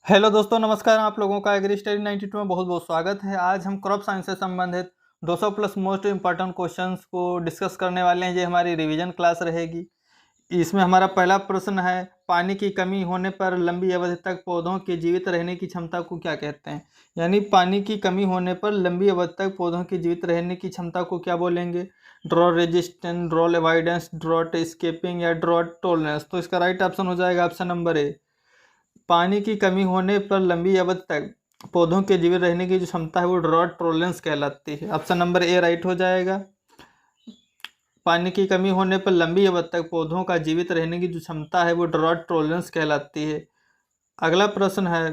Hello दोस्तों, नमस्कार। आप लोगों का एग्री स्टडी 92 में बहुत बहुत स्वागत है। आज हम क्रॉप साइंस से संबंधित 200 प्लस मोस्ट इंपॉर्टेंट क्वेश्चंस को डिस्कस करने वाले हैं। ये हमारी रिवीजन क्लास रहेगी। इसमें हमारा पहला प्रश्न है, पानी की कमी होने पर लंबी अवधि तक पौधों के जीवित रहने की क्षमता को क्या कहते हैं। यानी पानी की कमी होने पर लंबी अवधि तक पौधों की जीवित रहने की क्षमता को क्या बोलेंगे। Drought resistant, drought avoidance, drought escaping या ड्रॉट टॉलरेंस। तो इसका राइट ऑप्शन हो जाएगा ऑप्शन नंबर ए। पानी की कमी होने पर लंबी अवधि तक पौधों के जीवित रहने की जो क्षमता है वो ड्रॉट टॉलरेंस कहलाती है। ऑप्शन नंबर ए राइट हो जाएगा। पानी की कमी होने पर लंबी अवधि तक पौधों का जीवित रहने की जो क्षमता है वो ड्रॉट टॉलरेंस कहलाती है। अगला प्रश्न है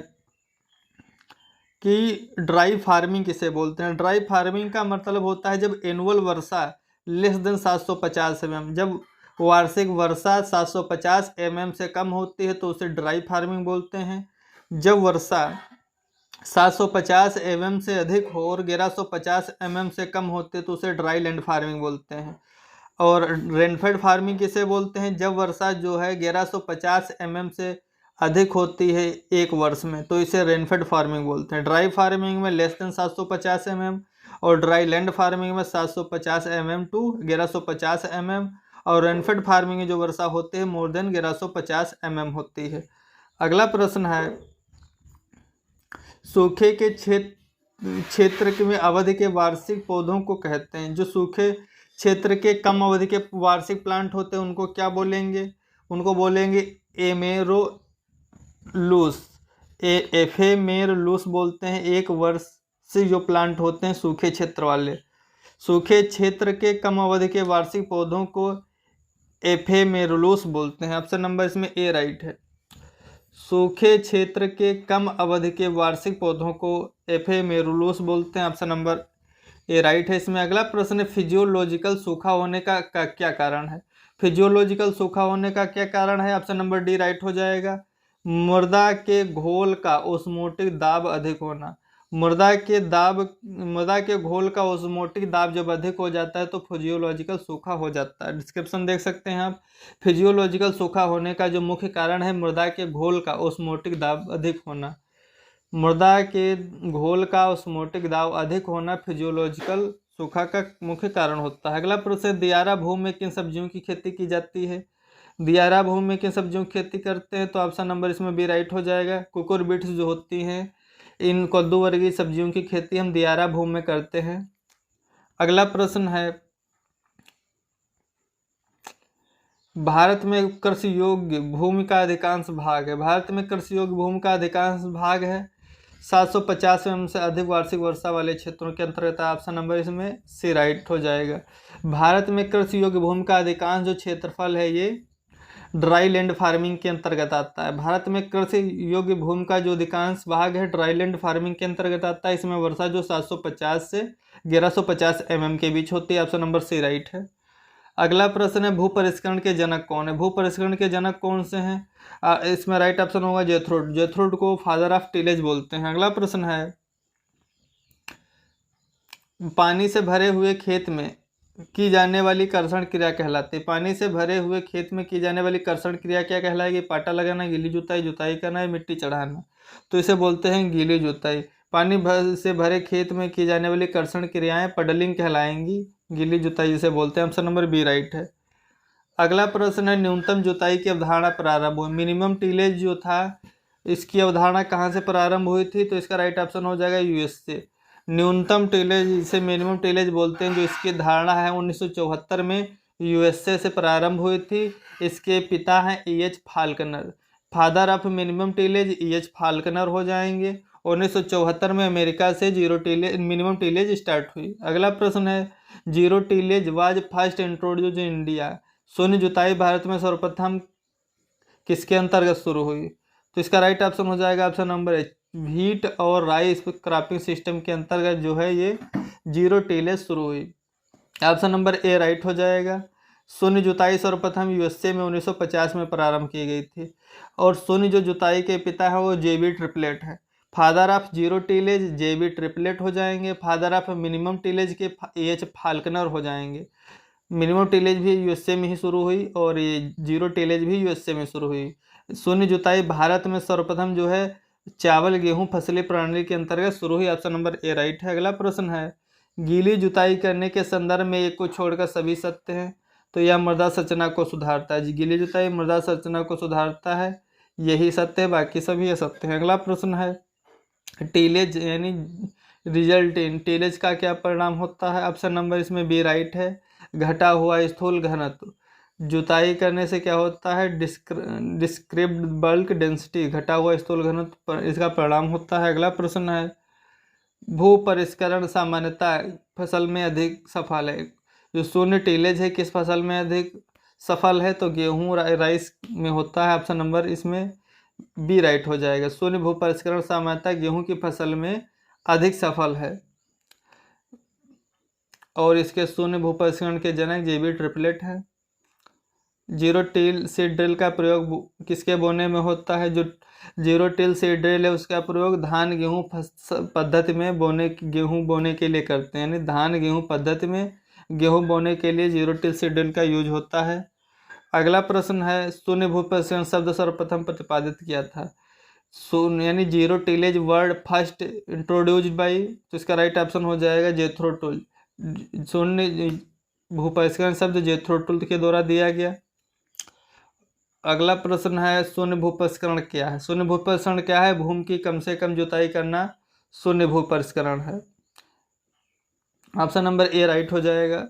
कि ड्राई फार्मिंग किसे बोलते हैं। ड्राई फार्मिंग का मतलब होता है जब एनुअल वर्षा लेस देन 750 mm, जब वार्षिक वर्षा 750 mm से कम होती है तो उसे ड्राई फार्मिंग बोलते हैं। जब वर्षा 750 mm से अधिक हो और 1150 mm से कम होते हैं तो उसे ड्राई लैंड फार्मिंग बोलते हैं। और रेनफेड फार्मिंग किसे बोलते हैं, जब वर्षा जो है 1150 mm से अधिक होती है एक वर्ष में तो इसे रेनफेड फार्मिंग बोलते हैं। ड्राई फार्मिंग में लेस देन 750 mm और ड्राई लैंड फार्मिंग में 750 mm टू 1150 mm और रेनफेड फार्मिंग में जो वर्षा होती है मोर देन 1150 mm होती है। अगला प्रश्न है, सूखे के क्षेत्र में अवधि के वार्षिक पौधों को कहते हैं। जो सूखे क्षेत्र के कम अवधि के वार्षिक प्लांट होते हैं उनको क्या बोलेंगे, उनको बोलेंगे एमेरोलूस। एफेमेरलूस बोलते हैं। एक वर्ष से जो प्लांट होते हैं सूखे क्षेत्र वाले, सूखे क्षेत्र के कम अवधि के वार्षिक पौधों को एफेमेरलूस बोलते हैं। ऑप्शन नंबर इसमें ए राइट है। सूखे क्षेत्र के कम अवधि के वार्षिक पौधों को एफेमेरुलोस बोलते हैं। ऑप्शन नंबर ए राइट है इसमें। अगला प्रश्न है, फिजियोलॉजिकल सूखा होने का क्या कारण है। फिजियोलॉजिकल सूखा होने का क्या कारण है। ऑप्शन नंबर डी राइट हो जाएगा। मृदा के घोल का ओस्मोटिक दाब अधिक होना। मृदा के घोल का ओस्मोटिक दाब जब अधिक हो जाता है तो फिजियोलॉजिकल सूखा हो जाता है। डिस्क्रिप्शन देख सकते हैं आप। फिजियोलॉजिकल सूखा होने का जो मुख्य कारण है मृदा के घोल का ओस्मोटिक दाब अधिक होना। मृदा के घोल का ओस्मोटिक दाब अधिक होना फिजियोलॉजिकल सूखा का मुख्य कारण होता है। अगला प्रश्न, दियारा भूमि में किन सब्जियों की खेती की जाती है। दियारा भूमि में किन सब्जियों की खेती करते हैं तो ऑप्शन नंबर इसमें बी राइट हो जाएगा। कुकुरबिट्स जो होती हैं, इन कद्दू वर्गीय सब्जियों की खेती हम दियारा भूमि में करते हैं। अगला प्रश्न है, भारत में कृषि योग्य भूमि का अधिकांश भाग है। भारत में कृषि योग्य भूमि का अधिकांश भाग है 750 mm से अधिक वार्षिक वर्षा वाले क्षेत्रों के अंतर्गत। ऑप्शन नंबर इसमें सी राइट हो जाएगा। भारत में कृषि योग्य भूमि का अधिकांश जो क्षेत्रफल है ये ड्राई लैंड फार्मिंग के अंतर्गत आता है। भारत में कृषि योग्य भूमि का जो अधिकांश भाग है ड्राई लैंड फार्मिंग के अंतर्गत आता है। इसमें वर्षा जो 750 से 1150 mm के बीच होती है। ऑप्शन नंबर सी राइट है। अगला प्रश्न है, भूपरिष्करण के जनक कौन है। भूपरिष्करण के जनक कौन से हैं। इसमें राइट ऑप्शन होगा जेथ्रोड। जेथ्रोड को फादर ऑफ टिलेज बोलते हैं। अगला प्रश्न है, पानी से भरे हुए खेत में की जाने वाली कर्षण क्रिया कहलाती है। पानी से भरे हुए खेत में की जाने वाली कर्षण क्रिया क्या कहलाएगी। पाटा लगाना, गीली जुताई, जुताई करना या मिट्टी चढ़ाना। तो इसे बोलते हैं गीली जुताई। पानी से भरे खेत में की जाने वाली कर्षण क्रियाएं पडलिंग कहलाएंगी। गीली जुताई जिसे बोलते हैं। ऑप्शन नंबर बी राइट है। अगला प्रश्न है, न्यूनतम जुताई की अवधारणा प्रारंभ हुई। मिनिमम टिलेज जो था इसकी अवधारणा कहाँ से प्रारंभ हुई थी तो इसका राइट ऑप्शन हो जाएगा यूएस से। न्यूनतम टिलेज इसे मिनिमम टिलेज बोलते हैं, जो इसकी धारणा है 1974 में यूएसए से प्रारंभ हुई थी। इसके पिता हैं E.H. Faulkner. Father of minimum tillage E.H. Faulkner हो जाएंगे। 1974 में अमेरिका से मिनिमम टिलेज स्टार्ट हुई। अगला प्रश्न है, zero tillage was first introduce in India. शून्य जुताई भारत में सर्वप्रथम किसके अंतर्गत शुरू हुई तो इसका राइट ऑप्शन हो जाएगा ऑप्शन नंबर ए। व्हीट और राइस क्रॉपिंग सिस्टम के अंतर्गत जो है ये जीरो टिलेज शुरू हुई। ऑप्शन नंबर ए राइट हो जाएगा। शून्य जुताई सर्वप्रथम यूएसए में 1950 में प्रारंभ की गई थी और शून्य जो जुताई के पिता है वो जेबी ट्रिपलेट है। Father of zero tillage JB Triplett हो जाएंगे। फादर ऑफ मिनिमम टिलेज के E.H. फाल्कनर हो जाएंगे। मिनिमम टिलेज भी यूएसए में ही शुरू हुई और ये जीरो टिलेज भी यूएसए में शुरू हुई। शून्य जुताई भारत में सर्वप्रथम जो है चावल गेहूं फसली प्रणाली के अंतर्गत शुरू हुई। ऑप्शन नंबर ए राइट है। अगला प्रश्न है, गीली जुताई करने के संदर्भ में एक को छोड़कर सभी सत्य हैं। तो यह मृदा संरचना को सुधारता है। गीली जुताई मृदा संरचना को सुधारता है, यही सत्य है, बाकी सभी असत्य है। अगला प्रश्न है, टीलेज यानी रिजल्ट इन टीलेज का क्या परिणाम होता है। ऑप्शन नंबर इसमें बी राइट है। घटा हुआ स्थूल घनत्व। जुताई करने से क्या होता है, डिस्क्रिप्ट बल्क डेंसिटी, घटा हुआ स्थूल घनत्व इसका परिणाम होता है। अगला प्रश्न है, भू परिष्करण सामान्यतः फसल में अधिक सफल है। जो शून्य टीलेज है किस फसल में अधिक सफल है, तो गेहूं राइस में होता है। ऑप्शन नंबर इसमें बी राइट हो जाएगा। शून्य भू परिष्करण सामान्यतः गेहूं की फसल में अधिक सफल है। और इसके शून्य भू परिष्करण के जनक जेबी ट्रिपलेट है। जीरो टिल सीड ड्रिल का प्रयोग किसके बोने में होता है। जो जीरो टिल सीड ड्रिल है उसका प्रयोग धान गेहूं पद्धति में गेहूं बोने के लिए करते हैं। यानी धान गेहूं पद्धति में गेहूं बोने के लिए जीरो टिल सीड ड्रिल का यूज होता है। अगला प्रश्न है, शून्य भू परिष्करण शब्द सर्वप्रथम प्रतिपादित किया था। शून्य यानी zero tillage word first introduced by, तो इसका राइट ऑप्शन हो जाएगा जेथरो टूल। शून्य भू परिष्करण शब्द जेथरो टूल के द्वारा दिया गया। अगला प्रश्न है, शून्य भू परिष्करण क्या है। शून्य भू परिष्करण क्या है, भूमि की कम से कम जुताई करना शून्य भू परिष्करण है। ऑप्शन नंबर ए राइट हो जाएगा।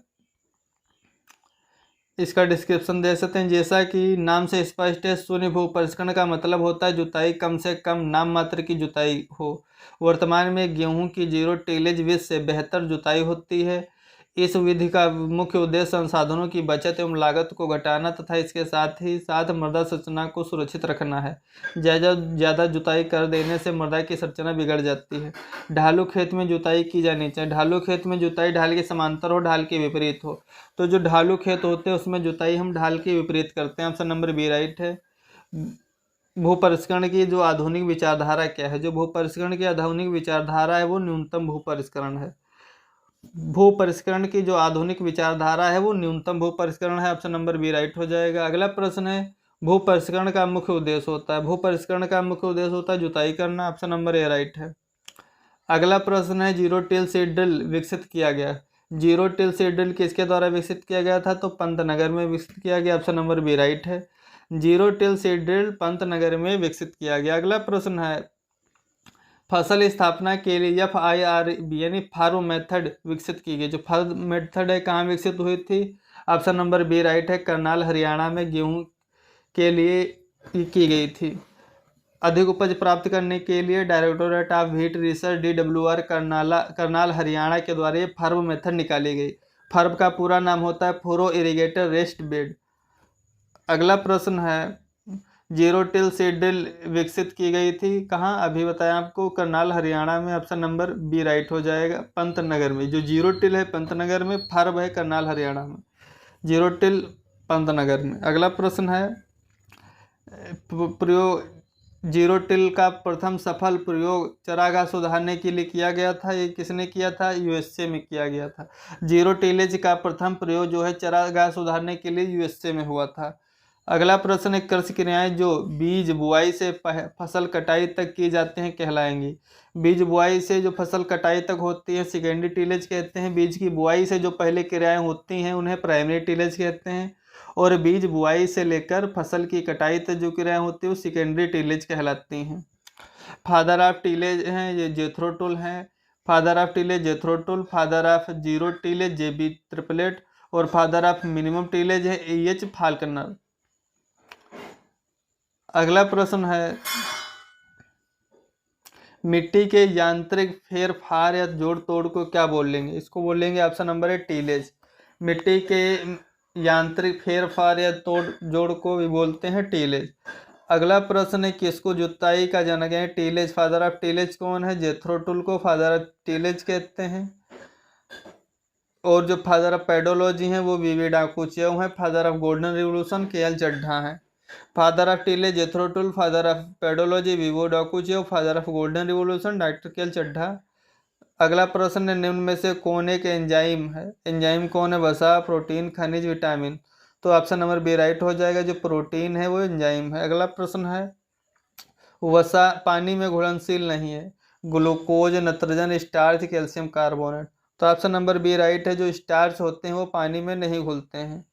इसका डिस्क्रिप्शन दे सकते हैं, जैसा कि नाम से स्पष्ट है, शून्य भू परिष्करण का मतलब होता है जुताई कम से कम नाम मात्र की जुताई हो। वर्तमान में गेहूं की जीरो टिलेज विधि से बेहतर जुताई होती है। इस विधि का मुख्य उद्देश्य संसाधनों की बचत एवं लागत को घटाना तथा इसके साथ ही साथ मृदा संरचना को सुरक्षित रखना है। ज़्यादा जुताई कर देने से मृदा की संरचना बिगड़ जाती है। ढालू खेत में जुताई की जानी चाहिए। ढालू खेत में जुताई ढाल के समांतर हो, ढाल के विपरीत हो। तो जो ढालू खेत होते हैं उसमें जुताई हम ढाल के विपरीत करते हैं। ऑप्शन नंबर बी राइट है। भू परिष्करण की जो आधुनिक विचारधारा क्या है। जो भू परिष्करण की आधुनिक विचारधारा है वो न्यूनतम भू परिष्करण है। भू परिष्करण की जो आधुनिक विचारधारा है वो न्यूनतम भू परिष्करण है। ऑप्शन नंबर बी राइट हो जाएगा। अगला प्रश्न है, भू परिष्करण का मुख्य उद्देश्य होता है। भू परिष्करण का मुख्य उद्देश्य होता है जुताई करना। ऑप्शन नंबर ए राइट है। अगला प्रश्न है, जीरो टिल सीड ड्रिल विकसित किया गया। जीरो टिल सीड ड्रिल किसके द्वारा विकसित किया गया था, तो पंतनगर में विकसित किया गया। ऑप्शन नंबर बी राइट है। Zero till seed drill Pantnagar में विकसित किया गया। अगला प्रश्न है, फसल स्थापना के लिए FIRB यानी फार्म मेथड विकसित की गई। जो फार्म मेथड है कहाँ विकसित हुई थी, ऑप्शन नंबर बी राइट है। करनाल हरियाणा में गेहूं के लिए की गई थी। अधिक उपज प्राप्त करने के लिए directorate of wheat research DWR Karnal Haryana के द्वारा ये फार्म मेथड निकाली गई। फार्म का पूरा नाम होता है फुरो इरिगेटर रेस्ट बेड। अगला प्रश्न है, जीरो टिल सीड ड्रिल विकसित की गई थी कहाँ, अभी बताया आपको, करनाल हरियाणा में। ऑप्शन नंबर बी राइट हो जाएगा। पंतनगर में जो जीरो टिल है पंतनगर में, फार्म है करनाल हरियाणा में। जीरो टिल पंतनगर में। अगला प्रश्न है, प्रयोग जीरो टिल का प्रथम सफल प्रयोग चारागाह सुधारने के लिए किया गया था। ये किसने किया था, USA में किया गया था। जीरो टिलेज का प्रथम प्रयोग जो है चारागाह सुधारने के लिए USA में हुआ था। अगला प्रश्न है, कृषि क्रियाएं जो बीज बुआई से फसल कटाई तक की जाती हैं कहलाएंगी। बीज बुआई से जो फसल कटाई तक होती है सेकेंडरी टिलेज कहते हैं। बीज की बुआई से जो पहले क्रियाएं होती हैं उन्हें प्राइमरी टिलेज कहते हैं। और बीज बुआई से लेकर फसल की कटाई तक जो क्रियाएं होती है वो सेकेंडरी टिलेज कहलाती हैं। फादर ऑफ टिलेज हैं ये जेथरो टूल हैं। Father of tillage Jethro Tull, father of zero tillage JB triplet, और फादर ऑफ मिनिमम टिलेज है EH फाल्कनर। अगला प्रश्न है, मिट्टी के यांत्रिक फेरफार या जोड़ तोड़ को क्या बोलेंगे। इसको बोलेंगे ऑप्शन नंबर है टिलेज। मिट्टी के यांत्रिक फेरफार या तोड़ जोड़ को भी बोलते हैं टिलेज। अगला प्रश्न है, किसको जुताई का जनक है टिलेज। फादर ऑफ टिलेज कौन है, जेथरो टूल को फादर ऑफ टिलेज कहते हैं। और जो फादर ऑफ पेडोलॉजी हैं वो VV डाकुचेव हैं। Father of golden revolution KL Chadha हैं। Father of tillage Jethro Tull, father of pedology VV Dokuchaev, father of golden revolution doctor KL Chadha. अगला प्रश्न है, निम्न में से कौन एक एंजाइम है। एंजाइम कौन है, वसा, प्रोटीन, खनिज, विटामिन। तो ऑप्शन नंबर बी राइट हो जाएगा। जो प्रोटीन है वो एंजाइम है। अगला प्रश्न है, वसा पानी में घुलनशील नहीं है। Glucose, nitrogen, starch, calcium carbonate. तो ऑप्शन नंबर बी राइट है। जो स्टार्च होते हैं वो पानी में नहीं घुलते हैं।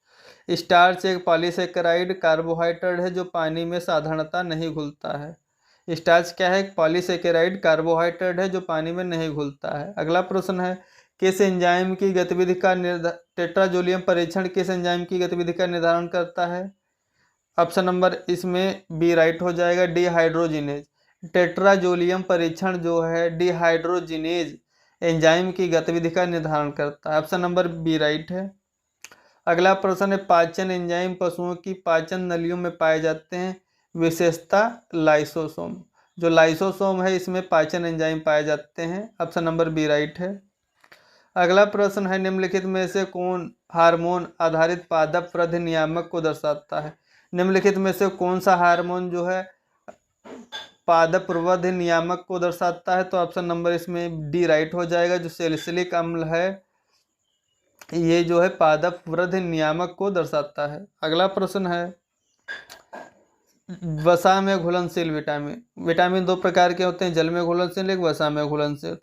स्टार्च एक पॉलीसेकेराइड कार्बोहाइड्रेट है जो पानी में साधारणतः नहीं घुलता है। स्टार्च क्या है? पॉलीसेकेराइड कार्बोहाइड्रेट है जो पानी में नहीं घुलता है। अगला प्रश्न है, किस एंजाइम की गतिविधि का टेट्राजोलियम परीक्षण किस एंजाइम की गतिविधि का निर्धारण करता है? ऑप्शन नंबर इसमें बी राइट हो जाएगा, डिहाइड्रोजिनेज। टेट्राजोलियम परीक्षण जो है डिहाइड्रोजिनेज एंजाइम की गतिविधि का निर्धारण करता है। ऑप्शन नंबर बी राइट है। अगला प्रश्न है, पाचन एंजाइम पशुओं की पाचन नलियों में पाए जाते हैं। विशेषता लाइसोसोम। जो लाइसोसोम है इसमें पाचन एंजाइम पाए जाते हैं। ऑप्शन नंबर बी राइट है। अगला प्रश्न है, निम्नलिखित में से कौन हार्मोन आधारित पादप वृद्धि नियामक को दर्शाता है? निम्नलिखित में से कौन सा हार्मोन जो है पादप वृद्धि नियामक को दर्शाता है? तो ऑप्शन नंबर इसमें डी राइट हो जाएगा। जो सैलिसिलिक अम्ल है ये जो है पादप वृद्धि नियामक को दर्शाता है। अगला प्रश्न है, वसा में घुलनशील विटामिन। विटामिन दो प्रकार के होते हैं, जल में घुलनशील, एक वसा में घुलनशील।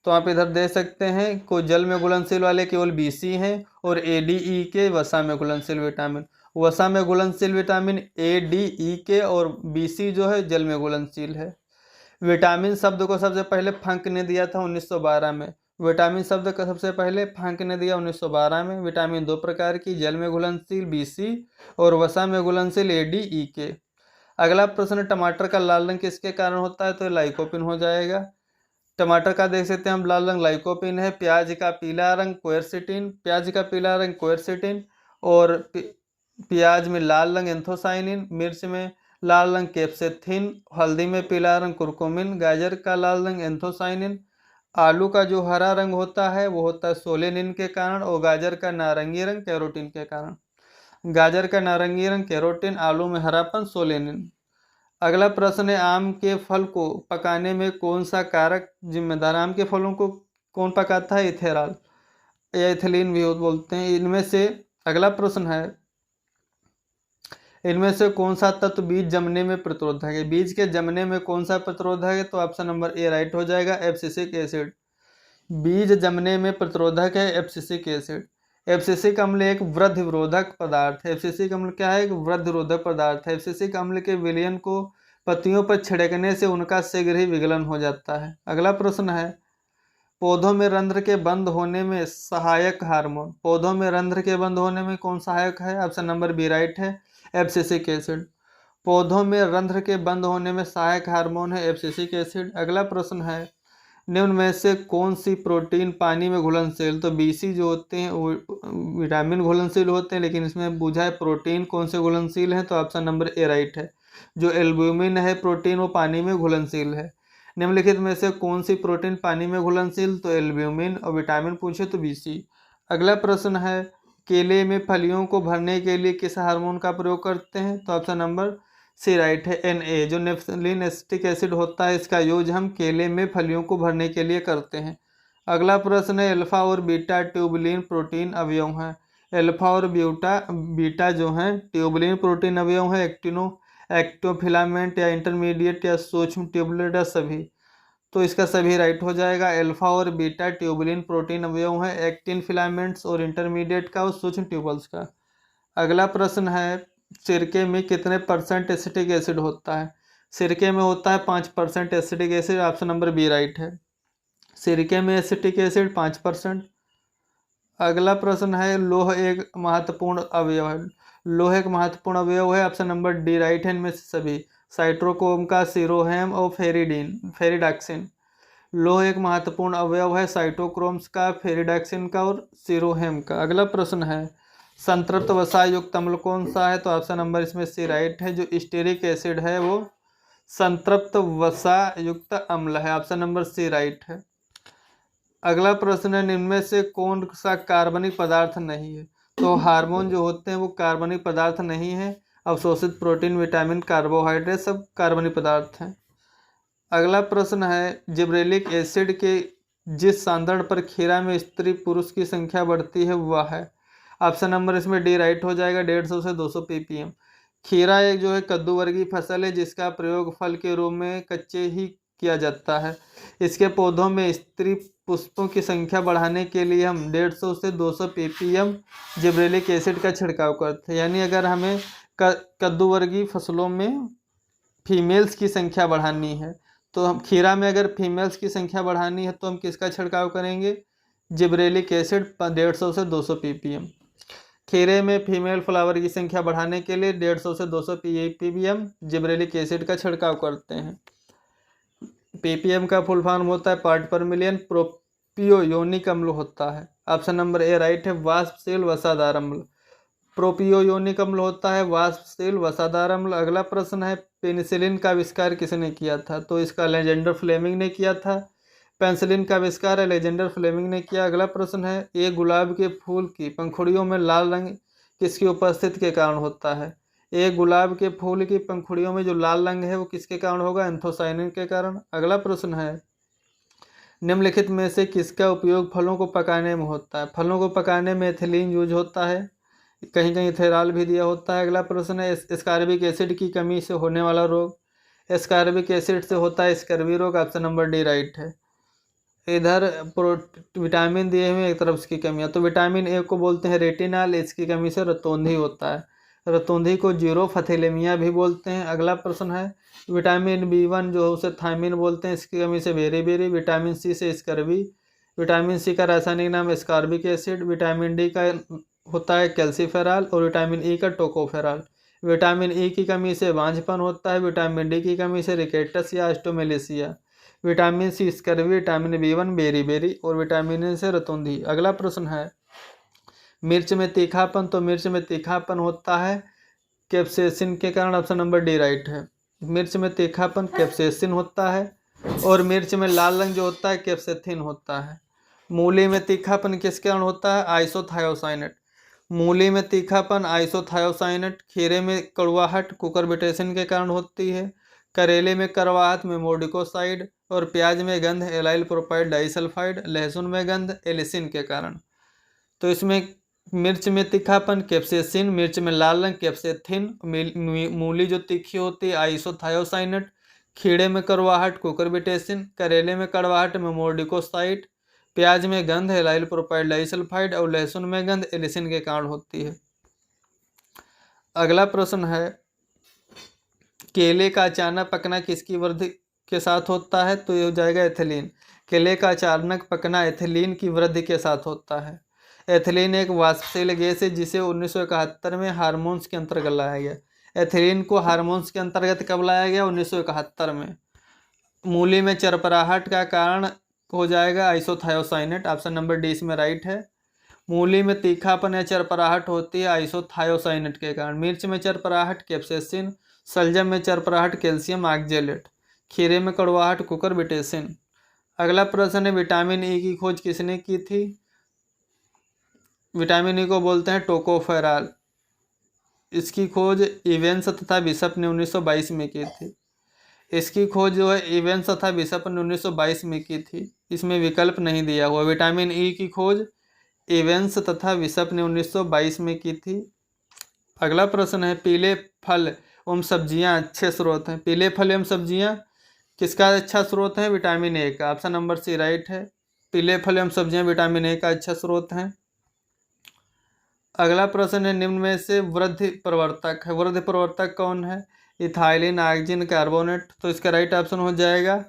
तो आप इधर दे सकते हैं को जल में घुलनशील वाले केवल BC हैं और ADE के वसा में घुलनशील विटामिन। वसा में घुलनशील विटामिन ADE के और BC जो है जल में घुलनशील है। विटामिन शब्द को सबसे पहले फंक ने दिया था 1912 में। विटामिन शब्द का सबसे पहले फंक ने दिया 1912 में। विटामिन दो प्रकार की, जल में घुलनशील BC और वसा में घुलनशील ADE के। अगला प्रश्न, टमाटर का लाल रंग किसके कारण होता है? तो लाइकोपिन हो जाएगा। टमाटर का देख सकते हैं हम लाल रंग लाइकोपिन है। प्याज का पीला रंग क्वेरसिटिन, प्याज का पीला रंग क्वेरसिटिन और प्याज में लाल रंग एंथोसाइनिन, मिर्च में लाल रंग कैप्सेथिन, हल्दी में पीला रंग कुरकुमिन, गाजर का लाल रंग एंथोसाइनिन, आलू का जो हरा रंग होता है वो होता है सोलेनिन के कारण और गाजर का नारंगी रंग कैरोटीन के कारण। गाजर का नारंगी रंग कैरोटीन, आलू में हरापन सोलेनिन। अगला प्रश्न है, आम के फल को पकाने में कौन सा कारक जिम्मेदार? आम के फलों को कौन पकाता है? इथेरॉल या इथिलीन भी बोलते हैं। इनमें से अगला प्रश्न है, इनमें से कौन सा तत्व बीज जमने में प्रतिरोधक है? बीज के जमने में कौन सा प्रतिरोधक है? तो ऑप्शन नंबर ए राइट हो जाएगा, एब्सिसिक एसिड। बीज जमने में प्रतिरोधक है एब्सिसिक एसिड। एब्सिसिक अम्ल एक वृद्धिरोधक पदार्थ है। एब्सिसिक अम्ल क्या है? एक वृद्धिरोधक पदार्थ है। एब्सिसिक अम्ल के विलयन को पत्तियों पर छिड़कने से उनका शीघ्र ही विगलन हो जाता है। अगला प्रश्न है, पौधों में रंध्र के बंद होने में सहायक हार्मोन। पौधों में रंध्र के बंद होने में कौन सहायक है? ऑप्शन नंबर बी राइट है, एब्सिसिक एसिड। पौधों में रंध्र के बंद होने में सहायक हार्मोन है एब्सिसिक एसिड। अगला प्रश्न है, निम्न में से कौन सी प्रोटीन पानी में घुलनशील? तो BC जो होते हैं वो विटामिन घुलनशील होते हैं, लेकिन इसमें पूछा है प्रोटीन कौन से घुलनशील है, तो ऑप्शन नंबर ए राइट है। जो एल्ब्यूमिन है प्रोटीन वो पानी में घुलनशील है। निम्नलिखित में से कौन सी प्रोटीन पानी में घुलनशील? तो एल्ब्यूमिन। और विटामिन पूछे तो BC। अगला प्रश्न है, केले में फलियों को भरने के लिए किस हार्मोन का प्रयोग करते हैं? तो ऑप्शन नंबर सी राइट है, Na। जो नेफ्थलीन एसिटिक एसिड होता है इसका यूज हम केले में फलियों को भरने के लिए करते हैं। अगला प्रश्न है, अल्फा और बीटा ट्यूबुलिन प्रोटीन अवयव हैं। अल्फा और बीटा जो हैं ट्यूबुलिन प्रोटीन अवयव है। एक्टोफिलामेंट या इंटरमीडिएट या सूक्ष्म ट्यूबुलेट या सभी? तो इसका सभी राइट हो जाएगा। अल्फा और बीटा ट्यूबुलिन प्रोटीन अवयव है, एक्टिन फिलामेंट्स और इंटरमीडिएट का और सूक्ष्म ट्यूबल्स का। अगला प्रश्न है, सिरके में कितने % एसिटिक एसिड होता है? सिरके में होता है 5% acetic acid. Option number B right है, सिरके में एसिटिक एसिड 5%। अगला प्रश्न है, लोह एक महत्वपूर्ण अवयव है। लोह एक महत्वपूर्ण अवयव है। ऑप्शन नंबर डी राइट है इनमें से सभी। साइट्रोक्रोम का, सीरोहेम और फेरिडाक्सिन। लोह एक महत्वपूर्ण अवयव है साइटोक्रोम्स का, फेरिडाक्सिन का और सीरोहेम का। अगला प्रश्न है, संतृप्त वसा युक्त अम्ल कौन सा है? तो ऑप्शन नंबर इसमें सी राइट है। जो स्टेरिक एसिड है वो संतृप्त वसा युक्त अम्ल है। ऑप्शन नंबर सी राइट है। अगला प्रश्न है, इनमें से कौन सा कार्बनिक पदार्थ नहीं है? तो हार्मोन जो होते हैं वो कार्बनिक पदार्थ नहीं है। अवशोषित प्रोटीन, विटामिन, कार्बोहाइड्रेट सब कार्बनिक पदार्थ हैं। अगला प्रश्न है, जिब्रेलिक एसिड के जिस सांद्रण पर खीरा में स्त्री पुरुष की संख्या बढ़ती है वह है? ऑप्शन नंबर इसमें डी राइट हो जाएगा, 150 से 200 ppm। खीरा एक जो है कद्दू वर्गीय फसल है जिसका प्रयोग फल के रूप में कच्चे ही किया जाता है। इसके पौधों में स्त्री पुष्पों की संख्या बढ़ाने के लिए हम 150 से 200 ppm जिब्रेलिक एसिड का छिड़काव करते हैं। यानी अगर हमें कद्दू वर्गीय फसलों में फीमेल्स की संख्या बढ़ानी है तो हम खीरा में अगर फीमेल्स की संख्या बढ़ानी है तो हम किसका छिड़काव करेंगे? जिब्रेलिक एसिड 150 से 200 ppm। खीरे में फीमेल फ्लावर की संख्या बढ़ाने के लिए 150 से 200 ppm जिब्रेलिक एसिड का छिड़काव करते हैं। ppm का फुल फॉर्म होता है पार्ट पर मिलियन। प्रोपियोनिक अम्ल होता है। ऑप्शन नंबर ए राइट है, वाष्पशील वसादार अम्ल। प्रोपियोनिक अम्ल होता है वाष्पशील वसादार अम्ल। अगला प्रश्न है, पेनिसिलिन का आविष्कार किसने किया था? तो इसका अलेक्जेंडर फ्लेमिंग ने किया था। पेनिसिलिन का आविष्कार अलेक्जेंडर फ्लेमिंग ने किया। अगला प्रश्न है, एक गुलाब के फूल की पंखुड़ियों में लाल रंग किसकी उपस्थिति के कारण होता है? एक गुलाब के फूल की पंखुड़ियों में जो लाल रंग है वो किसके कारण होगा? एंथोसायनिन के कारण। अगला प्रश्न है, निम्नलिखित में से किसका उपयोग फलों को पकाने में होता है? फलों को पकाने में एथिलीन यूज होता है, कहीं कहीं इथेनॉल भी दिया होता है। अगला प्रश्न है, एस्कॉर्बिक एसिड की कमी से होने वाला रोग? एस्कॉर्बिक एसिड से होता है स्कर्वी रोग। ऑप्शन नंबर डी राइट है। इधर विटामिन दिए हुए एक तरफ इसकी कमियाँ, तो विटामिन ए को बोलते हैं रेटिनॉल, इसकी कमी से रतौंधी होता है। रतौंधी को जीरोफथेलेमिया भी बोलते हैं। अगला प्रश्न है, विटामिन B1 जो है उसे थायमिन बोलते हैं, इसकी कमी से बेरी। विटामिन सी से स्कर्वी। विटामिन सी का रासायनिक नाम एस्कॉर्बिक एसिड। विटामिन डी का होता है कैल्सीफेरॉल और विटामिन ई का टोकोफेरॉल। विटामिन ई की कमी से बांझपन होता है। विटामिन डी की कमी से रिकेटस या osteomalacia. Vitamin C scurvy, vitamin B1 beriberi और विटामिन ए से रतौंधी। अगला प्रश्न है, मिर्च में तीखापन। तो मिर्च में तीखापन होता है कैप्सेसिन के कारण। ऑप्शन नंबर डी राइट है। मिर्च में तीखापन कैप्सेसिन होता है और मिर्च में लाल रंग जो होता है कैप्सेथिन होता है। मूली में तीखापन किसके कारण होता है? आइसोथायोसाइनेट। मूली में तीखापन आइसोथायोसाइनेट। खीरे में कड़वाहट कुकुरबिटेसिन के कारण होती है। करेले में कड़वाहट मेमोडिकोसाइड और प्याज में गंध एलाइल प्रोपाइड डाइसल्फाइड। लहसुन में गंध एलिसिन के कारण। तो इसमें मिर्च में तीखापन कैप्सेसिन, मिर्च में लाल रंग कैप्सेथिन, मूली जो तीखी होती है आइसोथायोसाइनेट, खीरे में कड़वाहट कुकुरबिटेसिन, करेले में कड़वाहट मेमोडिकोसाइड, प्याज में गंध एलाइल प्रोपाइल डाइसल्फाइड और लहसुन में गंध एलिसिन के कारण होती है। अगला प्रश्न है, केले का अचानक पकना किसकी वृद्धि के साथ होता है? तो ये हो जाएगा एथिलीन। केले का अचानक पकना एथिलीन की वृद्धि के साथ होता है। एथिलीन एक वाष्पशील गैस है जिसे 1971 में हार्मोन्स के अंतर्गत लाया गया। एथिलीन को हार्मोन्स के अंतर्गत कब लाया गया? 1971 में। मूली में चरपराहट का कारण हो जाएगा आइसोथायोसाइनेट। ऑप्शन नंबर डी इसमें राइट है। मूली में तीखापन या चरपराहट होती है आइसोथायोसाइनेट के कारण। मिर्च में चरपराहट कैप्सेसिन। शलजम में चरपराहट कैल्शियम ऑक्जेलेट। खीरे में कड़वाहट कुकुरबिटेसिन। अगला प्रश्न है, विटामिन ई की खोज किसने की थी? विटामिन ई को बोलते हैं टोकोफेरॉल। इसकी खोज इवेंस तथा बिशप ने 1922 में की थी। इसकी खोज जो है इवेंस तथा बिशप ने 1922 में की थी। इसमें विकल्प नहीं दिया हुआ। विटामिन ई की खोज इवेंस तथा बिशप ने 1922 में की थी। अगला प्रश्न है, पीले फल एवं सब्जियां अच्छे स्रोत हैं। पीले फल एवं सब्जियां किसका अच्छा स्रोत है? विटामिन ए का। ऑप्शन नंबर सी राइट है। पीले फल एवं सब्जियां विटामिन ए का अच्छा स्रोत हैं। अगला प्रश्न है, निम्न में से वृद्धि प्रवर्तक है। वृद्धि प्रवर्तक कौन है? Ethylene auxin carbonate. तो इसका राइट ऑप्शन हो जाएगा,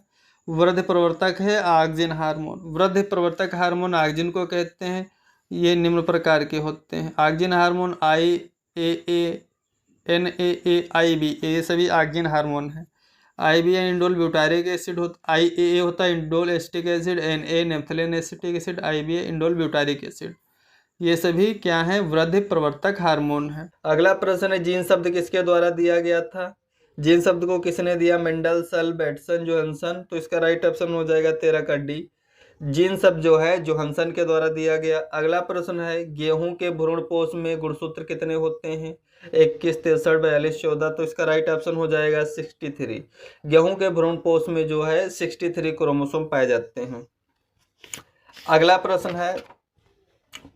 वृद्धि प्रवर्तक है ऑक्जिन हार्मोन। वृद्धि प्रवर्तक हार्मोन ऑक्जिन को कहते हैं। ये निम्न प्रकार के होते हैं। Auxin hormone IAA, NAA, IB, ये सभी ऑक्जिन हार्मोन है। IB इंडोल ब्यूटारिक एसिड होता, IAA होता है indole acetic acid, NA naphthalene acetic acid, IBA indole butyric acid. ये सभी क्या है? वृद्धि प्रवर्तक हार्मोन है। अगला प्रश्न है, जीन शब्द किसके द्वारा दिया गया था? जीन शब्द को किसने दिया? Mandelson, Bateson, Johansson. तो इसका राइट ऑप्शन हो जाएगा 13 का डी। जीन शब्द जो है जोहानसन के द्वारा दिया गया। अगला प्रश्न है, गेहूं के भ्रूणपोष में गुणसूत्र कितने होते हैं? 21, 63, 42, 14। तो इसका राइट ऑप्शन हो जाएगा 63। गेहूं के भ्रूणपोष में जो है 63 क्रोमोसोम पाए जाते हैं। अगला प्रश्न है,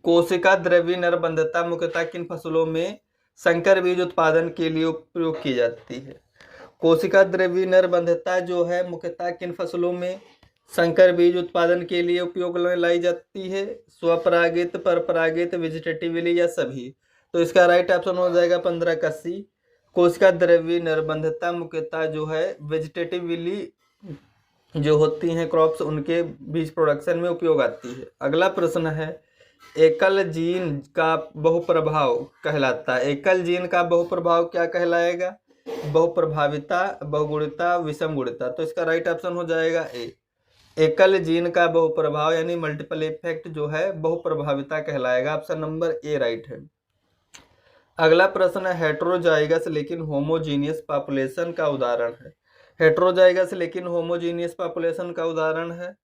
कोशिका द्रव्य नरबंधता मुख्यतः किन फसलों में संकर बीज उत्पादन के लिए उपयोग की जाती है। कोशिका द्रव्य निर्बंधता जो है मुख्यतः किन फसलों में संकर बीज उत्पादन के लिए उपयोग में लाई जाती है? स्वपरागित, परपरागित, वेजिटेटिवली या सभी? तो इसका राइट ऑप्शन हो जाएगा 15 का सी। कोशिका द्रव्य निर्बंधता मुख्यतः जो है वेजिटेटिवली जो होती हैं क्रॉप्स उनके बीज प्रोडक्शन में उपयोग आती है। अगला प्रश्न है एकल जीन का बहुप्रभाव कहलाता है। एकल जीन का बहुप्रभाव क्या कहलाएगा? बहुप्रभाविता, बहुगुणिता, विषम गुणिता। तो इसका राइट ऑप्शन हो जाएगा ए। एकल जीन का बहुप्रभाव यानी मल्टीपल इफेक्ट जो है बहुप्रभाविता कहलाएगा। ऑप्शन नंबर ए राइट है। अगला प्रश्न है हेट्रोजाइगस लेकिन होमोजीनियस पॉपुलेशन का उदाहरण है। हेट्रोजाइगस लेकिन होमोजीनियस पॉपुलेशन का उदाहरण है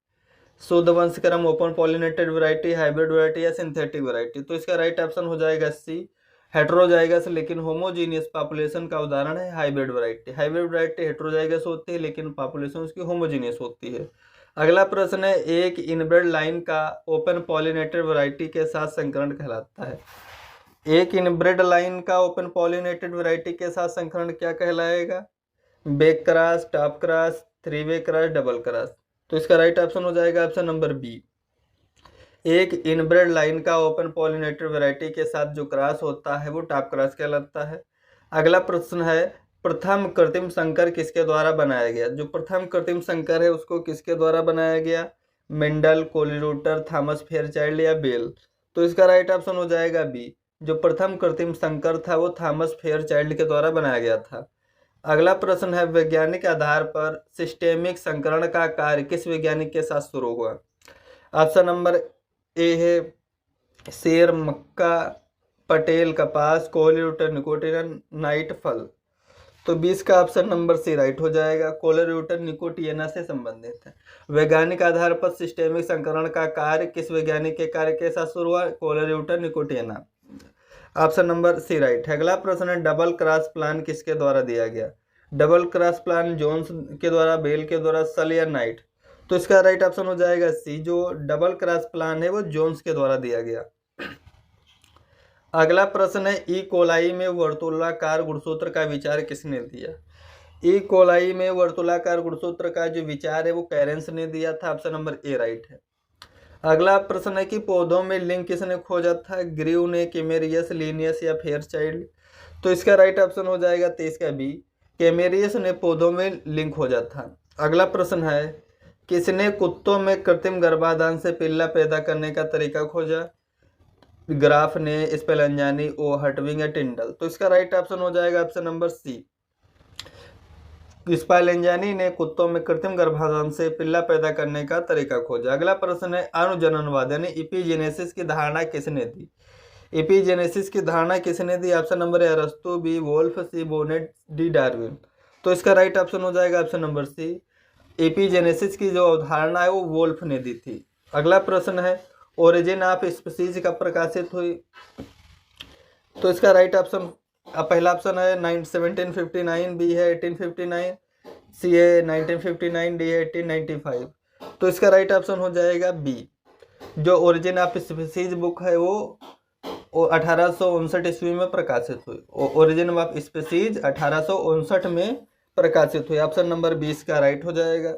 शुद्ध वंशक्रम, open pollinated variety, hybrid variety या सिंथेटिक वैरायटी। तो इसका राइट ऑप्शन हो जाएगा सी। हेट्रोजाइगस लेकिन होमोजीनियस पॉपुलेशन का उदाहरण है hybrid variety. Hybrid variety heterozygous होती है लेकिन पॉपुलेशन उसकी होमोजीनियस होती है। अगला प्रश्न है एक इनब्रेड लाइन का ओपन पॉलिनेटेड वैरायटी के साथ संकरण कहलाता है। एक इनब्रेड लाइन का ओपन पॉलिनेटेड वैरायटी के साथ संकरण क्या कहलाएगा? Back cross, top cross, three way cross, double cross. तो इसका राइट ऑप्शन हो जाएगा ऑप्शन नंबर बी। एक इनब्रेड लाइन का ओपन पॉलिनेटेड वैरायटी के साथ जो क्रॉस होता है वो टॉप क्रॉस कहलाता है। अगला प्रश्न है प्रथम कृत्रिम संकर किसके द्वारा बनाया गया? जो प्रथम कृत्रिम संकर है उसको किसके द्वारा बनाया गया? मेंडल, कोलीरूटर, थॉमस फेयरचाइल्ड या बेल? तो इसका राइट ऑप्शन हो जाएगा बी। जो प्रथम कृत्रिम संकर था वो थॉमस फेयरचाइल्ड के द्वारा बनाया गया था। अगला प्रश्न है वैज्ञानिक आधार पर सिस्टेमिक संकरण का कार्य किस वैज्ञानिक के साथ शुरू हुआ? ऑप्शन नंबर ए है शेर मक्का, पटेल कपास, कोलीरूटर निकोटियन, नाइट फल। तो 20 का ऑप्शन नंबर सी राइट हो जाएगा। कोलीरूटर निकोटियना से संबंधित है। वैज्ञानिक आधार पर सिस्टेमिक संकरण का कार्य किस वैज्ञानिक के कार्य के साथ शुरू हुआ? कोलीरूटर निकोटियना। ऑप्शन नंबर सी राइट है। अगला प्रश्न है डबल क्रॉस प्लान किसके द्वारा दिया गया? डबल क्रॉस प्लान जोन्स के द्वारा, बेल के द्वारा, सल या नाइट? तो इसका राइट ऑप्शन हो जाएगा सी। जो डबल क्रॉस प्लान है वो जोन्स के द्वारा दिया गया। अगला प्रश्न है ई कोलाई में वर्तुलाकार गुणसूत्र का विचार किसने दिया? ई कोलाई में वर्तुलाकार गुणसूत्र का जो विचार है वो कैरेंस ने दिया था। ऑप्शन नंबर ए राइट है। अगला प्रश्न है कि पौधों में लिंग किसने खोजा था? ग्रीव ने, केमेरियस, लिनियस या फेयरचाइल्ड? तो इसका राइट ऑप्शन हो जाएगा 23 का बी। केमेरियस ने पौधों में लिंग खोजा था। अगला प्रश्न है किसने कुत्तों में कृत्रिम गर्भाधान से पिल्ला पैदा करने का तरीका खोजा? ग्राफ ने, स्पेलंजानी, ओ हर्टविग या टिंडल? तो इसका राइट ऑप्शन हो जाएगा ऑप्शन नंबर सी। स्पेलंजानी ने कुत्तों में कृत्रिम गर्भाधान से पिल्ला पैदा करने का तरीका खोजा। अगला प्रश्न है अनुजननवाद यानी इपीजेनेसिस की धारणा किसने दी? इपीजेनेसिस की धारणा किसने दी? ऑप्शन नंबर ए अरस्तु, बी वोल्फ, सी बोनेट, डी डार्विन? तो इसका राइट ऑप्शन हो जाएगा ऑप्शन नंबर सी। एपिजेनेसिस की जो अवधारणा है वो वोल्फ ने दी थी। अगला प्रश्न है ओरिजिन ऑफ स्पीसीज कब प्रकाशित हुई? तो इसका राइट ऑप्शन पहला ऑप्शन है 1759, बी है 1859, सी है 1959, डी है 1895। तो इसका राइट ऑप्शन हो जाएगा बी। जो ओरिजिन ऑफ स्पीसीज बुक है वो 1859 ईस्वी में प्रकाशित हुई। ओरिजिन ऑफ स्पीसीज 1859 में प्रकाशित हुई। ऑप्शन नंबर 20 का राइट हो जाएगा।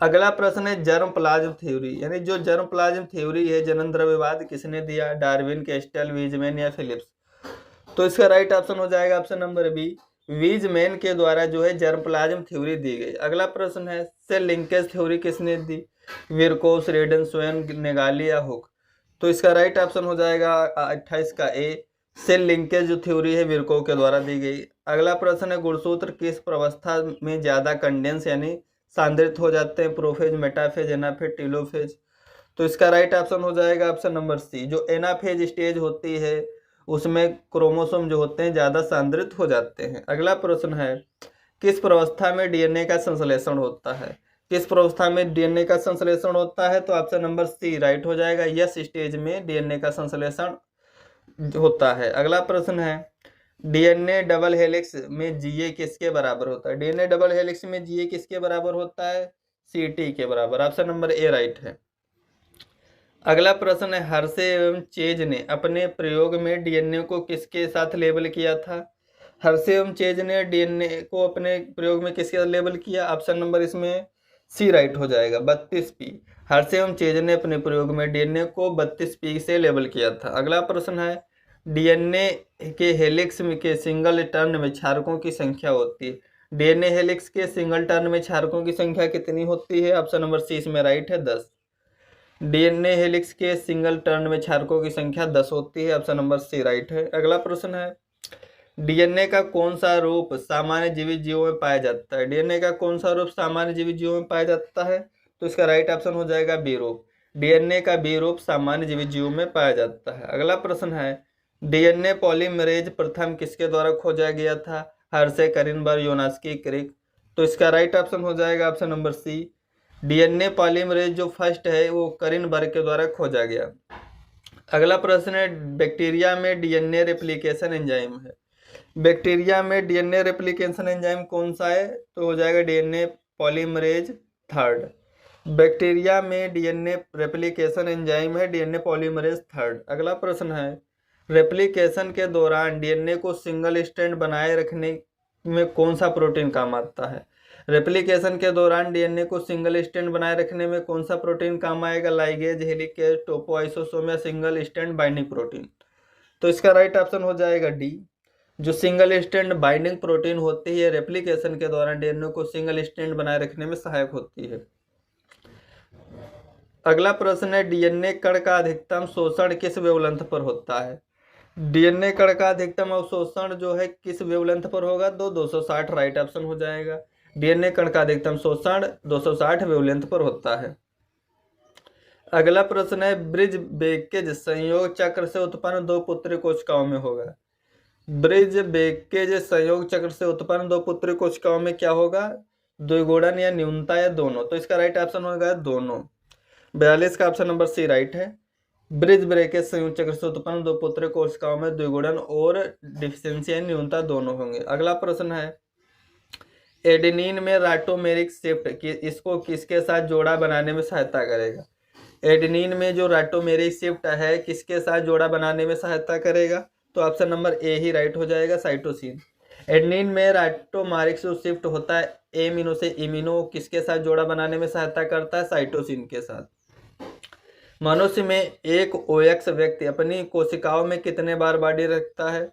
अगला प्रश्न है जर्म प्लाज्म थ्योरी यानी जो जर्म प्लाज्म थ्योरी है जनन द्रव्यवाद किसने दिया? डार्विन, केस्टल, वीजमैन या फिलिप्स? तो इसका राइट ऑप्शन हो जाएगा ऑप्शन नंबर बी। वीजमैन के द्वारा जो है जर्म प्लाज्म थ्योरी दी गई। अगला प्रश्न है सेल लिंकेज थ्योरी किसने दी? विरकोस, रेडन, स्वयं, नेगाली या हुक? तो इसका राइट ऑप्शन हो जाएगा 28 का ए। सेल लिंकेज जो थ्योरी है विरको के द्वारा दी गई। अगला प्रश्न है गुणसूत्र किस प्रवस्था में ज्यादा कंडेंस यानी सांद्रित हो जाते हैं? Prophase, metaphase, anaphase, telophase? तो इसका राइट ऑप्शन हो जाएगा ऑप्शन नंबर सी। जो एनाफेज स्टेज होती है उसमें क्रोमोसोम जो होते हैं ज्यादा सांद्रित हो जाते हैं। अगला प्रश्न है किस प्रवस्था में डीएनए का संश्लेषण होता है? किस प्रवस्था में डीएनए का संश्लेषण होता है? तो ऑप्शन नंबर सी राइट हो जाएगा। यस स्टेज में डीएनए का संश्लेषण होता है। अगला प्रश्न है डीएनए डबल हेलिक्स में जीए किसके बराबर होता है? डीएनए डबल हेलिक्स में जीए किसके बराबर होता है? सीटी के बराबर। ऑप्शन नंबर ए राइट है। अगला प्रश्न है, हर्षे एवं चेज ने अपने प्रयोग में डीएनए को किसके साथ लेबल किया था? हर्षे एवं चेज ने डीएनए को अपने प्रयोग में किसके साथ लेबल किया? ऑप्शन नंबर इसमें सी राइट हो जाएगा, 32P। हर्षे एवं चेज ने अपने प्रयोग में डीएनए को 32P से लेबल किया था। अगला प्रश्न है, डीएनए के हेलिक्स के सिंगल टर्न में क्षारकों की संख्या होती है। डीएनए हेलिक्स के सिंगल टर्न में क्षारकों की संख्या कितनी होती है? ऑप्शन नंबर सी इसमें राइट है, 10। डीएनए हेलिक्स के सिंगल टर्न में क्षारकों की संख्या 10 होती है, ऑप्शन नंबर सी राइट है। अगला प्रश्न है, डीएनए का कौन सा रूप सामान्य जीवित जीवों में पाया जाता है? डीएनए का कौन सा रूप सामान्य जीवित जीवों में पाया जाता है? तो इसका राइट ऑप्शन हो जाएगा बी रूप। डीएनए का बी रूप सामान्य जीवित जीवों में पाया जाता है। अगला प्रश्न है, डीएनए पॉलीमरेज प्रथम किसके द्वारा खोजा गया था? हर्षे, करिनबर्ग, योनास्की, क्रिक। तो इसका राइट ऑप्शन हो जाएगा option number C. DNA polymerase जो फर्स्ट है वो करिनबर्ग के द्वारा खोजा गया। अगला प्रश्न है, बैक्टीरिया में डीएनए रेप्लिकेशन एंजाइम है। बैक्टीरिया में डीएनए रेप्लिकेशन एंजाइम कौन सा है? तो हो जाएगा डीएनए पॉलीमरेज थर्ड। बैक्टीरिया में डीएनए रेप्लिकेशन एंजाइम है डीएनए पॉलीमरेज थर्ड। अगला प्रश्न है, रेप्लिकेशन के दौरान डीएनए को सिंगल स्ट्रैंड बनाए रखने में कौन सा प्रोटीन काम आता है? रेप्लिकेशन के दौरान डीएनए को सिंगल स्ट्रैंड बनाए रखने में कौन सा प्रोटीन काम आएगा? लाइगेज, हेलिकेज, टोपोआइसोसोम या सिंगल स्ट्रैंड बाइंडिंग प्रोटीन। तो इसका राइट ऑप्शन हो जाएगा डी। जो सिंगल स्ट्रैंड बाइंडिंग प्रोटीन होती है रेप्लिकेशन के दौरान डीएनए को सिंगल स्ट्रैंड बनाए रखने में सहायक होती है। अगला प्रश्न है, डीएनए कण का अधिकतम शोषण किस वेवलेंथ पर होता है? डीएनए कण का अधिकतम अवशोषण जो है किस वेवलेंथ पर होगा? 260 राइट ऑप्शन हो जाएगा। डीएनए कण का अधिकतम शोषण 260 वेवलेंथ पर होता है। अगला प्रश्न है, ब्रिज बेकेज संयोग चक्र से उत्पन्न दो पुत्री कोशिकाओं में होगा। ब्रिज बेकेज संयोग चक्र से उत्पन्न दो पुत्री कोशिकाओं में क्या होगा? द्विगुणन या न्यूनता या दोनों। तो इसका राइट ऑप्शन होगा दोनों। 42 का ऑप्शन नंबर सी राइट है। ब्रिज ब्रेकेज संयुक्त चक्र से उत्पन्न दो पुत्री कोशिकाओं में द्विगुणन और डिफिशियंसी या न्यूनता दोनों होंगे। अगला प्रश्न है, एडेनिन में राइटोमेरिक शिफ्ट इसको किसके साथ जोड़ा बनाने में सहायता करेगा? एडेनिन में जो राइटोमेरिक शिफ्ट है किसके साथ जोड़ा बनाने में सहायता करेगा? तो ऑप्शन नंबर ए ही राइट हो जाएगा, साइटोसिन। एडेनिन में राइटोमेरिक जो शिफ्ट होता है एमिनो से इमिनो किसके साथ जोड़ा बनाने में सहायता करता है? साइटोसिन के साथ। मनुष्य में एक OX व्यक्ति अपनी कोशिकाओं में कितने बार बॉडी रखता है?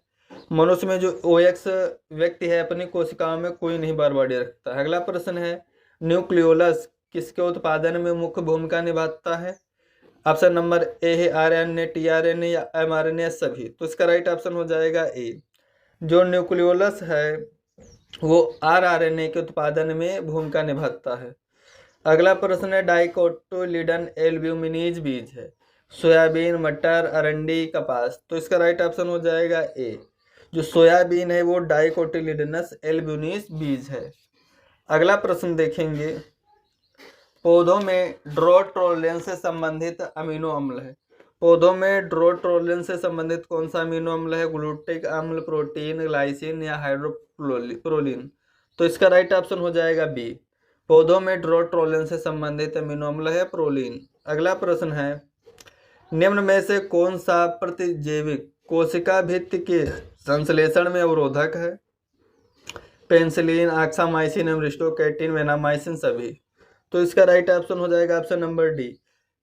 मनुष्य में जो OX व्यक्ति है अपनी कोशिकाओं में कोई नहीं बार बॉडी रखता है। अगला प्रश्न है, न्यूक्लियोलस किसके उत्पादन में मुख्य भूमिका निभाता है? ऑप्शन नंबर ए है RNA, tRNA या mRNA सभी। तो इसका राइट ऑप्शन हो जाएगा ए। जो न्यूक्लियोलस है वो rRNA के उत्पादन में भूमिका निभाता है। अगला प्रश्न है, डाइकोटिलिडन एल्ब्यूमिनीज बीज है। सोयाबीन, मटर, अरंडी, कपास। तो इसका राइट ऑप्शन हो जाएगा ए। जो सोयाबीन है वो डाइकोटिलिडनस एल्ब्यूमिनीज बीज है। अगला प्रश्न देखेंगे, पौधों में ड्रॉट टॉलरेंस से संबंधित अमीनो अम्ल है। पौधों में ड्रॉट टॉलरेंस से संबंधित कौन सा अमीनो अम्ल है? ग्लूटिक अम्ल, प्रोटीन, ग्लाइसिन या हाइड्रोप्रोलिन। तो इसका राइट ऑप्शन हो जाएगा बी। पौधों में ड्रॉट टॉलरेंस से संबंधित अमीनो अम्ल है प्रोलीन। अगला प्रश्न है, निम्न में से कौन सा प्रतिजैविक कोशिका भित्ति के संश्लेषण में अवरोधक है? पेनिसिलिन, ऑक्सामाइसिन, एरिस्टोकेटिन, वेनामाइसिन सभी। तो इसका राइट ऑप्शन हो जाएगा ऑप्शन नंबर डी।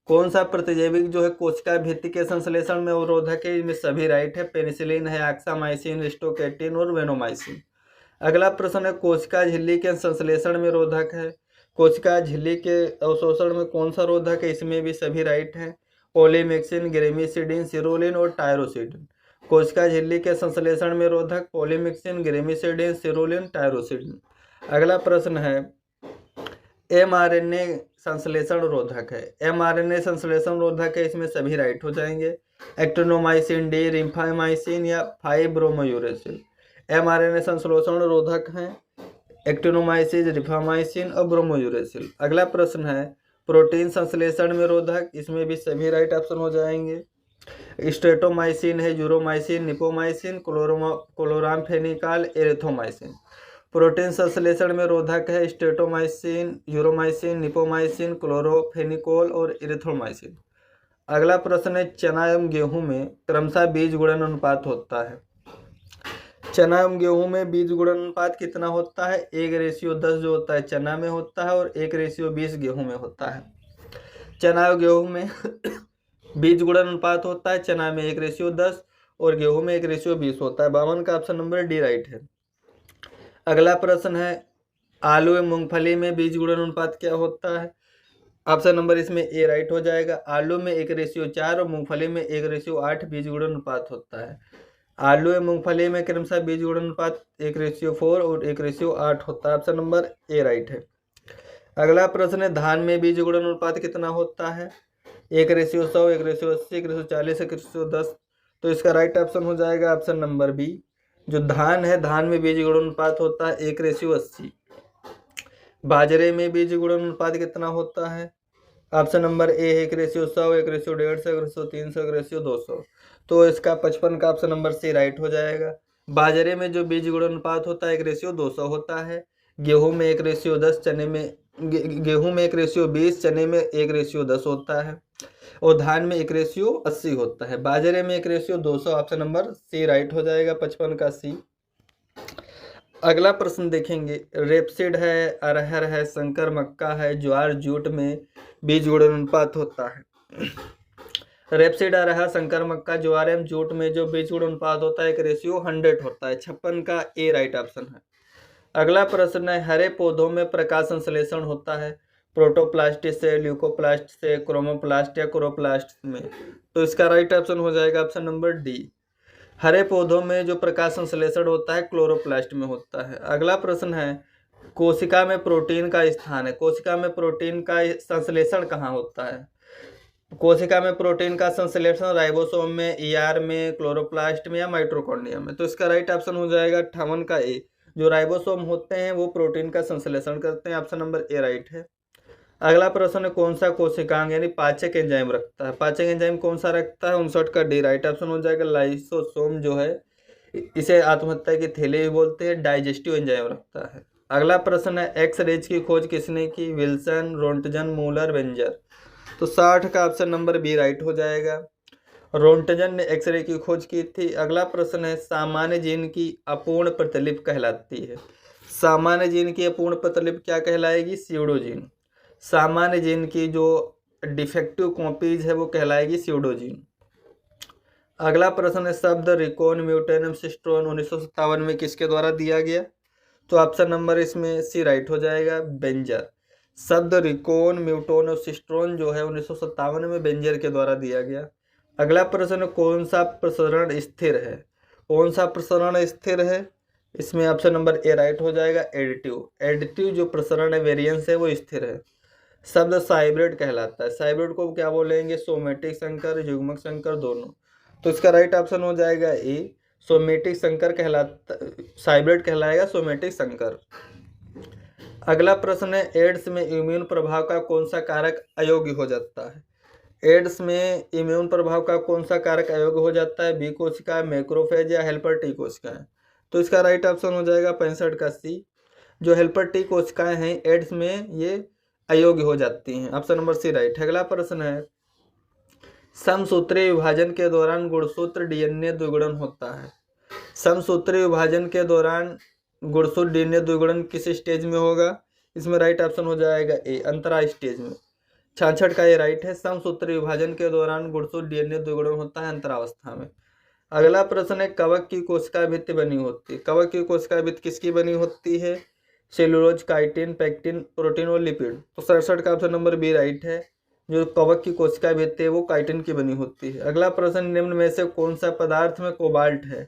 कौन सा प्रतिजैविक जो है कोशिका भित्ति के संश्लेषण में अवरोधक है? इनमें सभी राइट है। पेनिसिलिन है, ऑक्सामाइसिन, एरिस्टोकेटिन और वेनामाइसिन। अगला प्रश्न है, कोशिका झिल्ली के संश्लेषण में रोधक है। कोशिका झिल्ली के अवशोषण में कौन सा रोधक है? इसमें भी सभी राइट हैं। पोलीमिक्सिन, ग्रेमिसिडिन, सिरोलिन और टायरोसिडिन। कोशिका झिल्ली के संश्लेषण में रोधक पोलीमिक्सिन, ग्रेमिसिडिन, सिरोलिन, टायरोसिडिन। अगला प्रश्न है, mRNA संश्लेषण रोधक है। mRNA संश्लेषण रोधक है, इसमें सभी राइट हो जाएंगे। एक्टिनोमाइसिन डी, रिफामाइसिन या फाइब्रोमायूरेसिल। mRNA संश्लेषण रोधक हैं एक्टिनोमाइसिन, रिफामाइसिन और ब्रोमोयूरेसिल। अगला प्रश्न है, प्रोटीन संश्लेषण में रोधक, इसमें भी सभी राइट ऑप्शन हो जाएंगे। स्ट्रेटोमाइसिन है, यूरोमाइसिन, निपोमाइसिन, क्लोरामफेनिकाल, एरिथ्रोमाइसिन। प्रोटीन संश्लेषण में रोधक है स्ट्रेटोमाइसिन, यूरोमाइसिन, निपोमाइसिन, क्लोरोफेनिकोल और एरिथ्रोमाइसिन। अगला प्रश्न है चना एवं गेहूं में क्रमशः बीज गुणन अनुपात होता है। चना एवं गेहूं में बीज गुणन अनुपात कितना होता है? 1:10 जो होता है चना में होता है और 1:20 गेहूं में होता है। चना और गेहूं में बीज गुणन अनुपात होता है, चना में 1:10 और गेहूं में 1:20 होता है। 52 का ऑप्शन नंबर डी राइट है। अगला प्रश्न है आलू एवं मूंगफली में बीज गुणन अनुपात क्या होता है? ऑप्शन नंबर इसमें ए राइट हो जाएगा। आलू में 1:4 और मूंगफली में 1:8 बीज गुणन अनुपात होता है। आलू एवं मूंगफली में क्रमशः बीज गुणन अनुपात 1:4 और 1:8 होता है। ऑप्शन नंबर ए राइट है। अगला प्रश्न है धान में बीज गुणन अनुपात कितना होता है? 1:100, 1:80, 1:40, 1:10। तो इसका राइट ऑप्शन हो जाएगा ऑप्शन नंबर बी। जो धान है, धान में बीज गुणन अनुपात होता है 1:80। बाजरे में बीज गुणन अनुपात कितना होता है? ऑप्शन नंबर ए है 1:100, 1:150, 1:300, 1:200। तो इसका 55 का ऑप्शन नंबर सी राइट हो जाएगा। बाजरे में जो बीज गुणन अनुपात होता है 1:200 होता है। गेहूं में 1:10, चने में गेहूं में 1:20, चने में 1:10 होता है और धान में 1:80 होता है। बाजरे में 1:200, ऑप्शन नंबर सी राइट हो जाएगा, 55 का सी। अगला प्रश्न देखेंगे रेपसीड है, अरहर है, संकर मक्का है, ज्वार जूट में बीज गुणन अनुपात होता है। रेपसीड, अरहर, संकर मक्का, ज्वार एवं जूट में जो बीज गुणन अनुपात होता है 1:100 होता है। 56 का ए राइट ऑप्शन है। अगला प्रश्न है हरे पौधों में प्रकाश संश्लेषण होता है प्रोटोप्लास्ट से, ल्यूकोप्लास्ट से, क्रोमोप्लास्ट या क्लोरोप्लास्ट में। तो इसका राइट ऑप्शन हो जाएगा ऑप्शन नंबर डी। हरे पौधों में जो प्रकाश संश्लेषण होता है क्लोरोप्लास्ट में होता है। अगला प्रश्न है कोशिका में प्रोटीन का स्थान है। कोशिका में प्रोटीन का संश्लेषण कहाँ होता है? कोशिका में प्रोटीन का संश्लेषण राइबोसोम में, ईआर में, क्लोरोप्लास्ट में या माइटोकॉन्ड्रिया में। तो इसका राइट ऑप्शन हो जाएगा 58 का ए। जो राइबोसोम होते हैं वो प्रोटीन का संश्लेषण करते हैं। ऑप्शन नंबर ए राइट है। अगला प्रश्न कौन सा कोशिकांग यानी पाचक एंजाइम रखता है? पाचक एंजाइम कौन सा रखता है? 59 का डी राइट ऑप्शन हो जाएगा। लाइसोसोम जो है इसे आत्महत्या की थैली भी बोलते हैं, डाइजेस्टिव एंजाइम रखता है। अगला प्रश्न है एक्स रेज की खोज किसने की? Wilson, Roentgen, Muller, Wenger. तो 60 का ऑप्शन नंबर बी राइट हो जाएगा। रोंटगन ने एक्सरे की खोज की थी। अगला प्रश्न है सामान्य जीन की अपूर्ण प्रतिलिपि कहलाती है। सामान्य जीन की अपूर्ण प्रतिलिपि क्या कहलाएगी? स्यूडोजीन। सामान्य जीन की जो डिफेक्टिव कॉपीज है वो कहलाएगी स्यूडोजीन। अगला प्रश्न है शब्द रिकॉन, म्यूटेन, सिस्ट्रोन 1957 में किसके द्वारा दिया गया? तो ऑप्शन नंबर इसमें सी राइट हो जाएगा, बेंजर। शब्द रिकॉन, म्यूटोन और सिस्ट्रोन जो है 1957 में बेंजर के द्वारा दिया गया। अगला प्रश्न कौन सा प्रसरण स्थिर है? कौन सा प्रसरण स्थिर है? इसमें ऑप्शन नंबर ए राइट हो जाएगा, एडिटिव। एडिटिव जो प्रसरण है, वेरिएंस है, वो स्थिर है। शब्द साइब्रिड कहलाता है। साइब्रिड को क्या बोलेंगे? सोमेटिक संकर, युग्मक संकर, दोनों। तो इसका राइट ऑप्शन हो जाएगा ए, सोमेटिक संकर कहलाता, साइब्रिड कहलाएगा सोमेटिक संकर। अगला प्रश्न है एड्स में इम्यून प्रभाव का कौन सा कारक अयोग्य हो जाता है? एड्स में इम्यून प्रभाव का कौन सा कारक अयोग्य हो जाता है? बी कोशिका, मैक्रोफेज या हेल्पर टी कोशिकाएं। तो इसका राइट ऑप्शन हो जाएगा 65 का सी। जो हेल्पर टी कोशिकाएं हैं एड्स में ये अयोग्य हो जाती हैं। ऑप्शन नंबर सी राइट है। अगला प्रश्न है समसूत्रीय विभाजन के दौरान गुणसूत्र डीएनए द्विगुणन होता है। समसूत्रीय विभाजन के दौरान गुणसूत्र डीएनए द्विगुणन किस स्टेज में होगा? इसमें राइट ऑप्शन हो जाएगा ए, अंतरा स्टेज में। 66 का ये राइट है। समसूत्रीय विभाजन के दौरान गुणसूत्र डीएनए द्विगुणन होता है अंतरावस्था में। अगला प्रश्न है कवक की कोशिका भित्ति बनी होती है। कवक की कोशिका भित्ति किसकी बनी होती है? सेलुलोज, काइटिन, पेक्टिन, प्रोटीन और लिपिड। तो 67 का ऑप्शन नंबर बी राइट है। जो कवक की कोशिका भित्ति है वो काइटिन की बनी होती है। अगला प्रश्न निम्न में से कौन सा पदार्थ में कोबाल्ट है?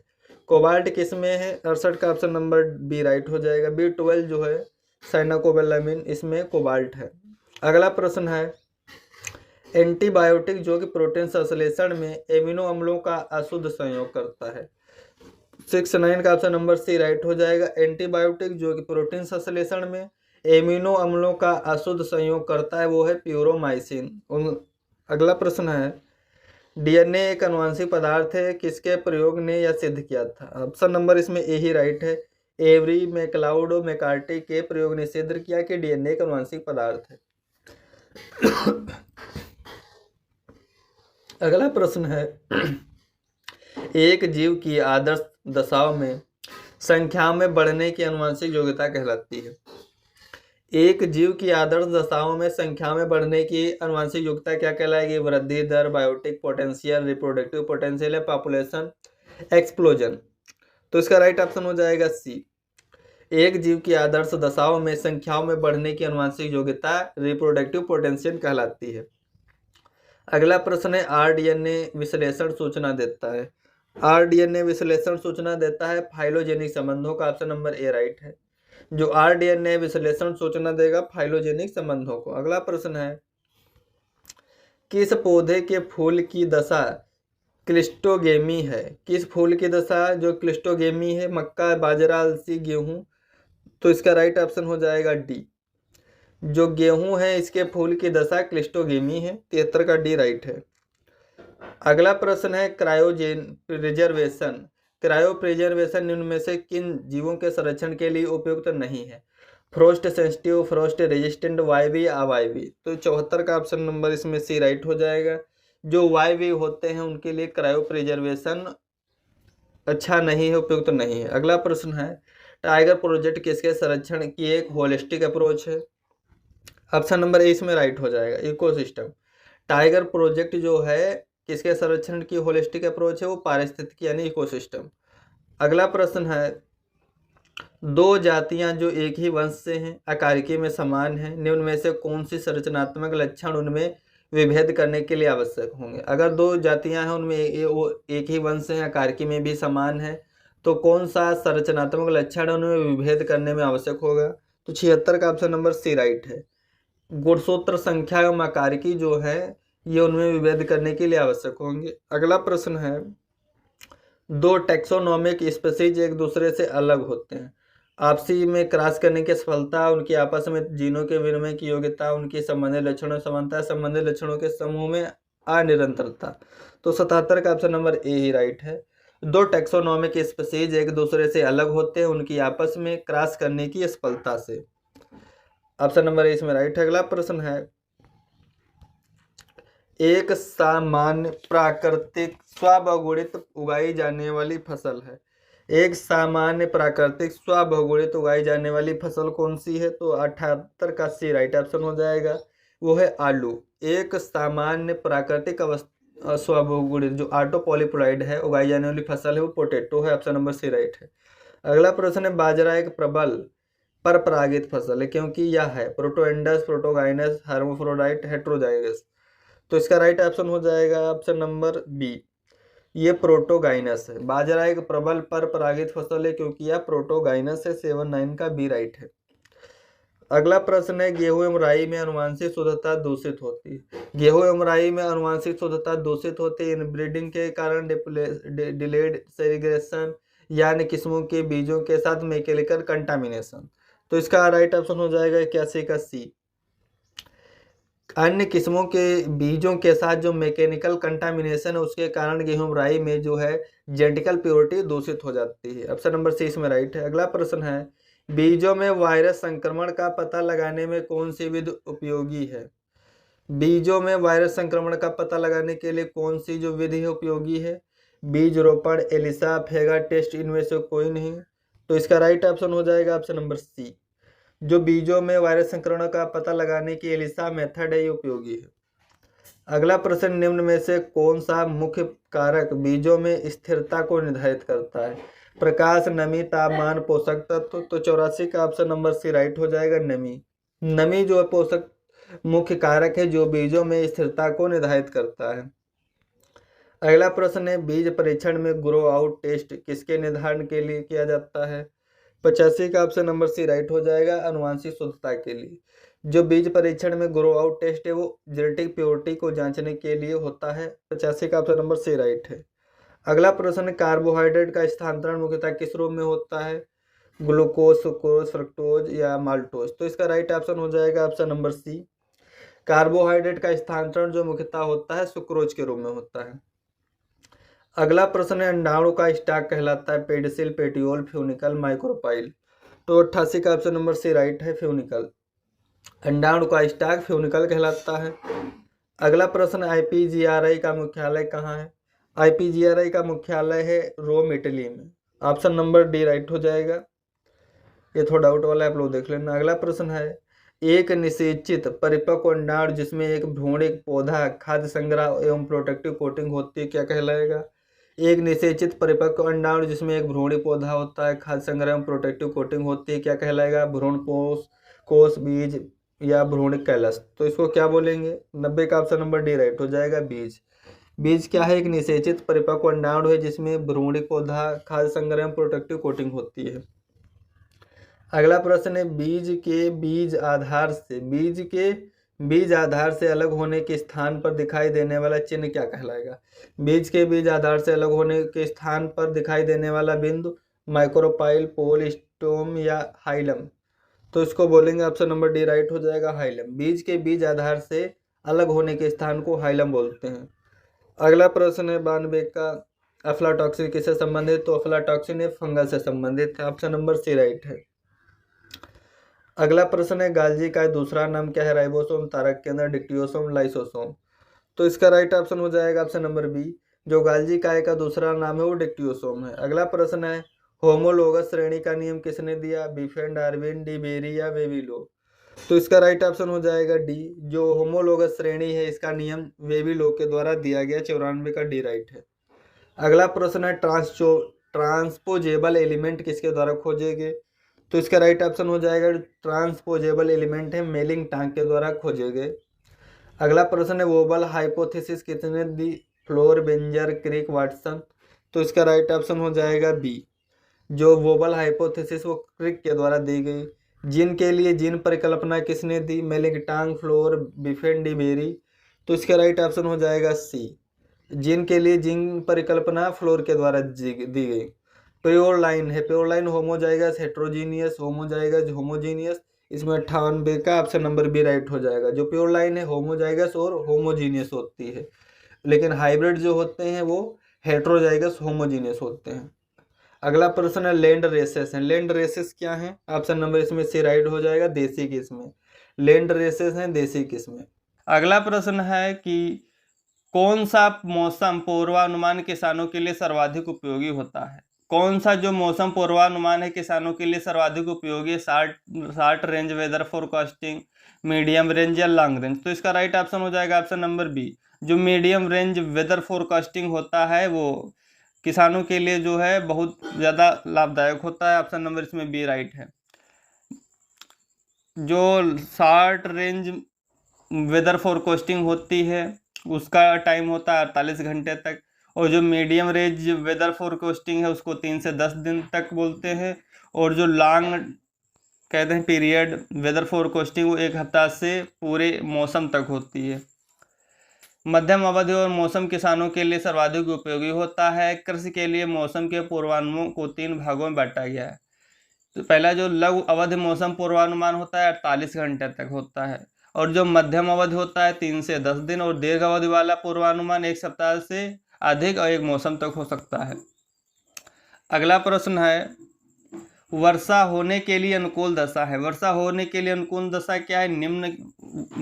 कोबाल्ट किस में है? 68 का ऑप्शन नंबर बी राइट हो जाएगा। B12 जो है साइनाकोबालामिन, इसमें कोबाल्ट है। अगला प्रश्न है एंटीबायोटिक जो कि प्रोटीन संश्लेषण में एमिनो अम्लों का अशुद्ध संयोग करता है। 69 का ऑप्शन नंबर सी राइट हो जाएगा। एंटीबायोटिक जो कि प्रोटीन संश्लेषण में एमिनो अम्लों का अशुद्ध संयोग करता है वो है प्यूरोमाइसिन। अगला प्रश्न है डीएनए एक आनुवंशिक पदार्थ है, किसके प्रयोग ने यह सिद्ध किया था? ऑप्शन नंबर इसमें ए ही राइट है। एवरी, मैक्लाउड और मैकार्टी के प्रयोग ने सिद्ध किया कि डीएनए एक आनुवंशिक पदार्थ है। अगला प्रश्न है एक जीव की आदर्श दशाओं में संख्याओं में बढ़ने की आनुवंशिक योग्यता कहलाती है। एक जीव की आदर्श दशाओं में संख्या में बढ़ने की आनुवंशिक योग्यता क्या कहलाएगी? वृद्धि दर, बायोटिक पोटेंशियल, रिप्रोडक्टिव पोटेंशियल या पॉपुलेशन एक्सप्लोजन। तो इसका राइट ऑप्शन हो जाएगा सी। एक जीव की आदर्श दशाओं में संख्याओं में बढ़ने की आनुवंशिक योग्यता रिप्रोडक्टिव पोटेंशियल कहलाती है। अगला प्रश्न है आरडीएनए विश्लेषण सूचना देता है। आरडीएनए विश्लेषण सूचना देता है फाइलोजेनिक संबंधों का। ऑप्शन नंबर ए राइट है। जो आरडीएनए विश्लेषण सूचना देगा फाइलोजेनिक संबंधों को। अगला प्रश्न है किस पौधे के फूल की दशा क्लिस्टोगेमी है? किस फूल की दशा जो क्लिस्टोगेमी है? मक्का, बाजरा, अलसी, गेहूं। तो इसका राइट ऑप्शन हो जाएगा डी। जो गेहूं है इसके फूल की दशा क्लिस्टोगेमी है। 73 का डी राइट है। अगला प्रश्न है क्रायोजेन प्रिजर्वेशन। क्रायो प्रिजर्वेशन निम्न में से किन जीवों के संरक्षण के लिए उपयुक्त नहीं है? फ्रोस्ट सेंसिटिव, फ्रोस्ट रेजिस्टेंट, वायवी, अवायवी। तो 74 का ऑप्शन नंबर इसमें सी राइट हो जाएगा। जो वायवी होते हैं उनके लिए क्रायो प्रिजर्वेशन अच्छा नहीं है, उपयुक्त नहीं है। अगला प्रश्न है टाइगर प्रोजेक्ट किसके संरक्षण की एक होलिस्टिक अप्रोच है? ऑप्शन नंबर ए इसमें राइट हो जाएगा, इकोसिस्टम। टाइगर प्रोजेक्ट जो है किसके संरक्षण की होलिस्टिक अप्रोच है? वो पारिस्थितिकी यानी इकोसिस्टम। अगला प्रश्न है दो जातियां जो एक ही वंश से हैं, आकारिकी में समान हैं, निम्न में से कौन सी संरचनात्मक लक्षण उनमें विभेद करने के लिए आवश्यक होंगे? अगर दो जातियां हैं उनमें वो एक ही वंश हैं, आकारिकी में भी समान है, तो कौन सा संरचनात्मक लक्षण उनमें विभेद करने में आवश्यक होगा? तो 76 का ऑप्शन नंबर सी राइट है। गुणसूत्र संख्या एवं आकारिकी जो है ये उनमें विभेद करने के लिए आवश्यक होंगे। अगला प्रश्न है दो टैक्सोनॉमिक स्पीशीज एक दूसरे से अलग होते हैं, आपसी में क्रॉस करने की सफलता, उनकी आपस में जीनों के विनिमय की योग्यता, उनकी संबंधित लक्षणों समानता, संबंधित लक्षणों के समूह में अनिरंतरता। तो 77 का ऑप्शन नंबर ए ही राइट है। दो टैक्सोनॉमिक स्पीशीज एक दूसरे से अलग होते हैं उनकी आपस में क्रॉस करने की सफलता से। ऑप्शन नंबर ए इसमें राइट है। अगला प्रश्न है एक सामान्य प्राकृतिक स्वबहुगुणित उगाई जाने वाली फसल है। एक सामान्य प्राकृतिक स्वबहुगुणित उगाई जाने वाली फसल कौन सी है? तो 78 का सी राइट ऑप्शन हो जाएगा, वो है आलू। एक सामान्य प्राकृतिक स्वबहुगुणित जो ऑटो पॉलीप्लॉइड है उगाई जाने वाली फसल है वो पोटैटो है। ऑप्शन नंबर सी राइट है। अगला प्रश्न है बाजरा एक प्रबल पर परागित फसल है क्योंकि यह है प्रोटोएंडस, प्रोटोगाइनस, हर्माफ्रोडाइट, हेट्रोजाइगस। तो इसका राइट ऑप्शन हो जाएगा ऑप्शन नंबर बी, ये प्रोटोगाइनस है। बाजरा एक प्रबल पर परागित फसल है क्योंकि यह प्रोटोगाइनस है। 79 का बी राइट है। अगला प्रश्न है गेहूं एवं राई में अनुवांशिक शुद्धता दूषित होती है। गेहूं एवं राई में अनुवांशिक शुद्धता दूषित होती है इनब्रीडिंग के कारण, डिलेड सेग्रीगेशन यानी किस्मों के बीजों के साथ मैकेनिकल कंटामिनेशन। तो इसका राइट ऑप्शन हो जाएगा 81 का सी, अन्य किस्मों के बीजों के साथ जो मैकेनिकल कंटामिनेशन है उसके कारण गेहूं राई में जो है जेनेटिकल प्योरिटी दूषित हो जाती है। ऑप्शन नंबर सी इसमें राइट है। अगला प्रश्न है बीजों में वायरस संक्रमण का पता लगाने में कौन सी विधि उपयोगी है? बीजों में वायरस संक्रमण का पता लगाने के लिए कौन सी जो विधि उपयोगी है? बीज रोपण, एलिसा, फेगा टेस्ट, इनमें से कोई नहीं। तो इसका राइट ऑप्शन हो जाएगा ऑप्शन नंबर सी, जो बीजों में वायरस संक्रमण का पता लगाने की एलिसा मेथड है ये उपयोगी है। अगला प्रश्न निम्न में से कौन सा मुख्य कारक बीजों में स्थिरता को निर्धारित करता है? प्रकाश, नमी, तापमान, पोषक तत्व। तो 84 का ऑप्शन नंबर सी राइट हो जाएगा, नमी। नमी जो पोषक मुख्य कारक है जो बीजों में स्थिरता को निर्धारित करता है। अगला प्रश्न है बीज परीक्षण में ग्रो आउट टेस्ट किसके निर्धारण के लिए किया जाता है? 85 का ऑप्शन नंबर सी राइट हो जाएगा, अनुवांशिक शुद्धता के लिए। जो बीज परीक्षण में ग्रो आउट टेस्ट है वो जेनेटिक प्योरिटी को जांचने के लिए होता है। 85 का ऑप्शन नंबर सी राइट है। अगला प्रश्न कार्बोहाइड्रेट का स्थानांतरण मुख्यतः किस रूप में होता है? ग्लूकोज, सुक्रोज, फ्रक्टोज या माल्टोज। तो इसका राइट ऑप्शन हो जाएगा ऑप्शन नंबर सी, कार्बोहाइड्रेट का स्थानांतरण जो मुख्यतः होता है सुक्रोज के रूप में होता है। अगला प्रश्न है अंडाणु का स्टॉक कहलाता है पेडिसिल, पेटियोल, फ्यूनिकल, माइक्रोपाइल। तो 88 का ऑप्शन नंबर सी राइट है, फ्यूनिकल। अंडाणु का स्टॉक फ्यूनिकल कहलाता है। अगला प्रश्न, IPGRI का मुख्यालय कहाँ है? IPGRI का मुख्यालय है रोम, इटली में। ऑप्शन नंबर डी राइट हो जाएगा। ये थोड़ा डाउट वाला है, आप लोग देख लेना। अगला प्रश्न है, एक निषेचित परिपक्व अंडाणु जिसमें एक भ्रूण, एक पौधा, खाद्य संग्रह एवं प्रोटेक्टिव कोटिंग होती है, क्या कहलाएगा? एक निषेचित परिपक्व अंडाणु जिसमें एक भ्रूण पौधा होता है, खाद्य संग्रह एवं प्रोटेक्टिव कोटिंग होती है, क्या कहलाएगा? भ्रूण कोष, बीज या भ्रूण कैलस। तो इसको क्या बोलेंगे? 90 का ऑप्शन नंबर डी राइट हो जाएगा, बीज। बीज क्या है? एक निषेचित परिपक्व अंडाणु है जिसमें भ्रूण पौधा, खाद्य संग्रह एवं प्रोटेक्टिव कोटिंग होती है। अगला प्रश्न है, बीज के बीज आधार से अलग होने के स्थान पर दिखाई देने वाला चिन्ह क्या कहलाएगा? बीज के बीज आधार से अलग होने के स्थान पर दिखाई देने वाला बिंदु माइक्रोपाइल, पोल, स्टोम या हाइलम। तो इसको बोलेंगे ऑप्शन नंबर डी राइट हो जाएगा, हाइलम। बीज के बीज आधार से अलग होने के स्थान को हाइलम बोलते हैं। अगला प्रश्न है 92 का, अफ्लाटॉक्सिन किससे संबंधित? तो अफ्लाटॉक्सिन है फंगस से संबंधित है। ऑप्शन नंबर सी राइट है। अगला प्रश्न है, गाल्जी का दूसरा नाम क्या है? राइबोसोम, तारक केंद्र, डिक्टियोसोम, लाइसोसोम। तो इसका राइट ऑप्शन हो जाएगा ऑप्शन नंबर बी। जो गाल्जी काय का दूसरा नाम है वो डिक्टियोसोम है। अगला प्रश्न है, होमोलोगस श्रेणी का नियम किसने दिया? बिफेन, डार्विन, डी बेरी या वेविलो। तो इसका राइट ऑप्शन हो जाएगा डी। जो होमोलोगस श्रेणी है इसका नियम वेविलो के द्वारा दिया गया। 94 का डी राइट है। अगला प्रश्न है, ट्रांसपोजेबल एलिमेंट किसके द्वारा खोजे गए? तो इसका राइट ऑप्शन हो जाएगा, ट्रांसपोजेबल एलिमेंट है मेलिंग टांग के द्वारा खोजे गए। अगला प्रश्न है, वोबल हाइपोथेसिस किसने दी? फ्लोर, बेंजर, क्रिक, वाटसन। तो इसका राइट ऑप्शन हो जाएगा बी। जो वोबल हाइपोथेसिस वो क्रिक के द्वारा दी गई। जीन के लिए जीन परिकल्पना किसने दी? मेलिंगटांग, फ्लोर, बिफेन, डी बेरी। तो इसका राइट ऑप्शन हो जाएगा सी। जीन के लिए जीन परिकल्पना फ्लोर के द्वारा दी गई। प्योर लाइन है, pure line homozygous, heterogeneous, homozygous, homogeneous. इसमें 98 का ऑप्शन नंबर बी राइट हो जाएगा। जो प्योर लाइन है होमोजाइगस और होमोजीनियस होती है, लेकिन हाइब्रिड जो होते हैं वो हेट्रोजाइगस, होमोजीनियस होते हैं। अगला प्रश्न है, लैंड रेसेस है। लैंड रेसेस क्या है? ऑप्शन नंबर इसमें सी राइट हो जाएगा, देसी किस्में। लैंड रेसेस हैं देसी किस्में। अगला प्रश्न है कि कौन सा मौसम पूर्वानुमान किसानों के लिए सर्वाधिक उपयोगी होता है? कौन सा जो मौसम पूर्वानुमान है किसानों के लिए सर्वाधिक उपयोगी है? Short range weather forecasting, medium range या लॉन्ग रेंज। तो इसका राइट ऑप्शन हो जाएगा ऑप्शन नंबर बी। जो मीडियम रेंज वेदर फोरकास्टिंग होता है वो किसानों के लिए जो है बहुत ज़्यादा लाभदायक होता है। ऑप्शन नंबर इसमें बी राइट है। जो शॉर्ट रेंज वेदर फोरकास्टिंग होती है उसका टाइम होता है 48 घंटे तक, और जो मीडियम रेंज वेदर फोरकास्टिंग है उसको 3 से 10 दिन तक बोलते हैं, और जो लॉन्ग कहते हैं पीरियड वेदर फोरकास्टिंग वो 1 हफ्ता से पूरे मौसम तक होती है। मध्यम अवधि और मौसम किसानों के लिए सर्वाधिक उपयोगी होता है। कृषि के लिए मौसम के पूर्वानुमान को 3 भागों में बांटा गया है। तो पहला जो लघु अवधि मौसम पूर्वानुमान होता है 48 घंटे तक होता है, और जो मध्यम अवधि होता है 3 से 10 दिन, और दीर्घ अवधि वाला पूर्वानुमान 1 सप्ताह से अधिक और 1 मौसम तक हो सकता है। अगला प्रश्न है, वर्षा होने के लिए अनुकूल दशा है। वर्षा होने के लिए अनुकूल दशा क्या है? निम्न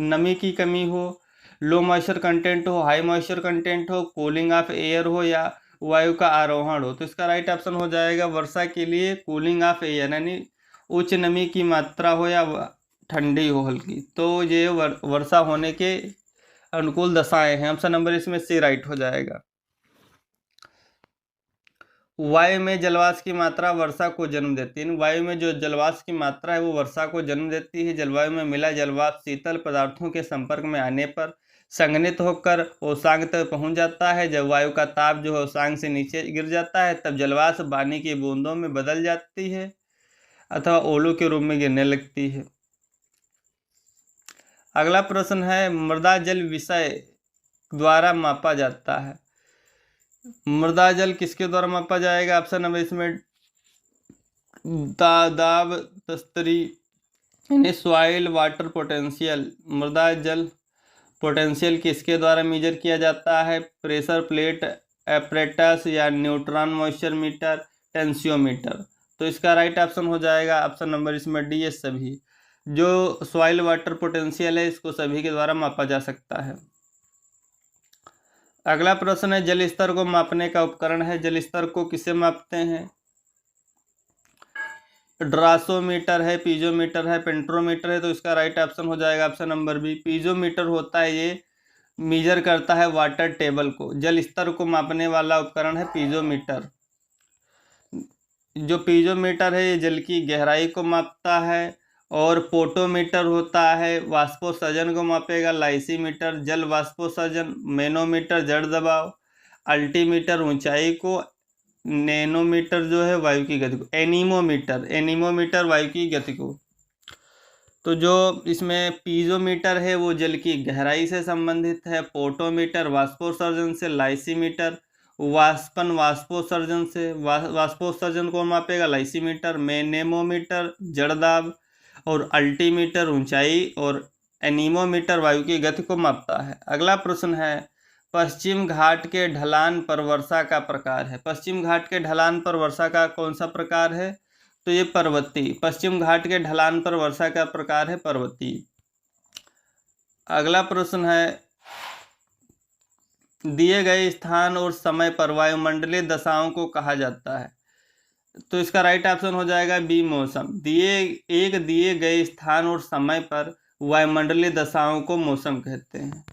नमी की कमी हो, लो मॉइस्चर कंटेंट हो, हाई मॉइस्चर कंटेंट हो, कूलिंग ऑफ एयर हो या वायु का आरोहण हो। तो इसका राइट ऑप्शन हो जाएगा वर्षा के लिए कूलिंग ऑफ एयर, यानी उच्च नमी की मात्रा हो या ठंडी हो हल्की। तो ये वर्षा होने के अनुकूल दशाएं हैं। ऑप्शन नंबर इसमें सी राइट हो जाएगा। वायु में जलवाष्प की मात्रा वर्षा को जन्म देती है। वायु में जो जलवाष्प की मात्रा है वो वर्षा को जन्म देती है। जलवायु में मिला जलवाष्प शीतल पदार्थों के संपर्क में आने पर संघनित होकर ओसांग तक पहुंच जाता है। जब वायु का ताप जो है ओसांग से नीचे गिर जाता है तब जलवाष्प पानी की बूंदों में बदल जाती है अथवा ओलों के रूप में गिरने लगती है। अगला प्रश्न है, मृदा जल विषय द्वारा मापा जाता है। मृदा जल किसके द्वारा मापा जाएगा? ऑप्शन नंबर इसमें दाब तस्तरी यानी सॉइल वाटर पोटेंशियल। मृदा जल पोटेंशियल किसके द्वारा मेजर किया जाता है? प्रेशर प्लेट एपरेटस या न्यूट्रॉन मॉइस्चर मीटर, टेंसियोमीटर। तो इसका राइट ऑप्शन हो जाएगा ऑप्शन नंबर इसमें डी है, सभी। जो सॉइल वाटर पोटेंशियल है इसको सभी के द्वारा मापा जा सकता है। अगला प्रश्न है जल स्तर को मापने का उपकरण है। जल स्तर को किसे मापते हैं? ड्रासोमीटर है, पीजोमीटर है, पेंट्रोमीटर है। तो इसका राइट ऑप्शन हो जाएगा ऑप्शन नंबर बी, पीजोमीटर होता है। ये मीजर करता है वाटर टेबल को। जल स्तर को मापने वाला उपकरण है पीजोमीटर। जो पीजोमीटर है ये जल की गहराई को मापता है। और पोटोमीटर होता है वाष्पोत्सर्जन को मापेगा। लाइसीमीटर जल वाष्पोत्सर्जन। मैनोमीटर जड़ दबाव। अल्टीमीटर ऊंचाई को। नैनोमीटर जो है वायु की गति को। एनीमोमीटर वायु की गति को। तो जो इसमें पीजोमीटर है वो जल की गहराई से संबंधित है। पोटोमीटर वाष्पोत्सर्जन से। लाइसीमीटर वाष्पन वाष्पोत्सर्जन से। वाष्पोत्सर्जन को मापेगा लाइसीमीटर। मैनेमोमीटर जड़ दाब। और अल्टीमीटर ऊंचाई। और एनीमोमीटर वायु की गति को मापता है। अगला प्रश्न है पश्चिम घाट के ढलान पर वर्षा का प्रकार है। पश्चिम घाट के ढलान पर वर्षा का कौन सा प्रकार है? तो ये पर्वतीय। पश्चिम घाट के ढलान पर वर्षा का प्रकार है पर्वतीय। अगला प्रश्न है दिए गए स्थान और समय पर वायुमंडलीय दशाओं को कहा जाता है। तो इसका राइट ऑप्शन हो जाएगा बी, मौसम। दिए गए स्थान और समय पर वायुमंडलीय दशाओं को मौसम कहते हैं।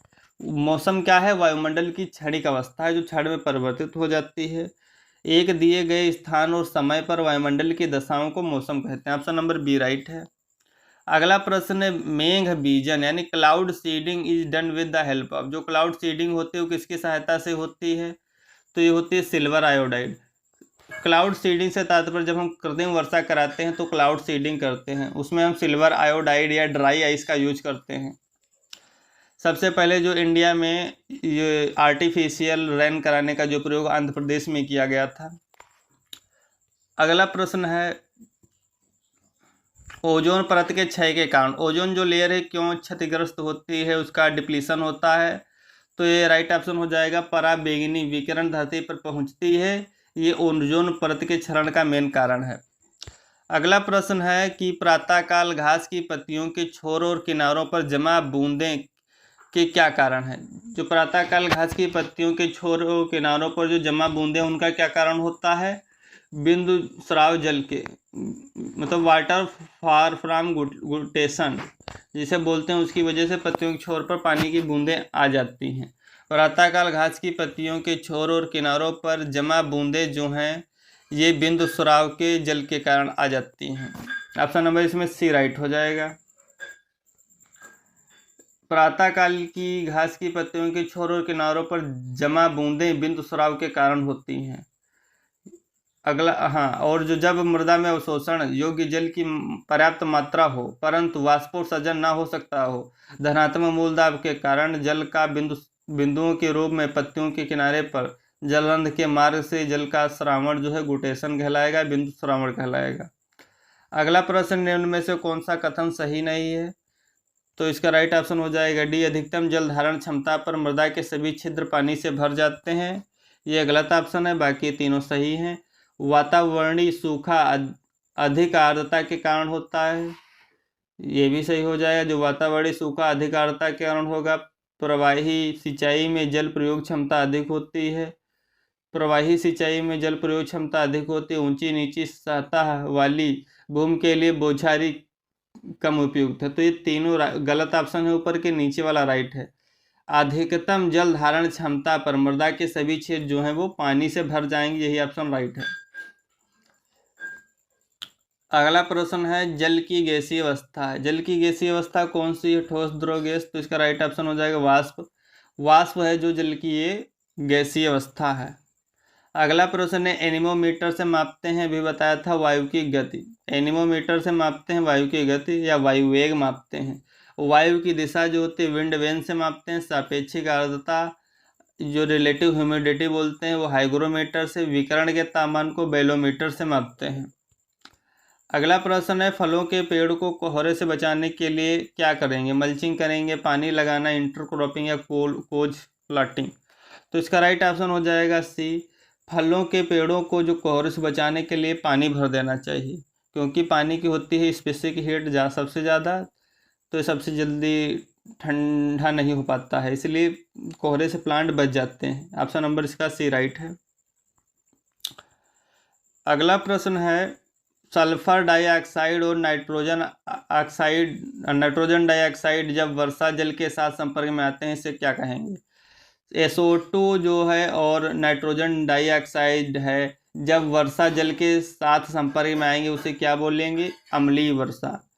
मौसम क्या है? वायुमंडल की क्षणिक अवस्था है जो क्षण में परिवर्तित हो जाती है। एक दिए गए स्थान और समय पर वायुमंडल की दशाओं को मौसम कहते हैं। ऑप्शन नंबर बी राइट है। अगला प्रश्न है मेघ बीजन यानी cloud seeding is done with the help of. जो क्लाउड सीडिंग होती है वो किसकी सहायता से होती है? तो ये होती है सिल्वर आयोडाइड। क्लाउड सीडिंग से तात्पर्य जब हम कृत्रिम वर्षा कराते हैं तो क्लाउड सीडिंग करते हैं, उसमें हम सिल्वर आयोडाइड या ड्राई आइस का यूज करते हैं। सबसे पहले जो इंडिया में ये आर्टिफिशियल रेन कराने का जो प्रयोग आंध्र प्रदेश में किया गया था। अगला प्रश्न है ओजोन परत के क्षय के कारण। ओजोन जो लेयर है क्यों क्षतिग्रस्त होती है? उसका डिप्लीशन होता है। तो ये राइट ऑप्शन हो जाएगा पराबैंगनी विकिरण धरती पर पहुंचती है। ये ओजोन परत के क्षरण का मेन कारण है। अगला प्रश्न है कि प्रातःकाल घास की पत्तियों के छोर और किनारों पर जमा बूंदें के क्या कारण है? जो प्रातःकाल घास की पत्तियों के छोर और किनारों पर जो जमा बूंदें उनका क्या कारण होता है? बिंदु स्राव जल के, मतलब वाटर फार फ्रॉम गुटेशन जिसे बोलते हैं, उसकी वजह से पत्तियों के छोर पर पानी की बूंदें आ जाती हैं। प्रातःकाल घास की पत्तियों के छोर और किनारों पर जमा बूंदें जो हैं ये बिंदु स्राव के जल के कारण आ जाती हैं। ऑप्शन नंबर इसमें सी राइट हो जाएगा। प्रातःकाल की घास की पत्तियों के छोर और किनारों पर जमा बूंदें बिंदु स्राव के कारण होती हैं। अगला और जो जब मृदा में अवशोषण योग्य जल की पर्याप्त मात्रा हो परंतु वाष्पोत्सर्जन ना हो सकता हो, धनात्मक मूल दाब के कारण जल का बिंदुओं के रूप में पत्तियों के किनारे पर जलरंध्र के मार्ग से जल का श्रावण जो है गुटेशन कहलाएगा, बिंदु श्रावण कहलाएगा। अगला प्रश्न निम्न में से कौन सा कथन सही नहीं है? तो इसका राइट ऑप्शन हो जाएगा डी, अधिकतम जल धारण क्षमता पर मृदा के सभी छिद्र पानी से भर जाते हैं। ये गलत ऑप्शन है, बाकी तीनों सही हैं। वातावरणीय सूखा अधिक आर्द्रता के कारण होता है, ये भी सही हो जाएगा। जो वातावरणीय सूखा अधिक आर्द्रता के कारण होगा। प्रवाही सिंचाई में जल प्रयोग क्षमता अधिक होती है। प्रवाही सिंचाई में जल प्रयोग क्षमता अधिक होती है। ऊंची नीची सतह वाली भूमि के लिए बौछारी कम उपयुक्त है। तो ये तीनों गलत ऑप्शन है, ऊपर के नीचे वाला राइट है। अधिकतम जल धारण क्षमता पर मृदा के सभी क्षेत्र जो हैं वो पानी से भर जाएंगे, यही ऑप्शन राइट है। अगला प्रश्न है जल की गैसीय अवस्था है। जल की गैसीय अवस्था कौन सी है? ठोस, द्रव, गैस। तो इसका राइट ऑप्शन हो जाएगा वाष्प। वाष्प है जो जल की ये गैसीय अवस्था है। अगला प्रश्न है एनीमोमीटर से मापते हैं, भी बताया था वायु की गति। एनीमोमीटर से मापते हैं वायु की गति या वायु वेग मापते हैं। वायु की दिशा जो होती है विंड वेन से मापते हैं। सापेक्षिक आर्द्रता जो रिलेटिव ह्यूमिडिटी बोलते हैं वो हाइग्रोमीटर से। विकिरण के तापमान को बैलोमीटर से मापते हैं। अगला प्रश्न है फलों के पेड़ को कोहरे से बचाने के लिए क्या करेंगे? मल्चिंग करेंगे, पानी लगाना, इंटरक्रॉपिंग या कोज प्लांटिंग। तो इसका राइट ऑप्शन हो जाएगा सी, फलों के पेड़ों को जो कोहरे से बचाने के लिए पानी भर देना चाहिए, क्योंकि पानी की होती है स्पेसिफिक हीट सबसे ज़्यादा, तो सबसे जल्दी ठंडा नहीं हो पाता है, इसलिए कोहरे से प्लांट बच जाते हैं। ऑप्शन नंबर इसका सी राइट है। अगला प्रश्न है, सल्फर डाइऑक्साइड और नाइट्रोजन डाइऑक्साइड जब वर्षा जल के साथ संपर्क में आते हैं इसे क्या कहेंगे? SO2 जो है और नाइट्रोजन डाइऑक्साइड है, जब वर्षा जल के साथ संपर्क में आएंगे उसे क्या बोलेंगे? अम्लीय वर्षा।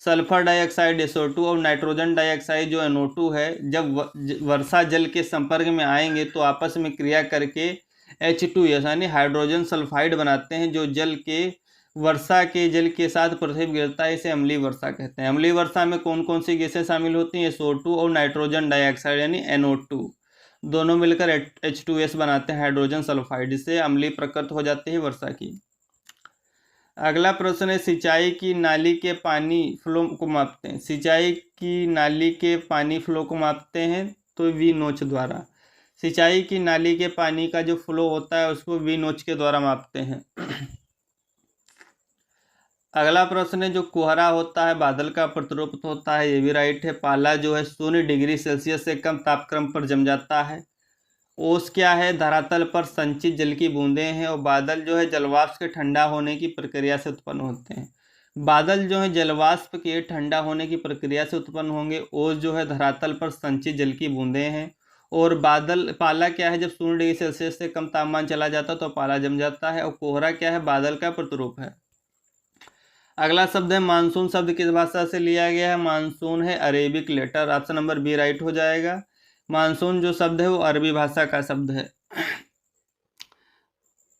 सल्फर डाइऑक्साइड SO2 और नाइट्रोजन डाइऑक्साइड जो NO2 है, जब वर्षा जल के संपर्क में आएंगे तो आपस में क्रिया करके H2S यानी हाइड्रोजन सल्फाइड बनाते हैं, जो वर्षा के जल के साथ पृथ्वी पर गिरता है, इसे अम्लीय वर्षा कहते हैं। अम्लीय वर्षा में कौन कौन सी गैसें शामिल होती हैं? SO2 और नाइट्रोजन डाइऑक्साइड यानी NO2 दोनों मिलकर H2S बनाते हैं हाइड्रोजन सल्फाइड, जिससे अम्लीय प्रकृति हो जाती है वर्षा की। अगला प्रश्न है, सिंचाई की नाली के पानी फ्लो को मापते हैं। सिंचाई की नाली के पानी फ्लो को मापते हैं तो वी नोच द्वारा। सिंचाई की नाली के पानी का जो फ्लो होता है उसको वी नोच के द्वारा मापते हैं। अगला प्रश्न है, जो कोहरा होता है बादल का प्रतिरूप होता है, ये भी राइट है। पाला जो है 0 डिग्री सेल्सियस से कम तापक्रम पर जम जाता है। ओस क्या है? धरातल पर संचित जल की बूंदें हैं। और बादल जो है जलवाष्प के ठंडा होने की प्रक्रिया से उत्पन्न होते हैं। बादल जो है जलवाष्प के ठंडा होने की प्रक्रिया से उत्पन्न होंगे। ओस जो है धरातल पर संचित जल की बूंदें हैं। और पाला क्या है? जब 0 डिग्री सेल्सियस से कम तापमान चला जाता है तो पाला जम जाता है। और कोहरा क्या है? बादल का प्रतिरूप है। अगला शब्द है मानसून। शब्द किस भाषा से लिया गया है? मानसून है Arabic letter. Option number B right हो जाएगा। मानसून जो शब्द है वो अरबी भाषा का शब्द है।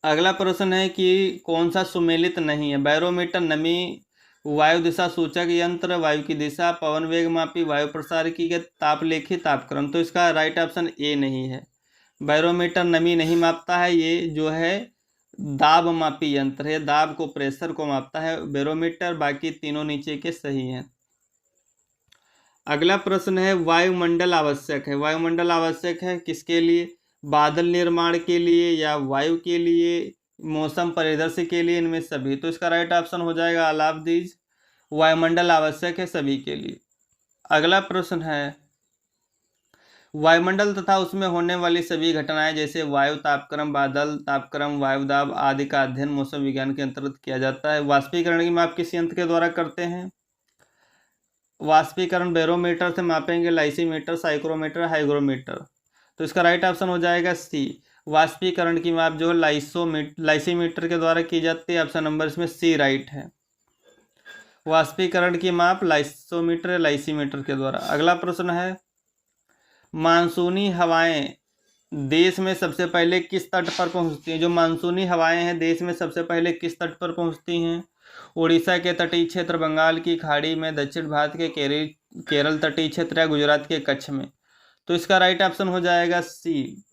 अगला प्रश्न है कि कौन सा सुमेलित नहीं है? बैरोमीटर नमी, वायु दिशा सूचक यंत्र, वायु की दिशा, पवन वेग मापी, वायु प्रसार की गति, तापलेखी, तापक्रम। तो इसका राइट ऑप्शन ए नहीं है। बैरोमीटर नमी नहीं मापता है, ये जो है दाब मापी यंत्र है, दाब को प्रेशर को मापता है बैरोमीटर। बाकी तीनों नीचे के सही हैं। अगला प्रश्न है, वायुमंडल आवश्यक है। वायुमंडल आवश्यक है किसके लिए? बादल निर्माण के लिए या वायु के लिए, मौसम परिदृश्य के लिए, इनमें सभी। तो इसका राइट ऑप्शन हो जाएगा ऑल ऑफ दीज। वायुमंडल आवश्यक है सभी के लिए। अगला प्रश्न है, वायुमंडल तथा उसमें होने वाली सभी घटनाएं जैसे वायु तापक्रम, बादल तापक्रम, वायुदाब आदि का अध्ययन मौसम विज्ञान के अंतर्गत किया जाता है। वाष्पीकरण की माप किस यंत्र के द्वारा करते हैं? वाष्पीकरण बैरोमीटर से मापेंगे, लाइसीमीटर, साइक्रोमीटर, हाइग्रोमीटर। तो इसका राइट ऑप्शन हो जाएगा सी। वाष्पीकरण की माप जो लाइसीमीटर के द्वारा की जाती है। ऑप्शन नंबर इसमें सी राइट है। वाष्पीकरण की माप लाइसोमीटर, लाइसीमीटर के द्वारा। अगला प्रश्न है, मानसूनी हवाएं देश में सबसे पहले किस तट पर पहुंचती हैं? जो मानसूनी हवाएं हैं देश में सबसे पहले किस तट पर पहुंचती हैं? उड़ीसा के तटीय क्षेत्र, बंगाल की खाड़ी में, दक्षिण भारत के केरल तटीय क्षेत्र या गुजरात के कच्छ में। तो इसका राइट ऑप्शन हो जाएगा सी।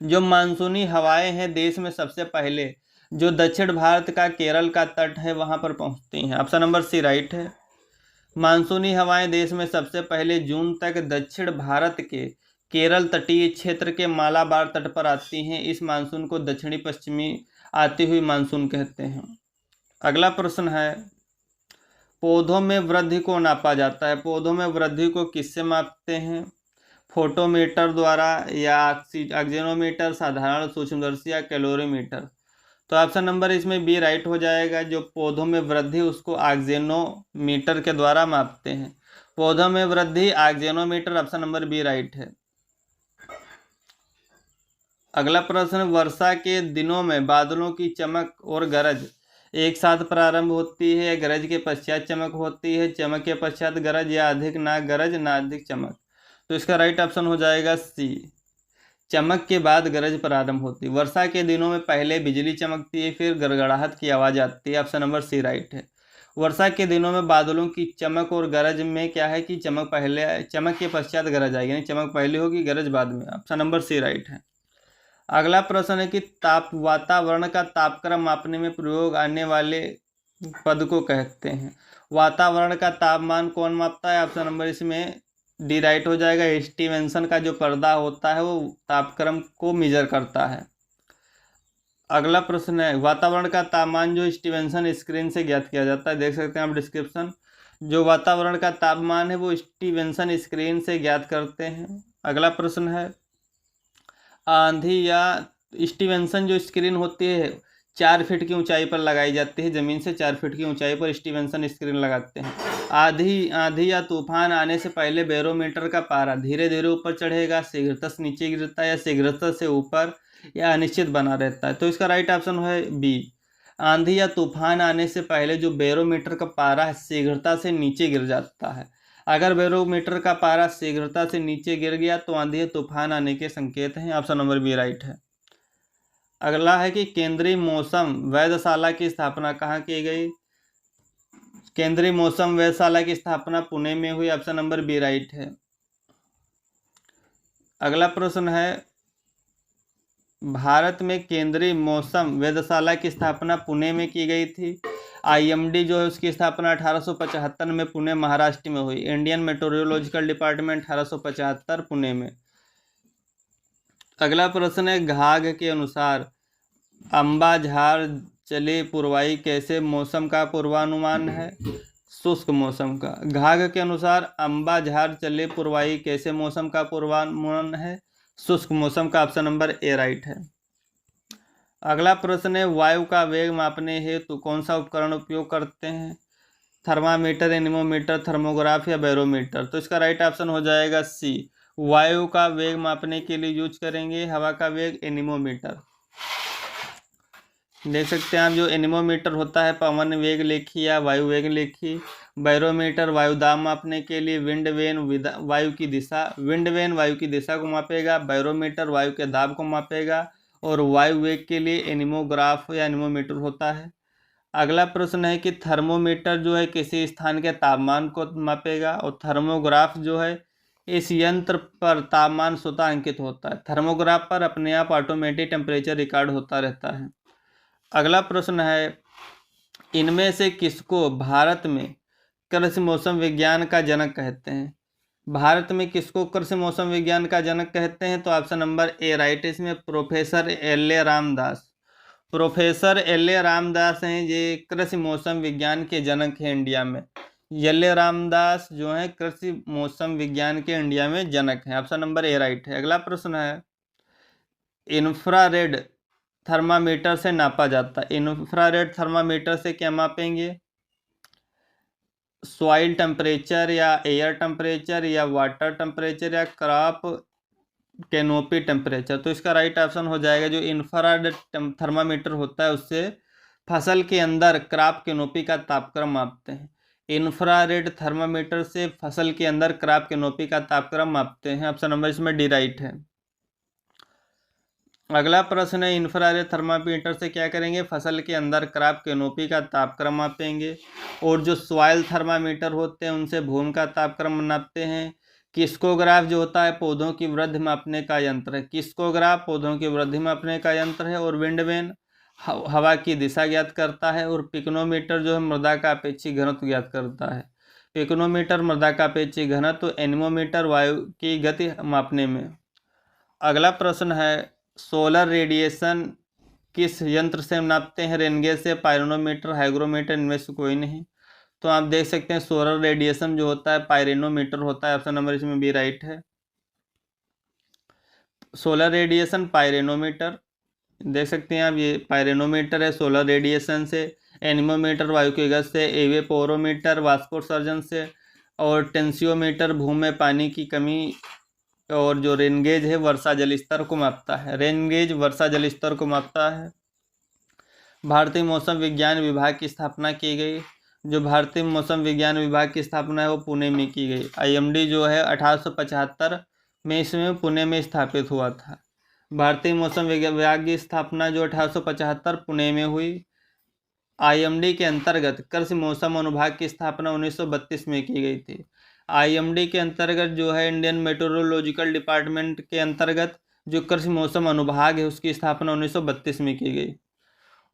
जो मानसूनी हवाएं हैं देश में सबसे पहले जो दक्षिण भारत का केरल का तट है वहां पर पहुंचती हैं। ऑप्शन नंबर सी राइट है। मानसूनी हवाएं देश में सबसे पहले जून तक दक्षिण भारत के केरल तटीय क्षेत्र के मालाबार तट पर आती हैं। इस मानसून को दक्षिणी पश्चिमी आती हुई मानसून कहते हैं। अगला प्रश्न है, पौधों में वृद्धि को नापा जाता है। पौधों में वृद्धि को किससे मापते हैं? फोटोमीटर द्वारा या ऑक्सीजनोमीटर, साधारण सूक्ष्मदर्शी या कैलोरीमीटर। तो ऑप्शन नंबर इसमें बी राइट हो जाएगा। जो पौधों में वृद्धि उसको ऑक्सीजनोमीटर के द्वारा मापते हैं। पौधों में वृद्धि oxygenometer, option number B right है। अगला प्रश्न, वर्षा के दिनों में बादलों की चमक और गरज एक साथ प्रारंभ होती है, गरज के पश्चात चमक होती है, चमक के पश्चात गरज, या अधिक ना गरज ना अधिक चमक। तो इसका राइट ऑप्शन हो जाएगा सी। चमक के बाद गरज प्रारंभ होती है। वर्षा के दिनों में पहले बिजली चमकती है, फिर गड़गड़ाहट की आवाज़ आती है। ऑप्शन नंबर सी राइट है। वर्षा के दिनों में बादलों की चमक और गरज में क्या है कि चमक के पश्चात गरज आएगी, यानी चमक पहले होगी गरज बाद में। ऑप्शन नंबर सी राइट है। अगला प्रश्न है कि वातावरण का तापक्रम मापने में प्रयोग आने वाले पद को कहते हैं। वातावरण का तापमान कौन मापता है? ऑप्शन नंबर इसमें डी राइट हो जाएगा। स्टीवेंसन का जो पर्दा होता है वो तापक्रम को मेजर करता है। अगला प्रश्न है, वातावरण का तापमान जो स्टीवेंसन स्क्रीन से ज्ञात किया जाता है। देख सकते हैं आप डिस्क्रिप्शन। जो वातावरण का तापमान है वो स्टीवेंसन स्क्रीन से ज्ञात करते हैं। अगला प्रश्न है, आंधी या स्टीवेंसन जो स्क्रीन होती है 4 फीट की ऊंचाई पर लगाई जाती है, ज़मीन से 4 फीट की ऊंचाई पर स्टीवेंसन स्क्रीन लगाते हैं। आंधी या तूफान आने से पहले बैरोमीटर का पारा धीरे धीरे ऊपर चढ़ेगा, शीघ्रता से नीचे गिरता है, या शीघ्रता से ऊपर, या अनिश्चित बना रहता है। तो इसका राइट ऑप्शन है बी। आंधी या तूफान आने से पहले जो बैरोमीटर का पारा है शीघ्रता से नीचे गिर जाता है। अगर बैरोमीटर का पारा शीघ्रता से नीचे गिर गया तो आंधी या तूफान आने के संकेत हैं। ऑप्शन नंबर बी राइट है। अगला है कि केंद्रीय मौसम वेधशाला की स्थापना कहाँ की गई? केंद्रीय मौसम वेधशाला की स्थापना पुणे में हुई। ऑप्शन नंबर बी राइट है। अगला प्रश्न है, भारत में केंद्रीय मौसम वेधशाला की स्थापना पुणे में की गई थी। आईएमडी जो है उसकी स्थापना 1875 में पुणे महाराष्ट्र में हुई। इंडियन मेट्रोलॉजिकल डिपार्टमेंट 1875 पुणे में। अगला प्रश्न है, घाघ के अनुसार अंबा झार चले पुरवाई कैसे मौसम का पूर्वानुमान है? शुष्क मौसम का। घाघ के अनुसार अंबा झार चले पुरवाई कैसे मौसम का पूर्वानुमान है? शुष्क मौसम का। ऑप्शन नंबर ए राइट है। अगला प्रश्न है, वायु का वेग मापने हेतु कौन सा उपकरण उपयोग करते हैं? थर्मामीटर, एनीमोमीटर, थर्मोग्राफ या बैरोमीटर? तो इसका राइट ऑप्शन हो जाएगा सी। वायु का वेग मापने के लिए यूज करेंगे हवा का वेग एनीमोमीटर। देख सकते हैं आप, जो एनीमोमीटर होता है पवन वेग लेखी या वायु वेग लेखी। बैरोमीटर वायु दाब मापने के लिए। विंड वेन वायु की दिशा, विंड वेन वायु की दिशा को मापेगा। बैरोमीटर वायु के दाब को मापेगा। और वायु वेग के लिए एनीमोग्राफ या एनीमोमीटर होता है। अगला प्रश्न है कि थर्मोमीटर जो है किसी स्थान के तापमान को मापेगा, और थर्मोग्राफ जो है इस यंत्र पर तापमान स्वतः अंकित होता है। थर्मोग्राफ पर अपने आप ऑटोमेटिक टेम्परेचर रिकॉर्ड होता रहता है। अगला प्रश्न है, इनमें से किसको भारत में कृषि मौसम विज्ञान का जनक कहते हैं? भारत में किसको कृषि मौसम विज्ञान का जनक कहते हैं? तो ऑप्शन नंबर ए राइट है। इसमें professor LA. Ramdas. Professor LA. Ramdas हैं ये कृषि मौसम विज्ञान के जनक हैं इंडिया में। एल.ए. रामदास जो है कृषि मौसम विज्ञान के इंडिया में जनक हैं। ऑप्शन नंबर ए राइट है। अगला प्रश्न है, इंफ्रारेड थर्मामीटर से नापा जाता है। इंफ्रारेड थर्मामीटर से क्या मापेंगे? सॉइल टेम्परेचर या एयर टेम्परेचर या वाटर टेम्परेचर या क्रॉप कैनोपी टेम्परेचर? तो इसका राइट ऑप्शन हो जाएगा, जो इंफ्रारेड थर्मामीटर होता है उससे फसल के अंदर क्रॉप कैनोपी का तापक्रम मापते हैं। इंफ्रारेड थर्मामीटर से फसल के अंदर क्रॉप कैनोपी का तापक्रम मापते हैं। ऑप्शन नंबर इसमें डी राइट है। अगला प्रश्न है, इंफ्रारेड थर्मामीटर से क्या करेंगे? फसल के अंदर क्रॉप कैनोपी का तापक्रम मापेंगे। और जो सॉइल थर्मामीटर होते हैं उनसे भूमि का तापक्रम नापते हैं। किस्कोग्राफ जो होता है पौधों की वृद्धि मापने का यंत्र है। किस्कोग्राफ पौधों की वृद्धि मापने का यंत्र है। और विंडवेन हवा की दिशा ज्ञात करता है। और पिकनोमीटर जो है मृदा का अपेक्षित घनत्व ज्ञात करता है। पिकनोमीटर मृदा का अपेक्षित घनत्व, एनीमोमीटर वायु की गति मापने में। अगला प्रश्न है, सोलर रेडिएशन किस यंत्र से नापते हैं? रेनगेज से, पायरोनोमीटर, हाइग्रोमीटर? इनमें से कोई नहीं। तो आप देख सकते हैं सोलर रेडिएशन जो होता है पायरेनोमीटर होता है। ऑप्शन नंबर इसमें बी राइट है। सोलर रेडिएशन पायरेनोमीटर, देख सकते हैं आप, ये पायरेनोमीटर है सोलर रेडिएशन से। एनीमोमीटर वायु की गति से। एवेपोरोमीटर वाष्पोत्सर्जन से। और टेंसियोमीटर भूमि में पानी की कमी। और जो रेनगेज है वर्षा जल स्तर को मापता है। रेनगेज वर्षा जल स्तर को मापता है। भारतीय मौसम विज्ञान विभाग की स्थापना की गई। जो भारतीय मौसम विज्ञान विभाग की स्थापना है वो पुणे में की गई। आईएमडी जो है 1875 में इसमें पुणे में स्थापित हुआ था। भारतीय मौसम विभाग की स्थापना जो 1875 पुणे में हुई। आईएमडी के अंतर्गत कृषि मौसम अनुभाग की स्थापना 1932 में की गई थी। आईएमडी के अंतर्गत जो है इंडियन मेट्रोलॉजिकल डिपार्टमेंट के अंतर्गत जो कृषि मौसम अनुभाग है उसकी स्थापना 1932 में की गई।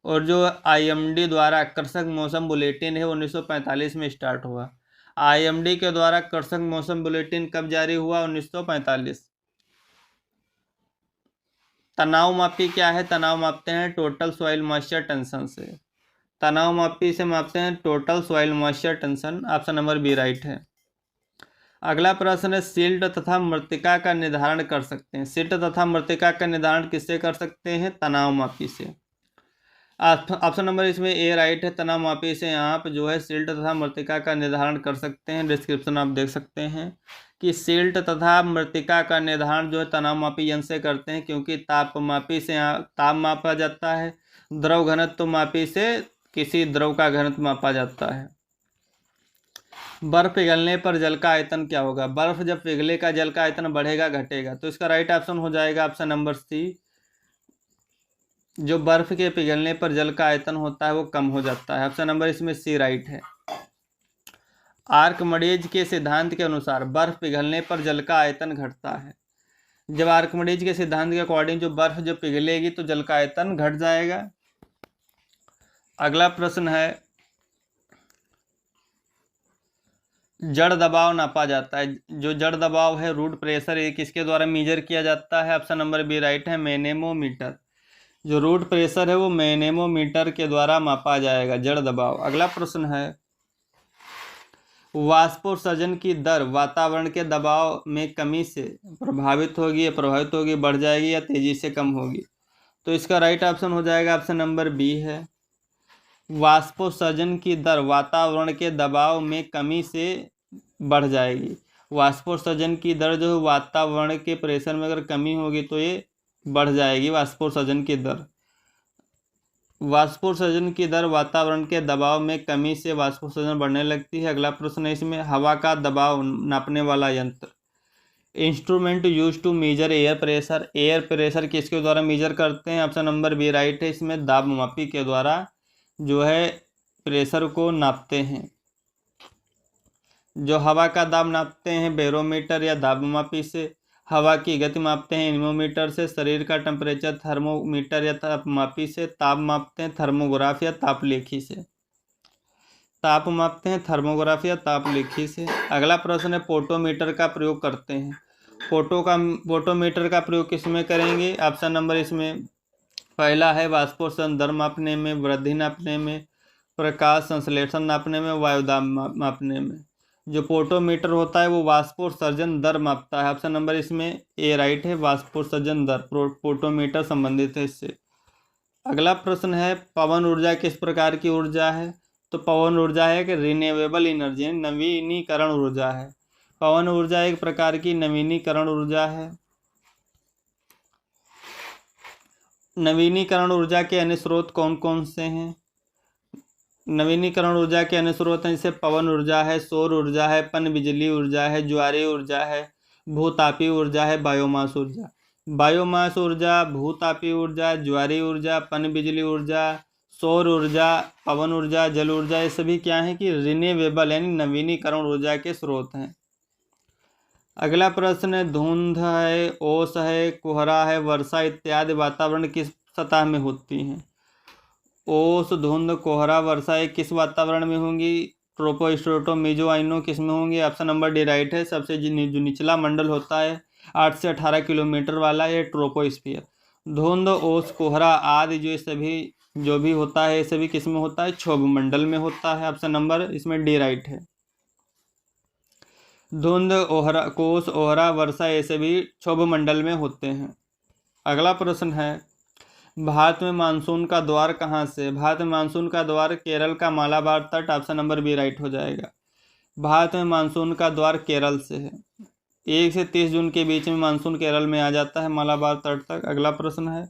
और जो आईएमडी द्वारा कृषक मौसम बुलेटिन है 1945 में स्टार्ट हुआ। आईएमडी के द्वारा कृषक मौसम बुलेटिन कब जारी हुआ? 1945। तनाव मापी क्या है? तनाव मापते हैं टोटल सॉइल मॉइस्चर टेंशन से। तनाव मापी से मापते हैं total soil moisture tension. Option number B right है। अगला प्रश्न है सिल्ट तथा मृत्तिका का निर्धारण कर सकते हैं। सिल्ट तथा मृत्तिका का निर्धारण किससे कर सकते हैं? तनाव मापी से। ऑप्शन नंबर इसमें ए राइट है। तनाव मापी से आप जो है सिल्ट तथा मृत्तिका का निर्धारण कर सकते हैं। डिस्क्रिप्शन आप देख सकते हैं कि सिल्ट तथा मृत्तिका का निर्धारण जो है तनाव मापी यंत्र से करते हैं, क्योंकि ताप मापी से ताप मापा जाता है, द्रव घनत्व मापी से किसी द्रव का घनत्व मापा जाता है। बर्फ पिघलने पर जल का आयतन क्या होगा? बर्फ जब पिघलेगा जल का आयतन बढ़ेगा घटेगा? तो इसका राइट ऑप्शन हो जाएगा ऑप्शन नंबर सी। जो बर्फ के पिघलने पर जल का आयतन होता है वो कम हो जाता है। ऑप्शन नंबर इसमें सी राइट है। आर्किमिडीज के सिद्धांत के अनुसार बर्फ पिघलने पर जल का आयतन घटता है। जब आर्किमिडीज के सिद्धांत के अकॉर्डिंग जो बर्फ जब पिघलेगी तो जल का आयतन घट जाएगा। अगला प्रश्न है जड़ दबाव नापा जाता है। जो जड़ दबाव है रूट प्रेशर, ये किसके द्वारा मेजर किया जाता है? ऑप्शन नंबर बी राइट है, मैनेमोमीटर। जो रूट प्रेशर है वो मैनेमोमीटर के द्वारा मापा जाएगा जड़ दबाव। अगला प्रश्न है वाष्पोत्सर्जन की दर वातावरण के दबाव में कमी से प्रभावित होगी, बढ़ जाएगी या तेजी से कम होगी? तो इसका राइट ऑप्शन हो जाएगा ऑप्शन नंबर बी है। वाष्पोत्सर्जन की दर वातावरण के दबाव में कमी से बढ़ जाएगी। वाष्पोत्सर्जन की दर जो वातावरण के प्रेशर में अगर कमी होगी तो ये बढ़ जाएगी वाष्पोत्सर्जन की दर। वाष्पोत्सर्जन की दर वातावरण के दबाव में कमी से वाष्पोत्सर्जन बढ़ने लगती है। अगला प्रश्न है इसमें हवा का दबाव नापने वाला यंत्र। Instrument use to measure air pressure. Air pressure किसके द्वारा मेजर करते हैं? ऑप्शन नंबर बी राइट है। इसमें दाब मापी के द्वारा जो है प्रेशर को नापते हैं। जो हवा का दाब नापते हैं बैरोमीटर या दाब मापी से। हवा की गति मापते हैं एनीमोमीटर से। शरीर का टेम्परेचर थर्मोमीटर या ताप मापी से। ताप मापते हैं थर्मोग्राफ या तापलेखी से। ताप मापते हैं थर्मोग्राफ या तापलेखी से। अगला प्रश्न है पोटोमीटर का प्रयोग करते हैं। पोटोमीटर का प्रयोग किस में करेंगे? ऑप्शन नंबर इसमें पहला है वाष्पोत्सर्जन दर मापने में, वृद्धि नापने में, प्रकाश संश्लेषण नापने में, वायुदाब मापने में। जो पोटोमीटर होता है वो वाष्पोत्सर्जन दर मापता है। ऑप्शन नंबर इसमें ए राइट है, वाष्पोत्सर्जन दर पोटोमीटर संबंधित है इससे। अगला प्रश्न है पवन ऊर्जा किस प्रकार की ऊर्जा है? तो पवन ऊर्जा है कि रिन्यूएबल एनर्जी, नवीनीकरण ऊर्जा है। पवन ऊर्जा एक प्रकार की नवीनीकरण ऊर्जा है। नवीनीकरण ऊर्जा के अन्य स्रोत कौन कौन से हैं? नवीनीकरण ऊर्जा के अन्य स्रोत हैं जैसे पवन ऊर्जा है, सौर ऊर्जा है, पन बिजली ऊर्जा है, ज्वारीय ऊर्जा है, भूतापीय ऊर्जा है, बायोमास ऊर्जा। बायोमास ऊर्जा, भूतापीय ऊर्जा, ज्वारीय ऊर्जा, पन बिजली ऊर्जा, सौर ऊर्जा, पवन ऊर्जा, जल ऊर्जा, ये सभी क्या है कि रिन्यूएबल यानी नवीनीकरण ऊर्जा के स्रोत हैं। अगला प्रश्न है धुंध है, ओस है, कोहरा है, वर्षा इत्यादि वातावरण किस सतह में होती हैं? ओस, धुंध, कोहरा, वर्षा ये किस वातावरण में होंगी? ट्रोपोस्ट्रेटो मेजोआइनो किस में होंगे? ऑप्शन नंबर डी राइट है। सबसे जो निचला मंडल होता है 8 से 18 किलोमीटर वाला, ये ट्रोपोस्फियर। धुंध, ओस, कोहरा आदि जो सभी जो भी होता है ये सभी किस में होता है? क्षोभ मंडल में होता है। ऑप्शन नंबर इसमें डी राइट है। धुंध, ओहरा, कोस, ओहरा, वर्षा ये सभी क्षोभ मंडल में होते हैं। अगला प्रश्न है भारत में मानसून का द्वार कहाँ से? भारत में मानसून का द्वार केरल का मालाबार तट। ऑप्शन नंबर बी राइट हो जाएगा। भारत में मानसून का द्वार केरल से है। 1 से 30 जून के बीच में मानसून केरल में आ जाता है मालाबार तट तक। अगला प्रश्न है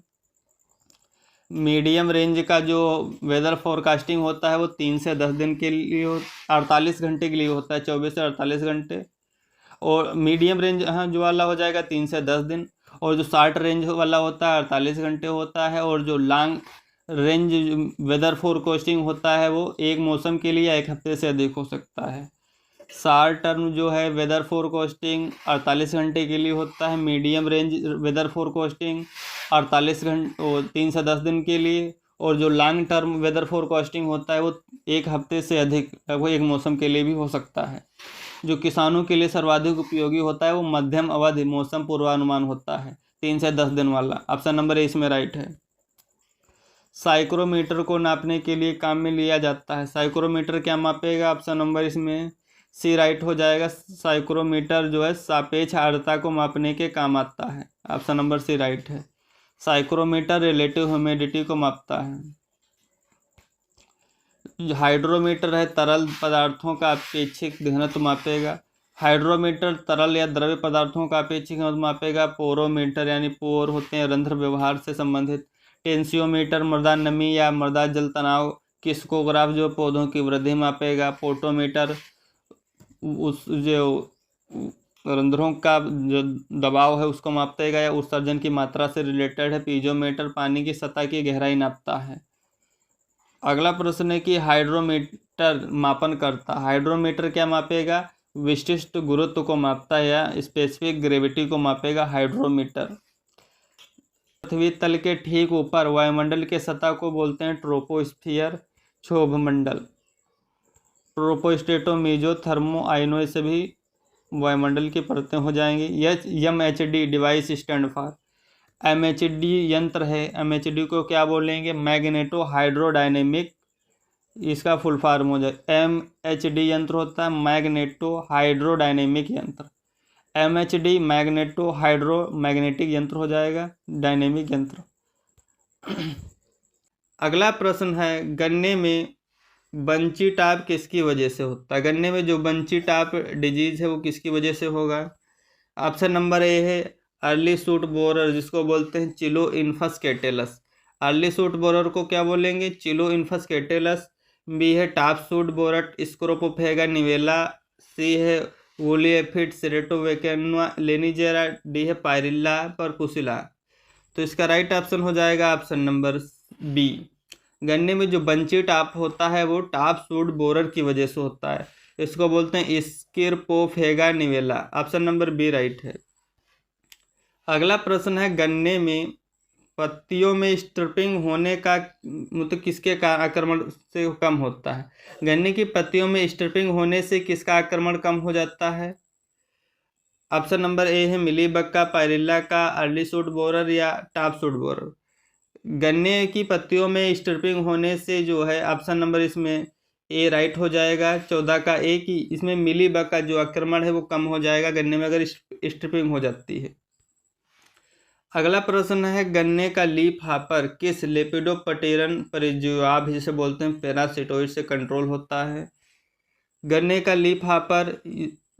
मीडियम रेंज का जो वेदर फोरकास्टिंग होता है वो 3 से 10 दिन के लिए 48 घंटे के लिए होता है, 24 से 48 घंटे। और मीडियम रेंज जो वाला हो जाएगा 3 से 10 दिन। और जो शॉर्ट रेंज वाला होता है 48 घंटे होता है। और जो लॉन्ग रेंज वेदर फोरकास्टिंग होता है वो एक मौसम के लिए 1 हफ्ते से अधिक हो सकता है। शॉर्ट टर्म जो है वेदर फोरकास्टिंग 48 घंटे के लिए होता है। मीडियम रेंज वेदर फोरकास्टिंग 48 घंटे और 3 से 10 दिन के लिए। और जो लॉन्ग टर्म वेदर फोरकास्टिंग होता है वो 1 हफ्ते से अधिक लगभग एक मौसम के लिए भी हो सकता है। जो किसानों के लिए सर्वाधिक उपयोगी होता है वो मध्यम अवधि मौसम पूर्वानुमान होता है 3 से 10 दिन वाला। ऑप्शन नंबर ए इसमें राइट है। साइक्रोमीटर को नापने के लिए काम में लिया जाता है। साइक्रोमीटर क्या मापेगा? ऑप्शन नंबर इसमें सी राइट हो जाएगा। साइक्रोमीटर जो है सापेक्ष आर्द्रता को मापने के काम आता है। ऑप्शन नंबर सी राइट है। साइक्रोमीटर रिलेटिव ह्यूमिडिटी को मापता है। हाइड्रोमीटर है तरल पदार्थों का अपेक्षित घनत्व मापेगा। हाइड्रोमीटर तरल या द्रव्य पदार्थों का अपेक्षित घनत्व मापेगा। पोरोमीटर यानी पोर होते हैं रंध्र व्यवहार से संबंधित। टेंसियोमीटर मृदा नमी या मृदा जल तनाव। किस्कोग्राफ जो पौधों की वृद्धि मापेगा। पोटोमीटर उस जो रंध्रों का जो दबाव है उसको मापेगा या उत्सर्जन की मात्रा से रिलेटेड है। पीजोमीटर पानी की सतह की गहराई नापता है। अगला प्रश्न है कि हाइड्रोमीटर मापन करता। हाइड्रोमीटर क्या मापेगा? विशिष्ट गुरुत्व को मापता है या स्पेसिफिक ग्रेविटी को मापेगा हाइड्रोमीटर। पृथ्वी तल के ठीक ऊपर वायुमंडल के सतह को बोलते हैं ट्रोपोस्फियर, क्षोभमंडल। ट्रोपोस्टेटो मीजो थर्मो आयनो से भी वायुमंडल की परतें हो जाएंगी। MHD device stand for. MHD यंत्र है। MHD को क्या बोलेंगे? मैग्नेटो हाइड्रोडायनेमिक, इसका फुल फॉर्म हो जाए। MHD यंत्र होता है मैग्नेटो हाइड्रोडायनेमिक यंत्र। MHD मैग्नेटो हाइड्रो मैग्नेटिक यंत्र हो जाएगा, डायनेमिक यंत्र। अगला प्रश्न है गन्ने में बंची टाप किसकी वजह से होता है? गन्ने में जो बंची टाप डिजीज है वो किसकी वजह से होगा? ऑप्शन नंबर ए है अर्ली सूट बोरर, जिसको बोलते हैं चिलो इन्फस कैटेलस। अर्ली सूट बोरर को क्या बोलेंगे? चिलो इन्फस कैटेलस। बी है टाप सूट बोरट स्क्रोपोफेगा निवेला। सी है वोलिएफिड सेरेटोवेकेनुआ लेनिजेरा। डी है पायरिल्ला परपुसिला। तो इसका राइट ऑप्शन हो जाएगा ऑप्शन नंबर बी। गन्ने में जो बंची टाप होता है वो टाप सूट बोरर की वजह से होता है, इसको बोलते हैं स्क्रोपोफेगा निवेला। ऑप्शन नंबर बी राइट है। अगला प्रश्न है गन्ने में पत्तियों में स्ट्रिपिंग होने का मतलब किसके आक्रमण से कम होता है? गन्ने की पत्तियों में स्ट्रिपिंग होने से किसका आक्रमण कम हो जाता है? ऑप्शन नंबर ए है मिलीबग का, पायरिल्ला का, अर्ली सूट बोरर या टॉप सूट बोरर। गन्ने की पत्तियों में स्ट्रिपिंग होने से जो है ऑप्शन नंबर इसमें ए राइट हो जाएगा 14 का ए की इसमें मिलीबग का जो आक्रमण है वो कम हो जाएगा गन्ने में अगर स्ट्रिपिंग हो जाती है। अगला प्रश्न है गन्ने का लीफ हापर किस लेपिडोप्टेरन परिजीवाभ जिसे बोलते हैं पैरासिटोइड से कंट्रोल होता है? गन्ने का लीफ हापर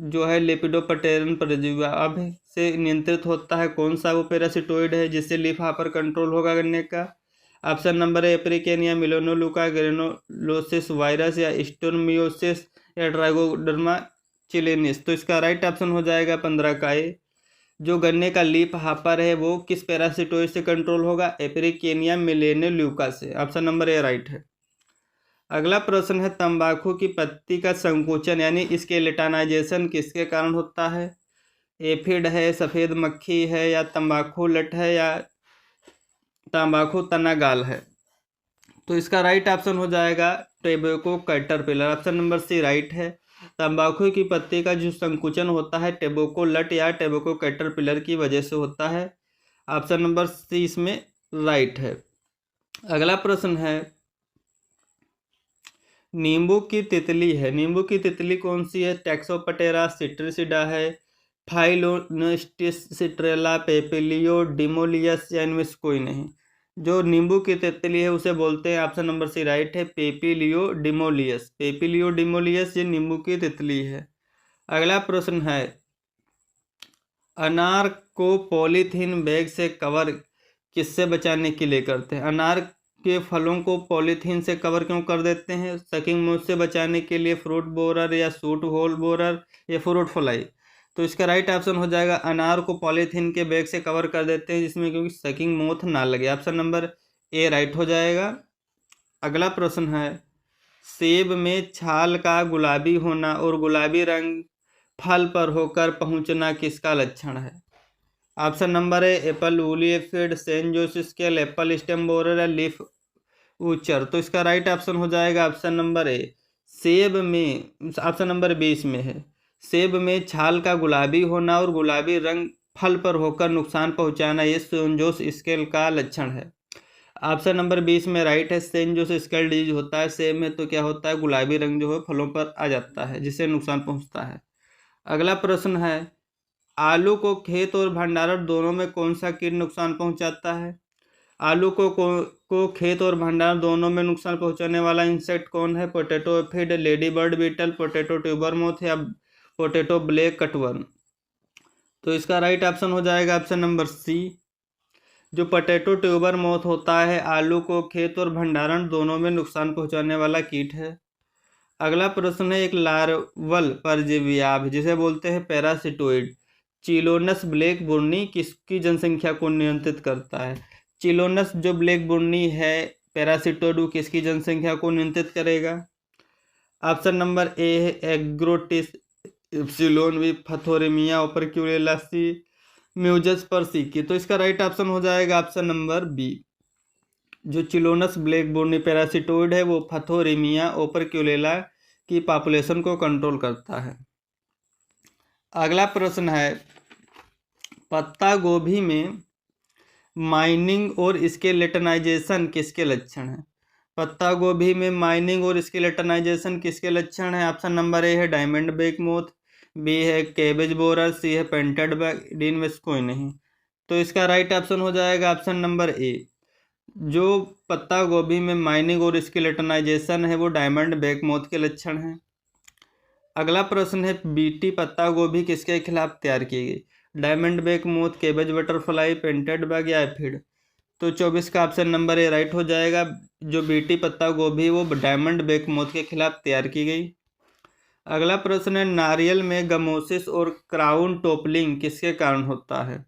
जो है लेपिडोप्टेरन परिजीवाभ से नियंत्रित होता है। कौन सा वो पैरासिटोइड है जिससे लीफ हापर कंट्रोल होगा गन्ने का? ऑप्शन नंबर ए एप्रिकेनिया, मिलोनोलुका, ग्रेनुलोसिस वायरस या स्टोरमियोसिस या ट्राइगोडर्मा चिलेनिस। तो इसका राइट ऑप्शन हो जाएगा 15 का ए। जो गन्ने का लीफ हापर है वो किस पैरासिटोइड से कंट्रोल होगा? एप्रिकेनिया मिलेनोल्यूका से। ऑप्शन नंबर ए राइट है। अगला प्रश्न है तंबाकू की पत्ती का संकोचन यानी स्केलेटनाइजेशन किसके कारण होता है? एफिड है, सफ़ेद मक्खी है या तंबाकू लट है या तंबाकू तनागाल है। तो इसका राइट ऑप्शन हो जाएगा tobacco caterpillar. Option number C right है। तंबाकू की पत्ती का जो संकुचन होता है टेबेको लट या टेबेको कैटरपिलर की वजह से होता है। ऑप्शन नंबर सी इसमें राइट है। अगला प्रश्न है नींबू की तितली है। नींबू की तितली कौन सी है? टैक्सोपटेरा, सिट्रिसिडा है, फाइलोनेस्टिस, सिट्रेला, पेपिलियो डिमोलियस या इनमें से कोई नहीं। जो नींबू की तितली है उसे बोलते हैं ऑप्शन नंबर सी राइट है पेपिलियो डिमोलियस। पेपिलियो डिमोलियस ये नींबू की तितली है। अगला प्रश्न है अनार को पॉलीथीन बैग से कवर किससे बचाने के लिए करते हैं? अनार के फलों को पॉलीथीन से कवर क्यों कर देते हैं? सकिंग मोथ से बचाने के लिए, फ्रूट बोरर या सूट होल बोरर या फ्रूट फ्लाई। तो इसका राइट ऑप्शन हो जाएगा अनार को पॉलीथीन के बैग से कवर कर देते हैं जिसमें क्योंकि सकिंग मोथ ना लगे। ऑप्शन नंबर ए राइट हो जाएगा। अगला प्रश्न है सेब में छाल का गुलाबी होना और गुलाबी रंग फल पर होकर पहुंचना किसका लक्षण है? Option number A apple woolly aphid, saint Joseph scale, apple stem borer या लीफ ऊचर। तो इसका राइट ऑप्शन हो जाएगा ऑप्शन नंबर ए। सेब में ऑप्शन नंबर 20 में है सेब में छाल का गुलाबी होना और गुलाबी रंग फल पर होकर नुकसान पहुंचाना ये सेंट जोसेफ स्केल का लक्षण है। ऑप्शन नंबर 20 में राइट है। सेन जो स्कल डिजीज होता है, सेब में तो क्या होता है, गुलाबी रंग जो है फलों पर आ जाता है, जिससे नुकसान पहुंचता है। अगला प्रश्न है, आलू को खेत और भंडारण दोनों में कौन सा कीट नुकसान पहुंचाता है? आलू को खेत और भंडारण दोनों में नुकसान पहुंचाने वाला इंसेक्ट कौन है? Potato aphid, lady bird beetle, potato tuber moth या पोटैटो ब्लैक कटवर्म। तो इसका राइट ऑप्शन हो जाएगा ऑप्शन नंबर सी। जो पोटैटो ट्यूबर मोथ होता है, आलू को खेत और भंडारण दोनों में नुकसान पहुंचाने वाला कीट है। अगला प्रश्न है, एक लार्वल परजीवी जिसे बोलते हैं पैरासिटोइड, चिलोनस ब्लैक बुर्नी किसकी जनसंख्या को नियंत्रित करता है? चिलोनस जो ब्लैक बुर्नी है पैरासिटोइड, वो किसकी जनसंख्या को नियंत्रित करेगा? ऑप्शन नंबर ए है एग्रोटिस इप्सिलोन वी फथोरेमिया ओपर्क्यूलेसी म्यूजस परसिकी। तो इसका राइट ऑप्शन हो जाएगा ऑप्शन नंबर बी। जो चिलोनस ब्लैक बुर्नी पैरासिटोइड है वो फथोरेमिया ओपर्क्यूलेला की पॉपुलेशन को कंट्रोल करता है। अगला प्रश्न है, पत्ता गोभी में माइनिंग और स्केलेटनाइजेशन किसके लक्षण हैं? पत्ता गोभी में माइनिंग और स्केलेटनाइजेशन किसके लक्षण हैं? ऑप्शन नंबर ए है डायमंड बैक मोथ, बी है कैबेज बोरर, सी है पेंटेड बैक, डी में से कोई नहीं। तो इसका राइट ऑप्शन हो जाएगा ऑप्शन नंबर ए। जो पत्ता गोभी में माइनिंग और स्केलेटनाइजेशन है वो डायमंड बैक मोथ के लक्षण हैं। अगला प्रश्न है, बीटी पत्ता गोभी किसके खिलाफ तैयार की गई? Diamond back moth, cabbage butterfly, painted bag या एफिड। तो 24 का ऑप्शन नंबर ए राइट हो जाएगा। जो बीटी पत्ता गोभी वो डायमंड बैक मोथ के खिलाफ तैयार की गई। अगला प्रश्न है, नारियल में गमोसिस और क्राउन टोपलिंग किसके कारण होता है?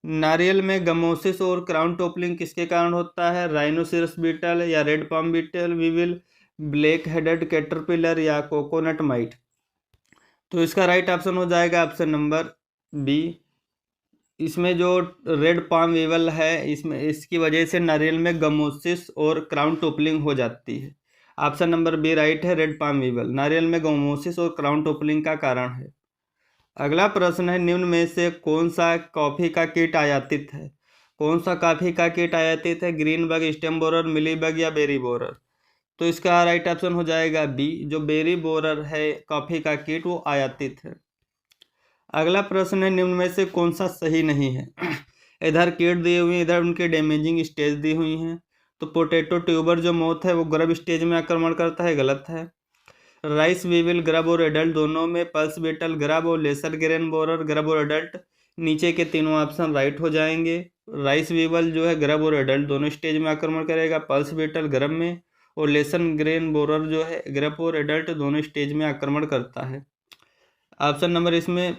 नारियल में गमोसिस और क्राउन टोपलिंग किसके कारण होता है? राइनोसिरस बीटल या red palm beetle, weevil, black headed caterpillar या कोकोनट माइट। तो इसका राइट ऑप्शन हो जाएगा ऑप्शन नंबर बी। इसमें जो रेड पाम वीवल है, इसमें इसकी वजह से नारियल में गमोसिस और क्राउन टोपलिंग हो जाती है। ऑप्शन नंबर बी राइट है, रेड पाम वीवल नारियल में गमोसिस और क्राउन टोपलिंग का कारण है। अगला प्रश्न है, निम्न में से कौन सा कॉफी का कीट आयातित है? कौन सा कॉफी का कीट आयातित है? ग्रीन बग, स्टेम बोरर, मिली बग या बेरी बोरर। तो इसका राइट ऑप्शन हो जाएगा बी। जो बेरी बोरर है कॉफी का कीट वो आयातित है। अगला प्रश्न है, निम्न में से कौन सा सही नहीं है? इधर कीट दिए हुए हैं, इधर उनके डैमेजिंग स्टेज दी हुई हैं। तो पोटैटो ट्यूबर जो मोथ है वो ग्रब स्टेज में आक्रमण करता है, गलत है। राइस वीविल ग्रब और एडल्ट दोनों में, पल्स बीटल ग्रब और लेसर ग्रेन बोरर ग्रब और एडल्ट, नीचे के तीनों ऑप्शन राइट हो जाएंगे। राइस वीवल जो है ग्रब और एडल्ट दोनों स्टेज में आक्रमण करेगा, पल्स बीटल ग्रब में, और लेसन ग्रेन बोरर जो है ग्रब और एडल्ट दोनों स्टेज में आक्रमण करता है। ऑप्शन नंबर इसमें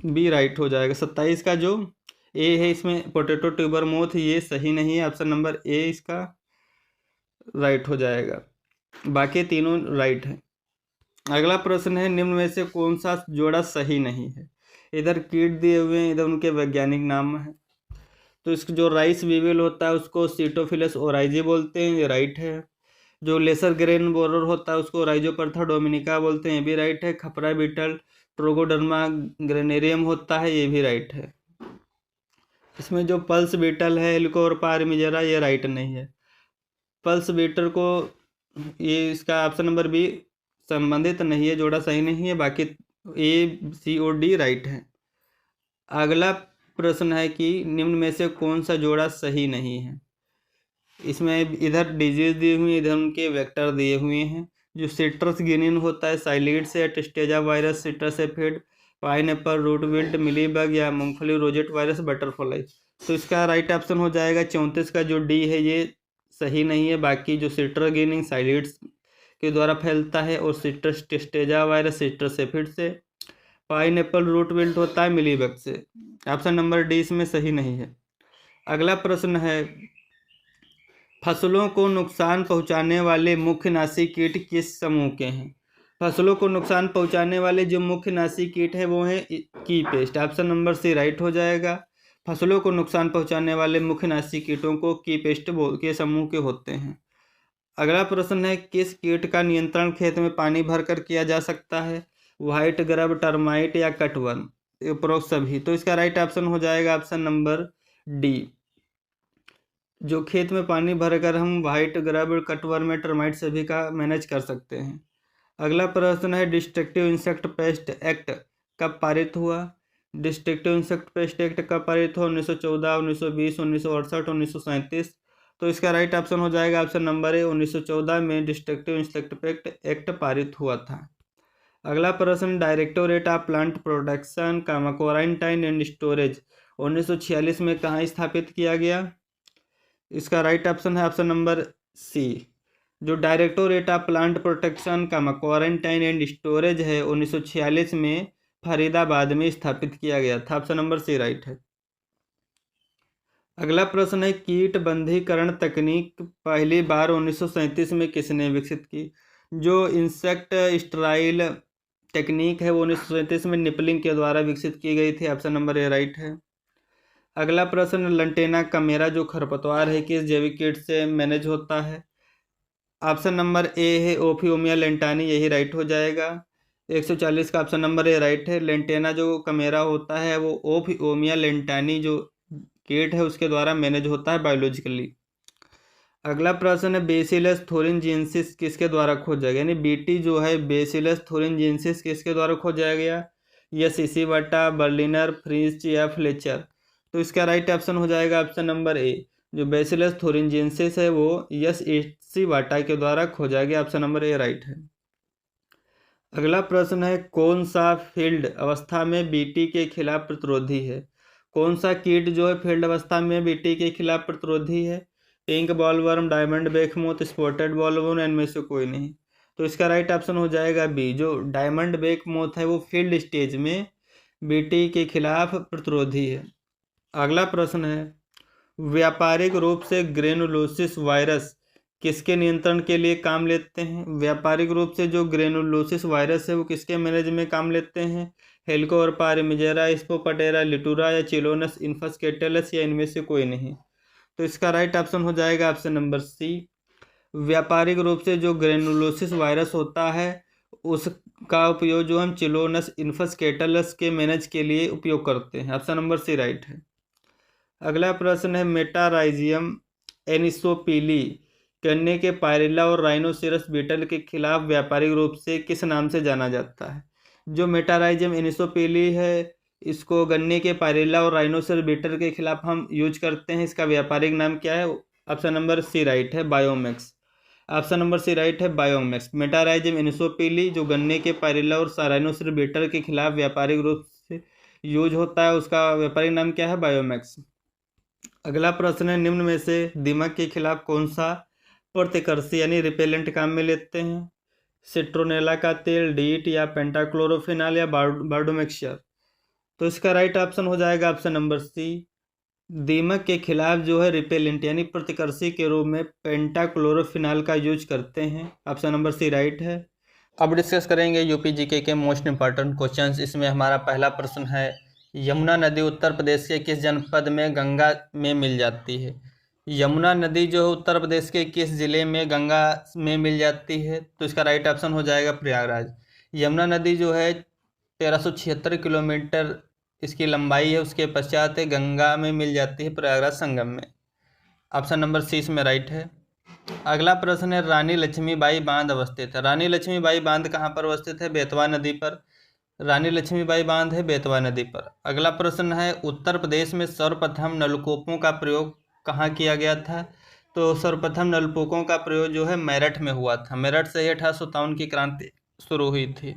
बी राइट हो जाएगा। 27 का जो ए है इसमें पोटैटो ट्यूबर मोथ, ये सही नहीं है। ऑप्शन नंबर ए इसका राइट हो जाएगा, बाकी तीनों राइट है। अगला प्रश्न है, निम्न में से कौन सा जोड़ा सही नहीं है? इधर कीट दिए हुए हैं, इधर उनके वैज्ञानिक नाम है। तो इसका जो राइस वीविल होता है उसको सीटोफिलस ओराइजी बोलते हैं, ये राइट है। जो लेसर ग्रेन बोरर होता है उसको राइजोपरथा डोमिनिका बोलते हैं, ये भी राइट है। खपरा बीटल ट्रोगोडर्मा ग्रेनेरियम होता है, ये भी राइट है। इसमें जो पल्स बीटल है हेलिकोरपा आर्मिजेरा, ये राइट नहीं है। पल्स बीटल को ये इसका ऑप्शन नंबर बी संबंधित नहीं है, जोड़ा सही नहीं है, बाकी ए सी और डी राइट है। अगला प्रश्न है कि निम्न में से कौन सा जोड़ा सही नहीं है? इसमें इधर डिजीज दी हुई, इधर उनके वेक्टर दिए हुए हैं। जो सिट्रस गिनिन होता है साइलिड से, tristeza virus, citrus aphid, pineapple root wilt, mealybug या मूंगफली रोजेट वायरस, बटरफ्लाई। तो इसका राइट ऑप्शन हो जाएगा 34 का जो डी है ये सही नहीं है। बाकी जो सिट्रस गिनिन साइलिड्स के द्वारा फैलता है, और सिट्रस टेस्टेजा वायरस सिट्रस एफिड से, पाइनएप्पल रूट विल्ट होता है मिलीबग से। ऑप्शन नंबर डी इसमें सही नहीं है। अगला प्रश्न है, फसलों को नुकसान पहुंचाने वाले मुख्य नाशी कीट किस समूह के हैं? फसलों को नुकसान पहुंचाने वाले जो मुख्य नाशी कीट है वो हैं key pest. Option number C right हो जाएगा। फसलों को नुकसान पहुंचाने वाले मुख्य नाशी कीटों को की पेस्ट के समूह के होते हैं। अगला प्रश्न है, किस कीट का नियंत्रण खेत में पानी भरकर किया जा सकता है? व्हाइट ग्रब, टर्माइट या कटवर्म, उपरोक्त सभी। तो इसका राइट ऑप्शन हो जाएगा ऑप्शन नंबर डी। जो खेत में पानी भरकर हम व्हाइट ग्रब, कटवर्म या टर्माइट सभी का मैनेज कर सकते हैं। अगला प्रश्न है डिस्ट्रक्टिव इंसेक्ट पेस्ट एक्ट कब पारित हुआ? डिस्ट्रक्टिव इंसेक्ट पेस्ट एक्ट कब पारित हुआ? 1914, 1920, 1968, 1937। तो इसका राइट ऑप्शन हो जाएगा ऑप्शन नंबर ए, 1914 में डिस्ट्रक्टिव इंसेक्ट पेस्ट एक्ट पारित हुआ था। अगला प्रश्न directorate of plant protection quarantine and storage 1946 में कहाँ स्थापित किया गया? इसका राइट ऑप्शन है ऑप्शन नंबर सी। जो directorate of plant protection quarantine and storage है 1946 में फरीदाबाद में स्थापित किया गया था। ऑप्शन नंबर सी राइट है। अगला प्रश्न है कीट बंधीकरण तकनीक पहली बार 1937 में किसने विकसित की? जो इंसेक्ट स्टराइल टेक्निक है वो 1937 में निपलिंग के द्वारा विकसित की गई थी। ऑप्शन नंबर ए राइट है। अगला प्रश्न लंटेना कमेरा जो खरपतवार है किस जैविक कीट से मैनेज होता है? ऑप्शन नंबर ए है ओफियोमिया लेंटानी, यही राइट हो जाएगा। 140 का ऑप्शन नंबर ए राइट है। लेंटेना जो कमेरा होता है वो ओफियोमिया लेंटानी जो कीट है उसके द्वारा मैनेज होता है बायोलॉजिकली। अगला प्रश्न है बेसिलस थोरिनजिएंसिस किसके द्वारा खोजा गया? यानी बीटी जो है बेसिलस थोरिनजिएंसिस किसके द्वारा खोजा गया? यस इसीवाटा, बर्लिनर, फ्रिंच या फ्लेचर। तो इसका राइट ऑप्शन हो जाएगा ऑप्शन नंबर ए। जो बेसिलस थोरिनजिएंसिस है वो यस इसीवाटा के द्वारा खोजा गया। ऑप्शन नंबर ए राइट है। अगला प्रश्न है कौन सा फील्ड अवस्था में बीटी के खिलाफ प्रतिरोधी है? कौन सा कीट जो है फील्ड अवस्था में बीटी के खिलाफ प्रतिरोधी है? Pink bollworm, diamond back moth, spotted bollworm, इनमें से कोई नहीं। तो इसका राइट ऑप्शन हो जाएगा बी। जो डायमंड बेकमोथ है वो फील्ड स्टेज में बीटी के खिलाफ प्रतिरोधी है। अगला प्रश्न है व्यापारिक रूप से ग्रेनुलोसिस वायरस किसके नियंत्रण के लिए काम लेते हैं? व्यापारिक रूप से जो ग्रेनुलोसिस वायरस है वो किसके मैनेज में काम लेते हैं? हेलिकोवरपा, रिमिजेरा, स्पोपटेरा, लिटूरा या चिलोनस इन्फस्केटेलस या इनमें से कोई नहीं। तो इसका राइट ऑप्शन हो जाएगा ऑप्शन नंबर सी। व्यापारिक रूप से जो ग्रेनुलोसिस वायरस होता है उसका उपयोग जो हम चिलोनस इन्फस्केटेलस के मैनेज के लिए उपयोग करते हैं। ऑप्शन नंबर सी राइट है। अगला प्रश्न है मेटाराइजियम एनिसोपीली गन्ने के पायरिल्ला और राइनोसिरस बीटल के खिलाफ व्यापारिक रूप से किस नाम से जाना जाता है? जो मेटाराइजियम एनिसोपीली है इसको गन्ने के पायरिल्ला और राइनोसिरस बीटल के खिलाफ हम यूज करते हैं। इसका व्यापारिक नाम क्या है? ऑप्शन नंबर सी राइट है, Biomax. Option number C right है, बायोमैक्स। मेटाराइजियम एनिसोपीली जो गन्ने के पायरिल्ला और राइनोसिरस बीटल के खिलाफ व्यापारिक रूप से यूज होता है उसका व्यापारिक नाम क्या है? बायोमैक्स। अगला प्रश्न है निम्न में से दीमक के खिलाफ कौन सा प्रतिकर्षी यानी रिपेलेंट काम में लेते हैं? सिट्रोनेला का तेल, डीट या पेंटाक्लोरोफिनाल या बार्डोमेक्सियर। तो इसका राइट ऑप्शन हो जाएगा ऑप्शन नंबर सी। दीमक के खिलाफ जो है रिपेलेंट यानी प्रतिकर्षी के रूप में पेंटाक्लोरोफिनाल का यूज करते हैं। ऑप्शन नंबर सी राइट है। अब डिस्कस करेंगे यूपी जीके के मोस्ट इंपॉर्टेंट क्वेश्चंस। इसमें हमारा पहला प्रश्न है यमुना नदी उत्तर प्रदेश के किस जनपद में गंगा में मिल जाती है? यमुना नदी जो है उत्तर प्रदेश के किस जिले में गंगा में मिल जाती है? तो इसका राइट ऑप्शन हो जाएगा प्रयागराज। यमुना नदी जो है 1376 किलोमीटर इसकी लंबाई है, उसके पश्चात गंगा में मिल जाती है प्रयागराज संगम में। ऑप्शन नंबर सी इसमें राइट है। अगला प्रश्न है रानी लक्ष्मीबाई बांध अवस्थित है। रानी लक्ष्मीबाई बांध कहाँ पर अवस्थित है? बेतवा नदी पर रानी लक्ष्मीबाई बांध है बेतवा नदी पर। अगला प्रश्न है उत्तर प्रदेश में सर्वप्रथम नलकूपों का प्रयोग कहाँ किया गया था? तो सर्वप्रथम नलकूपों का प्रयोग जो है मेरठ में हुआ था। मेरठ से ही 1857 की क्रांति शुरू हुई थी।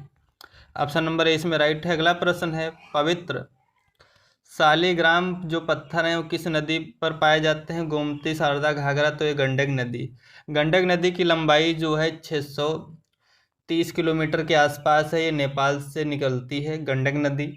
ऑप्शन नंबर ए इसमें राइट है। अगला प्रश्न है पवित्र शालिग्राम जो पत्थर हैं वो किस नदी पर पाए जाते हैं? गोमती, शारदा, घाघरा। तो ये गंडक नदी। गंडक नदी की लंबाई जो है 630 किलोमीटर के आसपास है। ये नेपाल से निकलती है गंडक नदी।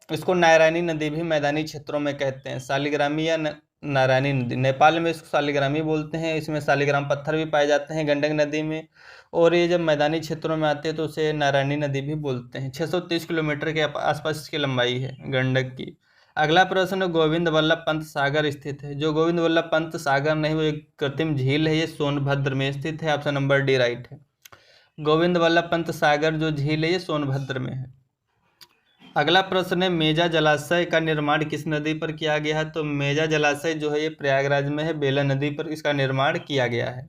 इसको नारायणी नदी भी मैदानी क्षेत्रों में कहते हैं। शालिग्रामी या नारायणी नदी, नेपाल में इसको शालिग्रामी बोलते हैं। इसमें शालिग्राम पत्थर भी पाए जाते हैं गंडक नदी में। और ये जब मैदानी क्षेत्रों में आते हैं तो उसे नारायणी नदी भी बोलते हैं। 630 किलोमीटर के आसपास इसकी लंबाई है गंडक की। अगला प्रश्न गोविंद वल्लभ पंत सागर स्थित है। जो गोविंद वल्लभ पंत सागर नहीं वो एक कृत्रिम झील है, ये सोनभद्र में स्थित है। ऑप्शन नंबर डी राइट है। गोविंद वल्लभ पंत सागर जो झील है ये सोनभद्र में है। अगला प्रश्न है मेजा जलाशय का निर्माण किस नदी पर किया गया है? तो मेजा जलाशय जो है ये प्रयागराज में है, बेला नदी पर इसका निर्माण किया गया है।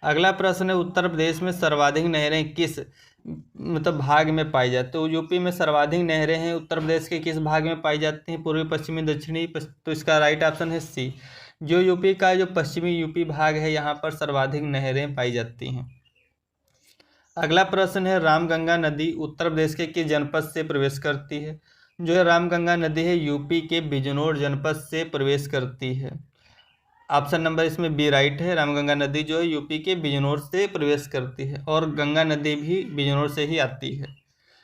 अगला प्रश्न है उत्तर प्रदेश में सर्वाधिक नहरें किस भाग में पाई जाती है? तो यूपी में सर्वाधिक नहरें हैं उत्तर प्रदेश के किस भाग में पाई जाती हैं? पूर्वी, पश्चिमी, दक्षिणी। तो इसका राइट ऑप्शन है सी। जो यूपी का जो पश्चिमी यूपी भाग है यहाँ पर सर्वाधिक नहरें पाई जाती हैं। अगला प्रश्न है रामगंगा नदी उत्तर प्रदेश के किस जनपद से प्रवेश करती है? जो है रामगंगा नदी है यूपी के बिजनौर जनपद से प्रवेश करती है। ऑप्शन नंबर इसमें बी राइट है। रामगंगा नदी जो है यूपी के बिजनौर से प्रवेश करती है और गंगा नदी भी बिजनौर से ही आती है।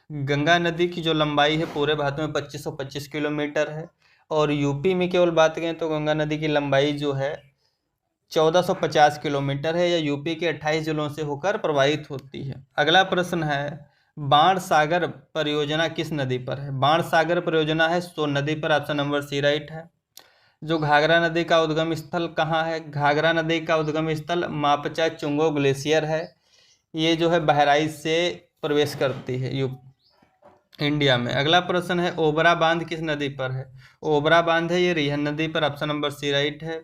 गंगा नदी की जो लंबाई है पूरे भारत में 2525 किलोमीटर है और यूपी में केवल बात करें तो गंगा नदी की लंबाई जो है 1450 किलोमीटर है या यूपी के 28 जिलों से होकर प्रवाहित होती है। अगला प्रश्न है बाण सागर परियोजना किस नदी पर है? बाण सागर परियोजना है सोन नदी पर। ऑप्शन नंबर सी राइट है। जो घाघरा नदी का उद्गम स्थल कहाँ है? घाघरा नदी का उद्गम स्थल मापचा चुंगो ग्लेशियर है। ये जो है बहराइच से प्रवेश करती है इंडिया में। अगला प्रश्न है ओबरा बांध किस नदी पर है? ओबरा बांध है ये रिहन नदी पर। ऑप्शन नंबर सी राइट है।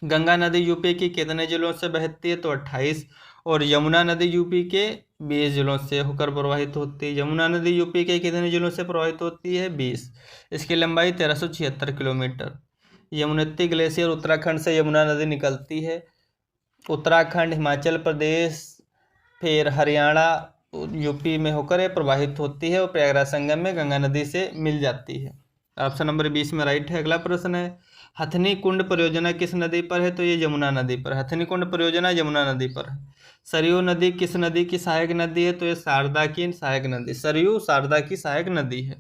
गंगा नदी यूपी के कितने जिलों से बहती है? तो 28। और यमुना नदी यूपी के 20 जिलों से होकर प्रवाहित होती है। यमुना नदी यूपी के कितने जिलों से प्रवाहित होती है? 20। इसकी लंबाई 1376 किलोमीटर। यमुनोत्री ग्लेशियर उत्तराखंड से यमुना नदी निकलती है। उत्तराखंड, हिमाचल प्रदेश, फिर हरियाणा, यूपी में होकर ये प्रवाहित होती है और प्रयागराज संगम में गंगा नदी से मिल जाती है। ऑप्शन नंबर 20 में राइट है। अगला प्रश्न है हथनी कुंड परियोजना किस नदी पर है? तो ये यमुना नदी पर। हथनी कुंड परियोजना यमुना नदी पर है। सरयू नदी किस नदी की सहायक नदी है? तो ये शारदा की सहायक नदी। सरयू शारदा की सहायक नदी है।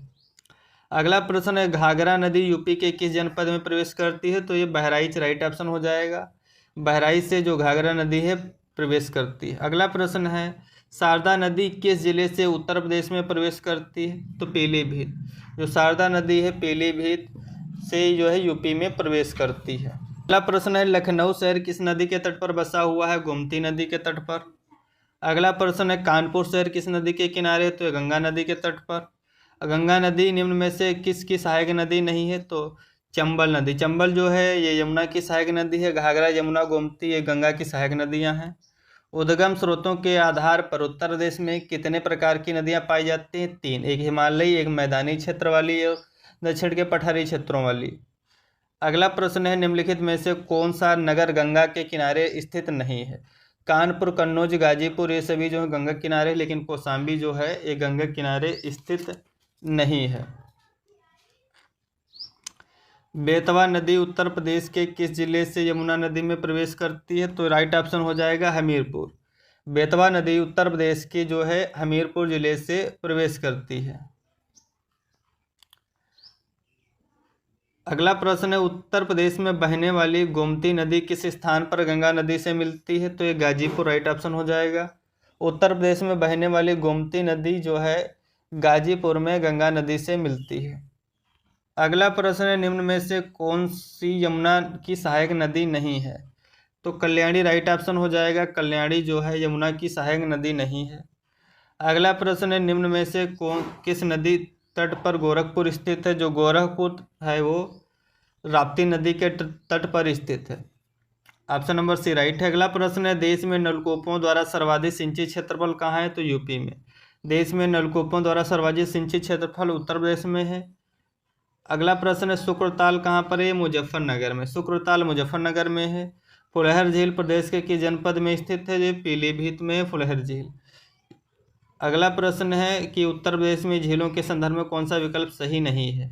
अगला प्रश्न है घाघरा नदी यूपी के किस जनपद में प्रवेश करती है? तो ये बहराइच राइट ऑप्शन हो जाएगा। बहराइच से जो घाघरा नदी है प्रवेश करती है। अगला प्रश्न है शारदा नदी किस जिले से उत्तर प्रदेश में प्रवेश करती है? तो पीलीभीत। जो शारदा नदी है पीलीभीत से जो है यूपी में प्रवेश करती है। अगला प्रश्न है लखनऊ शहर किस नदी के तट पर बसा हुआ है? गोमती नदी के तट पर। अगला प्रश्न है कानपुर शहर किस नदी के किनारे? तो गंगा नदी के तट पर। गंगा नदी निम्न में से किसकी सहायक नदी नहीं है? तो चंबल नदी। चंबल जो है ये यमुना की सहायक नदी है। घाघरा, यमुना, गोमती ये गंगा की सहायक नदियां हैं। उद्गम स्रोतों के आधार पर उत्तर प्रदेश में कितने प्रकार की नदियां पाई जाती हैं? 3। एक हिमालयी, एक मैदानी क्षेत्र वाली और दक्षिण के पठारी क्षेत्रों वाली। अगला प्रश्न है निम्नलिखित में से कौन सा नगर गंगा के किनारे स्थित नहीं है? कानपुर, कन्नौज, गाजीपुर ये सभी जो है गंगा किनारे, लेकिन कौशाम्बी जो है ये गंगा किनारे स्थित नहीं है। बेतवा नदी उत्तर प्रदेश के किस जिले से यमुना नदी में प्रवेश करती है? तो राइट ऑप्शन हो जाएगा हमीरपुर। बेतवा नदी उत्तर प्रदेश के जो है हमीरपुर जिले से प्रवेश करती है। अगला प्रश्न है उत्तर प्रदेश में बहने वाली गोमती नदी किस स्थान पर गंगा नदी से मिलती है? तो ये गाजीपुर राइट ऑप्शन हो जाएगा। उत्तर प्रदेश में बहने वाली गोमती नदी जो है गाजीपुर में गंगा नदी से मिलती है। अगला प्रश्न है निम्न में से कौन सी यमुना की सहायक नदी नहीं है? तो कल्याणी राइट ऑप्शन हो जाएगा। कल्याणी जो है यमुना की सहायक नदी नहीं है। अगला प्रश्न है निम्न में से किस नदी तट पर गोरखपुर स्थित है? जो गोरखपुर है वो राप्ती नदी के तट पर स्थित है। ऑप्शन नंबर सी राइट है। अगला प्रश्न है देश में नलकूपों द्वारा सर्वाधिक सिंचित क्षेत्रफल कहाँ है? तो यूपी में। देश में नलकूपों द्वारा सर्वाधिक सिंचित क्षेत्रफल उत्तर प्रदेश में है। अगला प्रश्न है शुक्रताल कहाँ पर है? मुजफ्फरनगर में। शुक्रताल मुजफ्फरनगर में है। फुलहर झील प्रदेश के किस जनपद में स्थित है? जो पीलीभीत में फुलहर झील। अगला प्रश्न है कि उत्तर प्रदेश में झीलों के संदर्भ में कौन सा विकल्प सही नहीं है?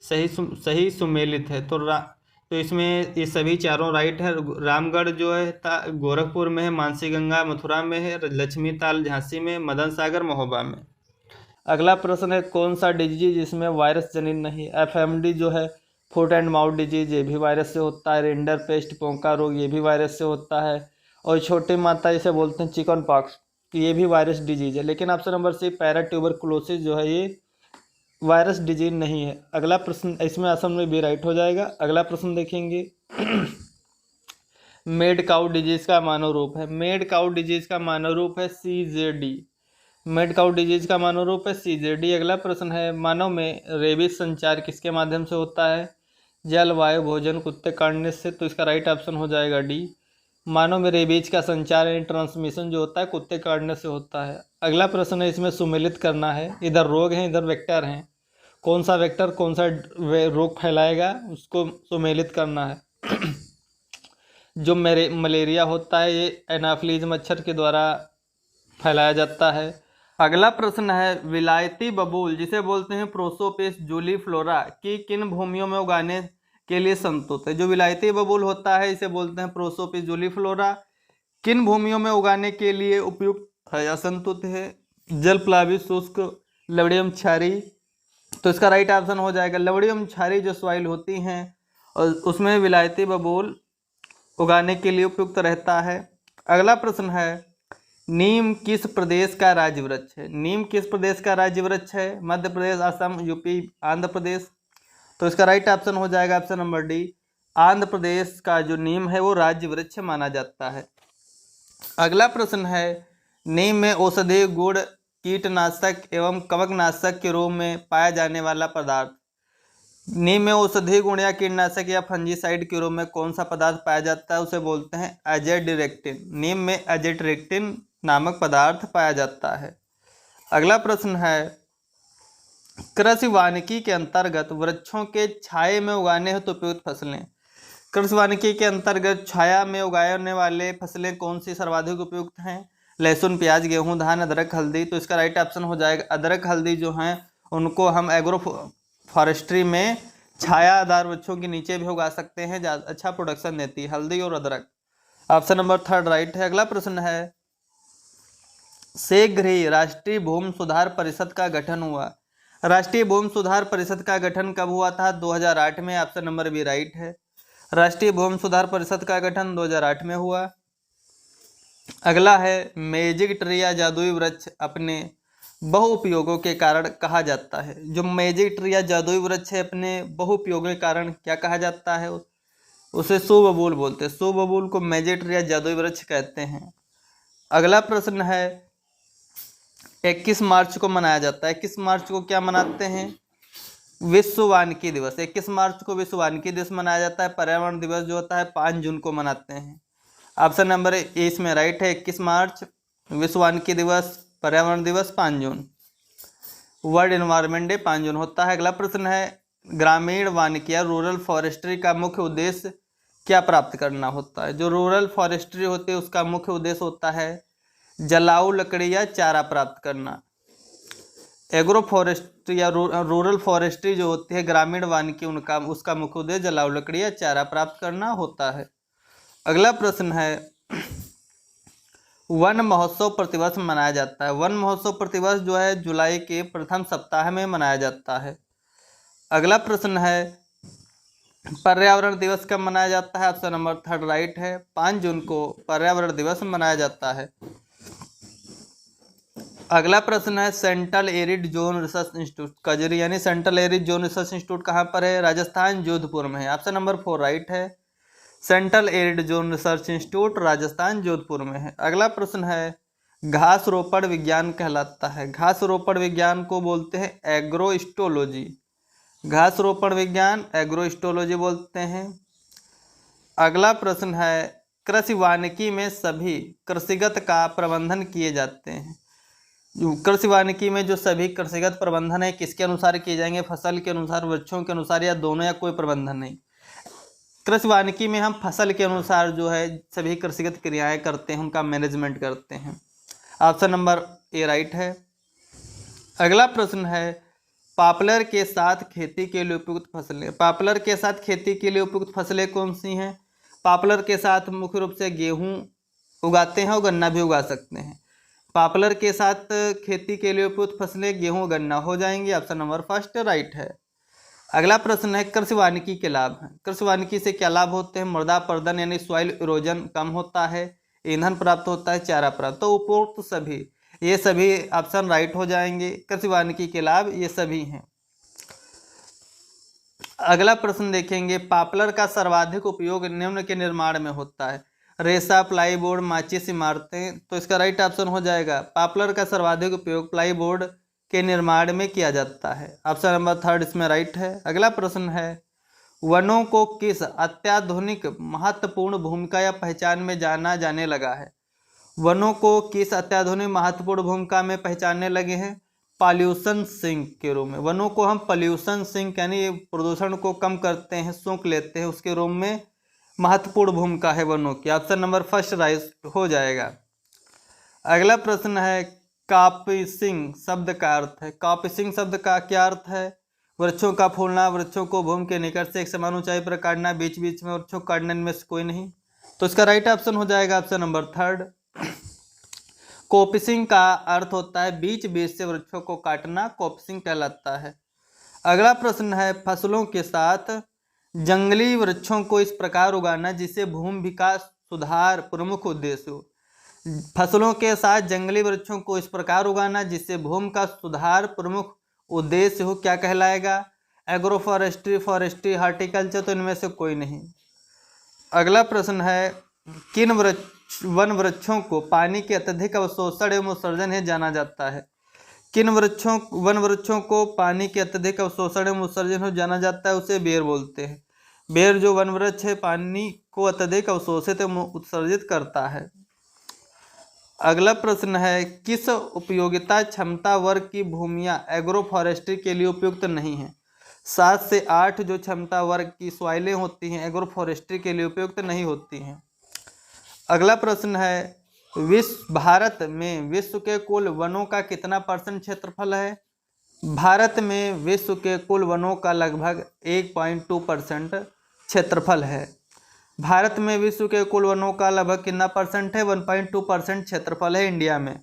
सही सुमेलित है। तो इसमें ये सभी चारों राइट है। रामगढ़ जो है गोरखपुर में है, मानसी गंगा मथुरा में है, लक्ष्मी ताल झांसी में, मदन सागर महोबा में। अगला प्रश्न है कौन सा डिजीज जिसमें वायरस जनित नहीं? FMD जो है फुट एंड माउथ डिजीज ये भी वायरस से होता है। रिंडर पेस्ट पोंका रोग ये भी वायरस से होता है। और छोटी माता जिसे बोलते हैं चिकन पॉक्स ये भी वायरस डिजीज है। लेकिन option number C para tuberculosis जो है ये वायरस डिजीज नहीं है। अगला प्रश्न इसमें ऑप्शन में भी राइट हो जाएगा। अगला प्रश्न देखेंगे मेड काउ डिजीज का मानव रूप है। मेड काउ डिजीज का मानव रूप है CJD। मेड काउ डिजीज का मानव रूप है CJD। अगला प्रश्न है, मानव में रेबीज संचार किसके माध्यम से होता है? जल, वायु, भोजन, कुत्ते काटने से। तो इसका राइट ऑप्शन हो जाएगा डी। मानव में रेबीज का संचार यानी ट्रांसमिशन जो होता है कुत्ते काटने से होता है। अगला प्रश्न है, इसमें सुमेलित करना है। इधर रोग है, इधर वेक्टर हैं। कौन सा वेक्टर कौन सा रोग फैलाएगा उसको सुमेलित करना है। जो मलेरिया होता है ये एनाफ्लीज मच्छर के द्वारा फैलाया जाता है। अगला प्रश्न है, विलायती बबूल जिसे बोलते हैं प्रोसोपिस जूलीफ्लोरा की किन भूमियों में उगाने के लिए संतुष्ट है? जो विलायती बबूल होता है इसे बोलते हैं प्रोसोपिस जूलीफ्लोरा। किन भूमियों में उगाने के लिए उपयुक्त है या संतुष्ट है? जल प्लावित, शुष्क, लवणीय क्षारी। तो इसका राइट ऑप्शन हो जाएगा लवणीय क्षारी जो सॉइल होती हैं और उसमें विलायती बबूल उगाने के लिए उपयुक्त रहता है। अगला प्रश्न है, नीम किस प्रदेश का राज्य वृक्ष है? नीम किस प्रदेश का राज्य वृक्ष है? मध्य प्रदेश, असम, यूपी, आंध्र प्रदेश। तो इसका राइट ऑप्शन हो जाएगा option number D. Andhra Pradesh का जो नीम है वो राज्य वृक्ष माना जाता है। अगला प्रश्न है, नीम में औषधीय गुण, कीटनाशक एवं कवकनाशक के रूप में पाया जाने वाला पदार्थ। नीम में औषधीय गुण या कीटनाशक या फंजीसाइड के रूप में कौन सा पदार्थ पाया जाता है? उसे बोलते हैं एजेडिरेक्टिन। नीम में एजेडिरेक्टिन नामक पदार्थ पाया जाता है। अगला प्रश्न है, कृषि वानिकी के अंतर्गत वृक्षों के छाये में उगाने हेतु उपयुक्त फसलें। कृषि वानिकी के अंतर्गत छाया में उगाने वाले फसलें कौन सी सर्वाधिक उपयुक्त हैं? लहसुन, प्याज, गेहूं, धान, अदरक, हल्दी। तो इसका राइट ऑप्शन हो जाएगा अदरक, हल्दी जो हैं उनको हम एग्रो फॉरेस्ट्री में छायादार वृक्षों के नीचे भी उगा सकते हैं, अच्छा प्रोडक्शन देती है हल्दी और अदरक। ऑप्शन नंबर थर्ड राइट है। अगला प्रश्न है, शीघ्र ही राष्ट्रीय भूमि सुधार परिषद का गठन हुआ। राष्ट्रीय भूमि सुधार परिषद का गठन कब हुआ था? 2008 में। ऑप्शन नंबर बी राइट है। राष्ट्रीय भूमि सुधार परिषद का गठन 2008 में हुआ। अगला है, मैजिक ट्री या जादुई वृक्ष अपने बहुउपयोगों के कारण कहा जाता है। जो मैजिक ट्री या जादुई वृक्ष है अपने बहुउपयोगों के कारण क्या कहा जाता है? उसे सुबबूल बोलते हैं। सुबबूल को मैजिक ट्री या जादुई वृक्ष कहते हैं। अगला प्रश्न है, 21 मार्च को मनाया जाता है। 21 मार्च को क्या मनाते हैं? विश्व वानिकी दिवस। 21 मार्च को विश्व वानिकी दिवस मनाया जाता है। पर्यावरण दिवस जो होता है 5 जून को मनाते हैं। ऑप्शन नंबर ए इसमें राइट है। 21 मार्च विश्व वानिकी दिवस, पर्यावरण दिवस 5 जून। वर्ल्ड एनवायरनमेंट डे 5 जून होता है। अगला प्रश्न है, ग्रामीण वानिकी या रूरल फॉरेस्ट्री का मुख्य उद्देश्य क्या प्राप्त करना होता है? जो रूरल फॉरेस्ट्री होती है उसका मुख्य उद्देश्य होता है जलाऊ लकड़ी या चारा प्राप्त करना। एग्रो फॉरेस्ट्री या रूरल फॉरेस्ट्री जो होती है ग्रामीण वानिकी उसका मुख्य उद्देश्य जलाऊ लकड़ी या चारा प्राप्त करना होता है। अगला प्रश्न है, वन महोत्सव प्रतिवर्ष मनाया जाता है। वन महोत्सव प्रतिवर्ष जो है जुलाई के प्रथम सप्ताह में मनाया जाता है। अगला प्रश्न है, पर्यावरण दिवस कब मनाया जाता है? ऑप्शन नंबर थर्ड राइट है। 5 जून को पर्यावरण दिवस मनाया जाता है। अगला प्रश्न है, central arid zone research institute कजरी यानी central arid zone research institute कहाँ पर है? राजस्थान, जोधपुर में है। ऑप्शन नंबर 4 राइट है। Central arid zone research institute Rajasthan, Jodhpur में है। अगला प्रश्न है, घास रोपण विज्ञान कहलाता है। घास रोपण विज्ञान को बोलते हैं एग्रोस्टोलॉजी। घास रोपण विज्ञान एग्रोस्टोलॉजी बोलते हैं। अगला प्रश्न है, कृषि वानिकी में सभी कृषिगत का प्रबंधन किए जाते हैं। कृषि वानिकी में जो सभी कृषिगत प्रबंधन है किसके अनुसार किए जाएंगे? फसल के अनुसार, वृक्षों के अनुसार या दोनों या कोई प्रबंधन नहीं। कृषि वानिकी में हम फसल के अनुसार जो है सभी कृषिगत क्रियाएं करते हैं, उनका मैनेजमेंट करते हैं। ऑप्शन नंबर ए राइट है। अगला प्रश्न है, पॉपुलर के साथ खेती के लिए उपयुक्त फसलें। पॉपुलर के साथ खेती के लिए उपयुक्त फसलें कौन सी हैं? पॉपुलर के साथ मुख्य रूप से गेहूं उगाते हैं और गन्ना भी उगा सकते हैं। पॉपुलर के साथ खेती के लिए उपयुक्त फसलें गेहूं, गन्ना हो जाएंगी। ऑप्शन नंबर फर्स्ट राइट है। अगला प्रश्न है, कृषि वानिकी के लाभ हैं। कृषि वानिकी से क्या लाभ होते हैं? मृदा अपरदन यानी सॉइल इरोजन कम होता है, ईंधन प्राप्त होता है, चारा प्राप्त। तो उपरोक्त सभी ये सभी ऑप्शन राइट हो जाएंगे। कृषि वानिकी के लाभ ये सभी हैं। अगला प्रश्न देखेंगे, पॉपुलर का सर्वाधिक उपयोग निम्न के निर्माण में होता है। रेशा, प्लाईबोर्ड, माचिस, इमारतें। तो इसका राइट ऑप्शन हो जाएगा पॉपुलर का सर्वाधिक उपयोग प्लाईबोर्ड के निर्माण में किया जाता है। ऑप्शन नंबर 3 इसमें राइट है। अगला प्रश्न है वनों को किस अत्याधुनिक महत्वपूर्ण भूमिका या पहचान में जाना जाने लगा है? वनों को किस अत्याधुनिक महत्वपूर्ण भूमिका में पहचानने लगे हैं? पॉल्यूशन सिंक के रूप में। वनों को हम पॉल्यूशन सिंक यानी प्रदूषण को कम करते हैं, सोख लेते हैं, उसके रूप में महत्वपूर्ण भूमिका है वनों की। ऑप्शन नंबर 1 राइट हो जाएगा। अगला प्रश्न है कापिसिंग शब्द का अर्थ है। कापिसिंग शब्द का क्या अर्थ है? वृक्षों का फूलना, वृक्षों को भूमि के निकट से एक समान ऊंचाई पर काटना, बीच बीच में वृक्षों को काटने में से कोई नहीं। तो इसका राइट ऑप्शन हो जाएगा ऑप्शन नंबर 3। कोपिसिंग का अर्थ होता है बीच बीच से वृक्षों को काटना, कोपिसिंग कहलाता है। अगला प्रश्न है फसलों के साथ जंगली वृक्षों को इस प्रकार उगाना जिससे भूमि विकास सुधार प्रमुख उद्देश्य हो। फसलों के साथ जंगली वृक्षों को इस प्रकार उगाना जिससे भूमि का सुधार प्रमुख उद्देश्य हो, क्या कहलाएगा? Agroforestry, forestry, horticulture. तो इनमें से कोई नहीं। अगला प्रश्न है किन वन वृक्षों को पानी के अत्यधिक अवशोषण एवं उत्सर्जन है जाना जाता है? किन वन वृक्षों को पानी के अत्यधिक अवशोषण एवं उत्सर्जन हो जाना जाता है? उसे बेर बोलते हैं। बेर जो वन वृक्ष है पानी को अत्यधिक अवशोषित एवं उत्सर्जित करता है। अगला प्रश्न है किस उपयोगिता क्षमता वर्ग की भूमियां एग्रो फॉरेस्ट्री के लिए उपयुक्त नहीं है? 7 से 8 जो क्षमता वर्ग की सॉइलें होती हैं एग्रो फॉरेस्ट्री के लिए उपयुक्त नहीं होती हैं। अगला प्रश्न है भारत में विश्व के कुल वनों का कितना % क्षेत्रफल है? भारत में विश्व के कुल वनों का लगभग 1.2% क्षेत्रफल है। भारत में विश्व के कुल वनों का लगभग कितना % है? 1.2% क्षेत्रफल है इंडिया में।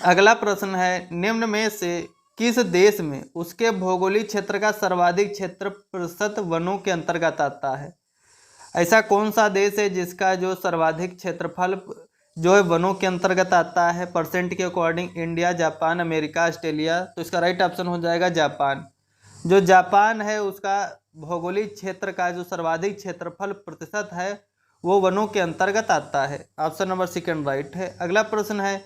अगला प्रश्न है निम्न में से किस देश में उसके भौगोलिक क्षेत्र का सर्वाधिक क्षेत्र % वनों के अंतर्गत आता है? ऐसा कौन सा देश है जिसका जो सर्वाधिक क्षेत्रफल जो है वनों के अंतर्गत आता है % के according? India, Japan, America, Australia. तो इसका राइट ऑप्शन हो जाएगा जापान। जो जापान है उसका भौगोलिक क्षेत्र का जो सर्वाधिक क्षेत्रफल % है वो वनों के अंतर्गत आता है। ऑप्शन नंबर 2 राइट है। अगला प्रश्न है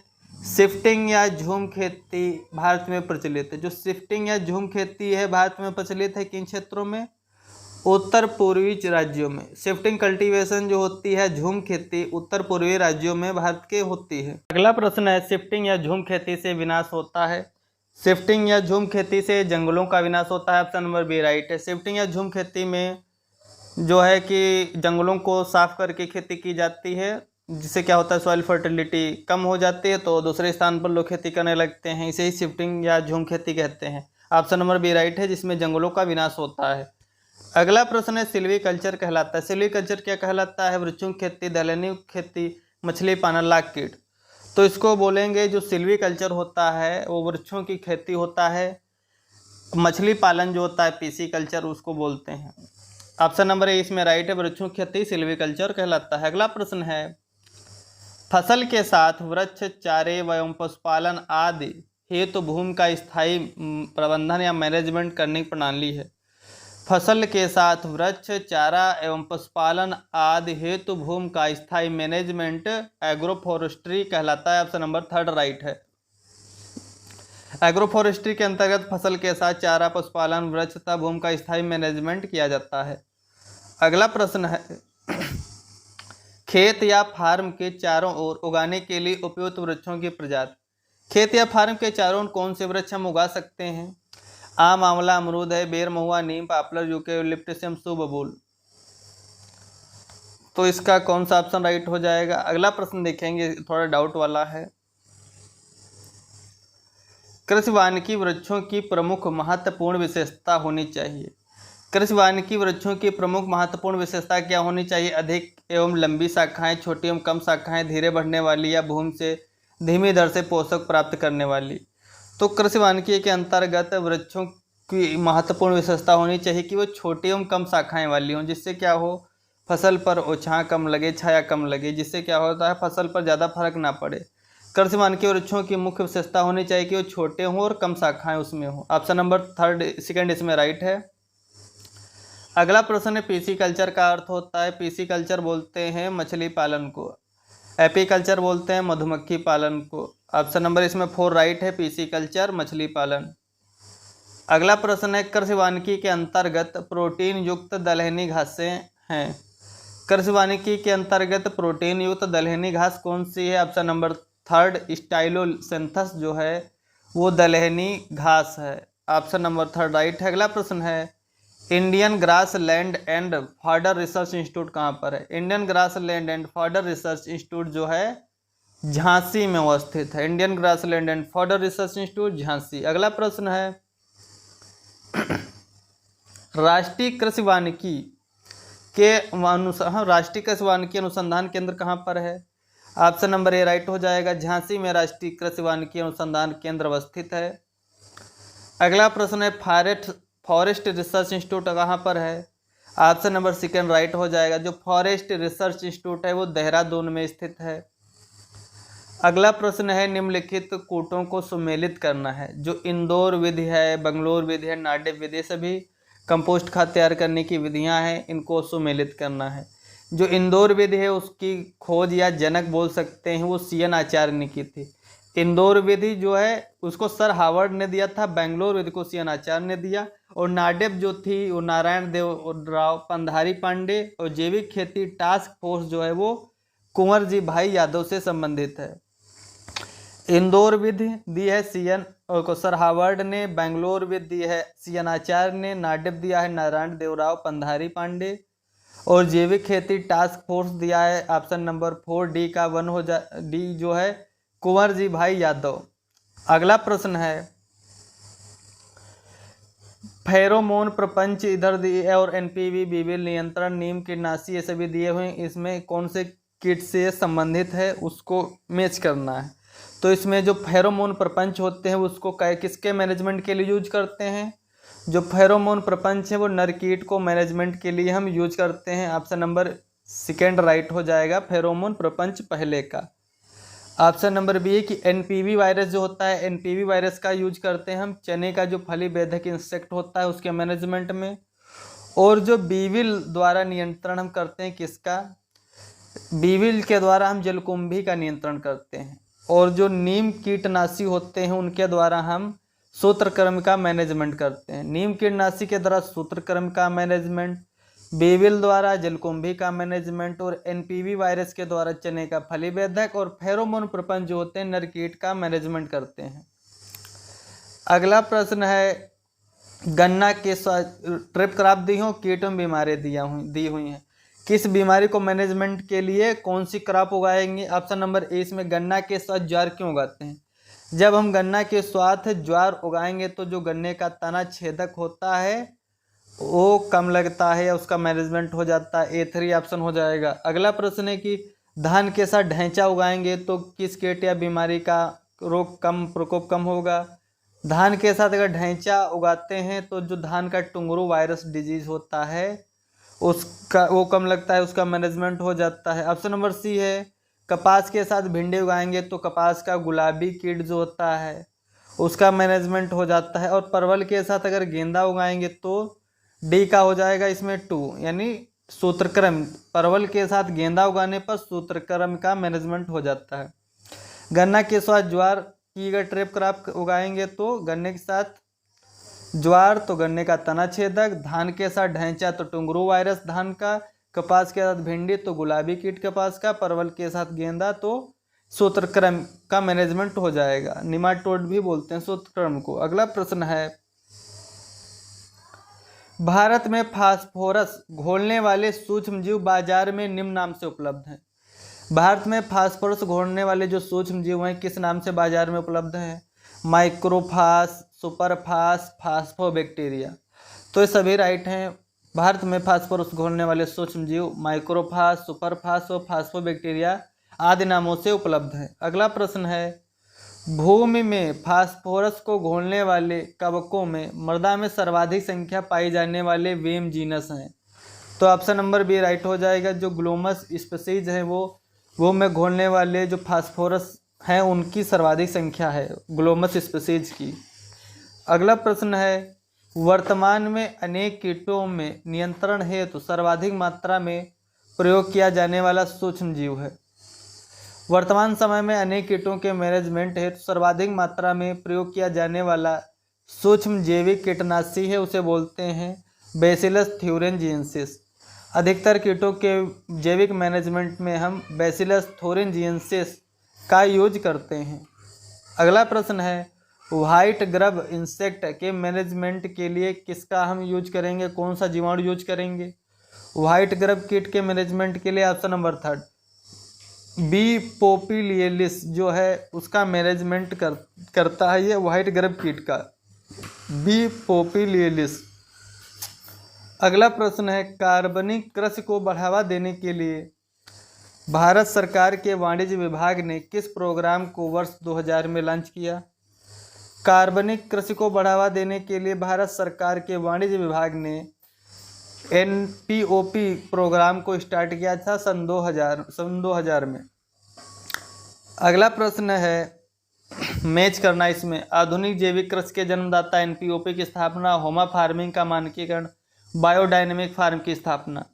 शिफ्टिंग या झूम खेती भारत में प्रचलित है। जो शिफ्टिंग या झूम खेती है भारत में प्रचलित है किन क्षेत्रों में? उत्तर पूर्वी राज्यों में। शिफ्टिंग कल्टीवेशन जो होती है झूम खेती उत्तर पूर्वी राज्यों में भारत के होती है। अगला प्रश्न है शिफ्टिंग या झूम खेती से विनाश होता है? शिफ्टिंग या झूम खेती से जंगलों का विनाश होता है। ऑप्शन नंबर बी राइट है। शिफ्टिंग या झूम खेती में जो है कि जंगलों को साफ करके खेती की जाती है जिससे क्या होता है सॉइल फर्टिलिटी कम हो जाती है तो दूसरे स्थान पर लोग खेती करने लगते हैं, इसे ही शिफ्टिंग या झूम खेती कहते हैं। ऑप्शन नंबर बी राइट है जिसमें जंगलों का विनाश होता है। अगला प्रश्न है सिल्वीकल्चर कहलाता है। सिल्वीकल्चर क्या कहलाता है? वृक्षों की खेती, दलहनी खेती, मछली पालन, लाख कीट। तो इसको बोलेंगे जो सिल्वीकल्चर होता है वो वृक्षों की खेती होता है। मछली पालन जो होता है पीसीकल्चर उसको बोलते हैं। ऑप्शन नंबर ए इसमें राइट है, वृक्षों की खेती सिल्वीकल्चर कहलाता है। अगला प्रश्न है फसल के साथ वृक्ष, चारे एवं पशुपालन आदि हेतु भूमि का स्थायी प्रबंधन या मैनेजमेंट करने की प्रणाली है। फसल के साथ वृक्ष, चारा एवं पशुपालन आदि हेतु भूमि का स्थायी मैनेजमेंट एग्रोफॉरेस्ट्री कहलाता है। ऑप्शन नंबर 3 राइट है। एग्रोफॉरेस्ट्री के अंतर्गत फसल के साथ चारा, पशुपालन, वृक्ष तथा भूमि का स्थायी मैनेजमेंट किया जाता है। अगला प्रश्न है खेत या फार्म के चारों ओर उगाने के लिए उपयुक्त वृक्षों की प्रजाति। खेत या फार्म के चारों ओर कौन से वृक्ष हम उगा सकते हैं? आम, आंवला, अमरूद है, बेर, महुआ, नीम, पॉपुलर, यूकेलिप्टस, सुबबूल। तो इसका कौन सा ऑप्शन राइट हो जाएगा? अगला प्रश्न देखेंगे, थोड़ा डाउट वाला है। कृषि वानिकी वृक्षों की प्रमुख महत्वपूर्ण विशेषता होनी चाहिए। कृषि वानिकी वृक्षों की प्रमुख महत्वपूर्ण विशेषता क्या होनी चाहिए? अधिक एवं लंबी शाखाएं, छोटी एवं कम शाखाएं, धीरे बढ़ने वाली या भूमि से धीमी दर से पोषक प्राप्त करने वाली। तो कृषि वानिकी के अंतर्गत वृक्षों की महत्वपूर्ण विशेषता होनी चाहिए कि वो छोटी एवं कम शाखाएं वाली हों, जिससे क्या हो फसल पर ओछां कम लगे, छाया कम लगे, जिससे क्या होता है फसल पर ज़्यादा फर्क ना पड़े। कृषि वानिकी वृक्षों की मुख्य विशेषता होनी चाहिए कि वो छोटे हों और कम शाखाएं उसमें हों। ऑप्शन नंबर 2 इसमें राइट है। अगला प्रश्न है पीसीकल्चर का अर्थ होता है, पीसीकल्चर बोलते हैं मछली पालन को, एपीकल्चर बोलते हैं मधुमक्खी पालन को। ऑप्शन नंबर इसमें 4 राइट है, पीसीकल्चर मछली पालन। अगला प्रश्न है कृषि वानिकी के अंतर्गत प्रोटीन युक्त दलहनी घासें हैं। कृषि वानिकी के अंतर्गत प्रोटीन युक्त दलहनी घास कौन सी है? ऑप्शन नंबर 3 स्टाइलोसिंथस जो है वो दलहनी घास है। ऑप्शन नंबर 3 राइट है। अगला प्रश्न है Indian grass land and fodder research institute कहाँ पर है? Indian grass land and fodder research institute जो है झांसी में अवस्थित है। Indian grass land and fodder research institute Jhansi. अगला प्रश्न है राष्ट्रीय कृषि वानिकी अनुसंधान केंद्र कहाँ पर है? ऑप्शन नंबर ए राइट हो जाएगा, झांसी में राष्ट्रीय कृषि वानिकी अनुसंधान केंद्र अवस्थित है। अगला प्रश्न है फॉरेस्ट रिसर्च इंस्टीट्यूट कहाँ पर है? ऑप्शन नंबर 2 राइट हो जाएगा, जो फॉरेस्ट रिसर्च इंस्टीट्यूट है वो देहरादून में स्थित है। अगला प्रश्न है निम्नलिखित कूटों को सुमेलित करना है। जो इंदौर विधि है, बंगलोर विधि है, नाडेप विधि, सभी कंपोस्ट खाद तैयार करने की विधियां हैं, इनको सुमेलित करना है। जो इंदौर विधि है उसकी खोज या जनक बोल सकते हैं वो CN आचार्य ने की थी। इंदौर विधि जो है उसको सर हार्वर्ड ने दिया था, बेंगलोर विधि को CN आचार्य ने दिया, और नाडेप जो थी वो नारायण देव राव पंधारी पांडे, और जैविक खेती टास्क फोर्स जो है वो कुंवर जी भाई यादव से संबंधित है। इंदौर विधि दी है CN को सर हार्वर्ड ने, बेंगलोर विधि दी है CN आचार्य ने, नाडेप दिया है नारायण देवराव पंधारी पांडे, और जैविक खेती टास्क फोर्स दिया है ऑप्शन नंबर 4 डी का 1 हो जा डी जो है कुंवर जी भाई यादव। अगला प्रश्न है फेरोमोन प्रपंच इधर दिए और NPV बीविल नियंत्रण नीम कीटनाशी ये सभी दिए हुए हैं, इसमें कौन से कीट से संबंधित है उसको मैच करना है। तो इसमें जो फेरोमोन प्रपंच होते हैं उसको किसके मैनेजमेंट के लिए यूज करते हैं? जो फेरोमोन प्रपंच है वो नर कीट को मैनेजमेंट के लिए हम यूज करते हैं। ऑप्शन नंबर 2 राइट हो जाएगा, फेरोमोन प्रपंच पहले का। ऑप्शन नंबर बी है कि NPV वायरस जो होता है, NPV वायरस का यूज करते हैं हम चने का जो फली बेधक इंसेक्ट होता है उसके मैनेजमेंट में। और जो बीविल द्वारा नियंत्रण हम करते हैं किसका? बीविल के द्वारा हम जलकुंभी का नियंत्रण करते हैं। और जो नीम कीटनाशी होते हैं उनके द्वारा हम सूत्रकृमि का मैनेजमेंट करते हैं। नीम कीटनाशी के द्वारा सूत्रकृमि का मैनेजमेंट, बीविल द्वारा जलकुंभी का मैनेजमेंट, और NPV वायरस के द्वारा चने का फली बेधक, और फेरोमोन प्रपंच जो होते हैं नर कीट का मैनेजमेंट करते हैं। अगला प्रश्न है गन्ना के ट्रिप क्रॉप दी हो, कीट एवं बीमारी दी हुई हैं, किस बीमारी को मैनेजमेंट के लिए कौन सी क्रॉप उगाएंगे? ऑप्शन नंबर ए इसमें गन्ना के साथ ज्वार क्यों उगाते हैं? जब हम गन्ना के साथ ज्वार उगाएंगे तो जो गन्ने का तना छेदक होता है वो कम लगता है या उसका मैनेजमेंट हो जाता है। A3 ऑप्शन हो जाएगा। अगला प्रश्न है कि धान के साथ ढैंचा उगाएंगे तो किस कीट या बीमारी का प्रकोप कम होगा? धान के साथ अगर ढैंचा उगाते हैं तो जो धान का टुंगरू वायरस डिजीज होता है उसका वो कम लगता है, उसका मैनेजमेंट हो जाता है। ऑप्शन नंबर सी है कपास के साथ भिंडी उगाएंगे तो कपास का गुलाबी कीट जो होता है उसका मैनेजमेंट हो जाता है। और परवल के साथ अगर गेंदा उगाएंगे तो डी का हो जाएगा इसमें 2 यानी सूत्रक्रम। परवल के साथ गेंदा उगाने पर सूत्रक्रम का मैनेजमेंट हो जाता है। गन्ना के साथ ज्वार की अगर ट्रिप क्रॉप उगाएंगे तो गन्ने के साथ ज्वार तो गन्ने का तना छेदक, धान के साथ ढैंचा तो टुंगरू वायरस धान का, कपास के साथ भिंडी तो गुलाबी कीट कपास का, परवल के साथ गेंदा तो सूत्रक्रम का मैनेजमेंट हो जाएगा। निमाटोड भी बोलते हैं सूत्रक्रम को। अगला प्रश्न है भारत में फास्फोरस घोलने वाले सूक्ष्मजीव बाजार में निम्न नाम से उपलब्ध हैं। भारत में फास्फोरस घोलने वाले जो सूक्ष्मजीव हैं किस नाम से बाजार में उपलब्ध हैं? माइक्रोफास, सुपरफास, फास्फोबैक्टीरिया। तो ये सभी राइट हैं। भारत में फास्फोरस घोलने वाले सूक्ष्मजीव माइक्रोफास, सुपरफास और फास्फोबैक्टीरिया आदि नामों से उपलब्ध है। अगला प्रश्न है भूमि में फास्फोरस को घोलने वाले कवकों में मृदा में सर्वाधिक संख्या पाई जाने वाले वेम जीनस हैं। तो ऑप्शन नंबर बी राइट हो जाएगा। जो ग्लोमस स्पीसीज है वो में घोलने वाले जो फास्फोरस हैं उनकी सर्वाधिक संख्या है ग्लोमस स्पीसीज की। अगला प्रश्न है वर्तमान में अनेक कीटों में नियंत्रण हेतु सर्वाधिक मात्रा में प्रयोग किया जाने वाला सूक्ष्म जीव है। वर्तमान समय में अनेक कीटों के मैनेजमेंट हेतु सर्वाधिक मात्रा में प्रयोग किया जाने वाला सूक्ष्म जैविक कीटनाशी है, उसे बोलते हैं बैसिलस थ्यूरिंजिएंसिस। अधिकतर कीटों के जैविक मैनेजमेंट में हम बैसिलस थ्यूरिंजिएंसिस का यूज करते हैं। अगला प्रश्न है, व्हाइट ग्रब इंसेक्ट के मैनेजमेंट के लिए किसका हम यूज करेंगे, कौन सा जीवाणु यूज करेंगे? व्हाइट ग्रब कीट के मैनेजमेंट के लिए ऑप्शन नंबर 3 बी पोपिलियलिस जो है उसका मैनेजमेंट करता है ये व्हाइट ग्रब कीट का, बी पोपिलियलिस। अगला प्रश्न है, कार्बनिक कृषि को बढ़ावा देने के लिए भारत सरकार के वाणिज्य विभाग ने किस प्रोग्राम को वर्ष 2000 में लॉन्च किया? कार्बनिक कृषि को बढ़ावा देने के लिए भारत सरकार के वाणिज्य विभाग ने NPOP प्रोग्राम को स्टार्ट किया था सन 2000 में। अगला प्रश्न है, मैच करना इसमें, आधुनिक जैविक कृषि के जन्मदाता NPOP की स्थापना, होमा फार्मिंग का मानकीकरण, बायोडायनेमिक फार्म की स्थापना।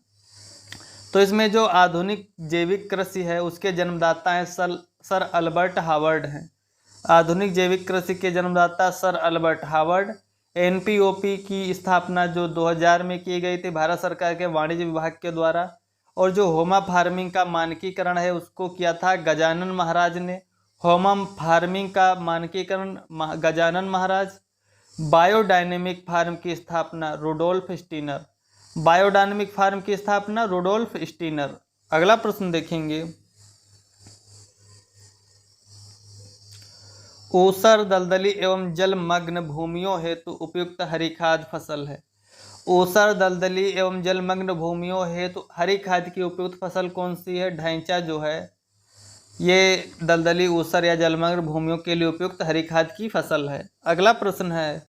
तो इसमें जो आधुनिक जैविक कृषि है उसके जन्मदाता हैं सर अल्बर्ट हावर्ड हैं। आधुनिक जैविक कृषि के जन्मदाता सर अल्बर्ट हावर्ड। NPOP की स्थापना जो 2000 में की गई थी भारत सरकार के वाणिज्य विभाग के द्वारा, और जो होमा फार्मिंग का मानकीकरण है उसको किया था गजानन महाराज ने। होमा फार्मिंग का मानकीकरण गजानन महाराज। बायोडायनेमिक फार्म की स्थापना रुडोल्फ स्टीनर। बायोडायनेमिक फार्म की स्थापना रुडोल्फ स्टीनर। अगला प्रश्न देखेंगे, ऊसर दलदली एवं जलमग्न भूमियों हेतु उपयुक्त हरी खाद फसल है। ऊसर दलदली एवं जलमग्न भूमियों हेतु हरी खाद की उपयुक्त फसल कौन सी है? ढैंचा जो है ये दलदली ऊसर या जलमग्न भूमियों के लिए उपयुक्त हरी खाद की फसल है। अगला प्रश्न है,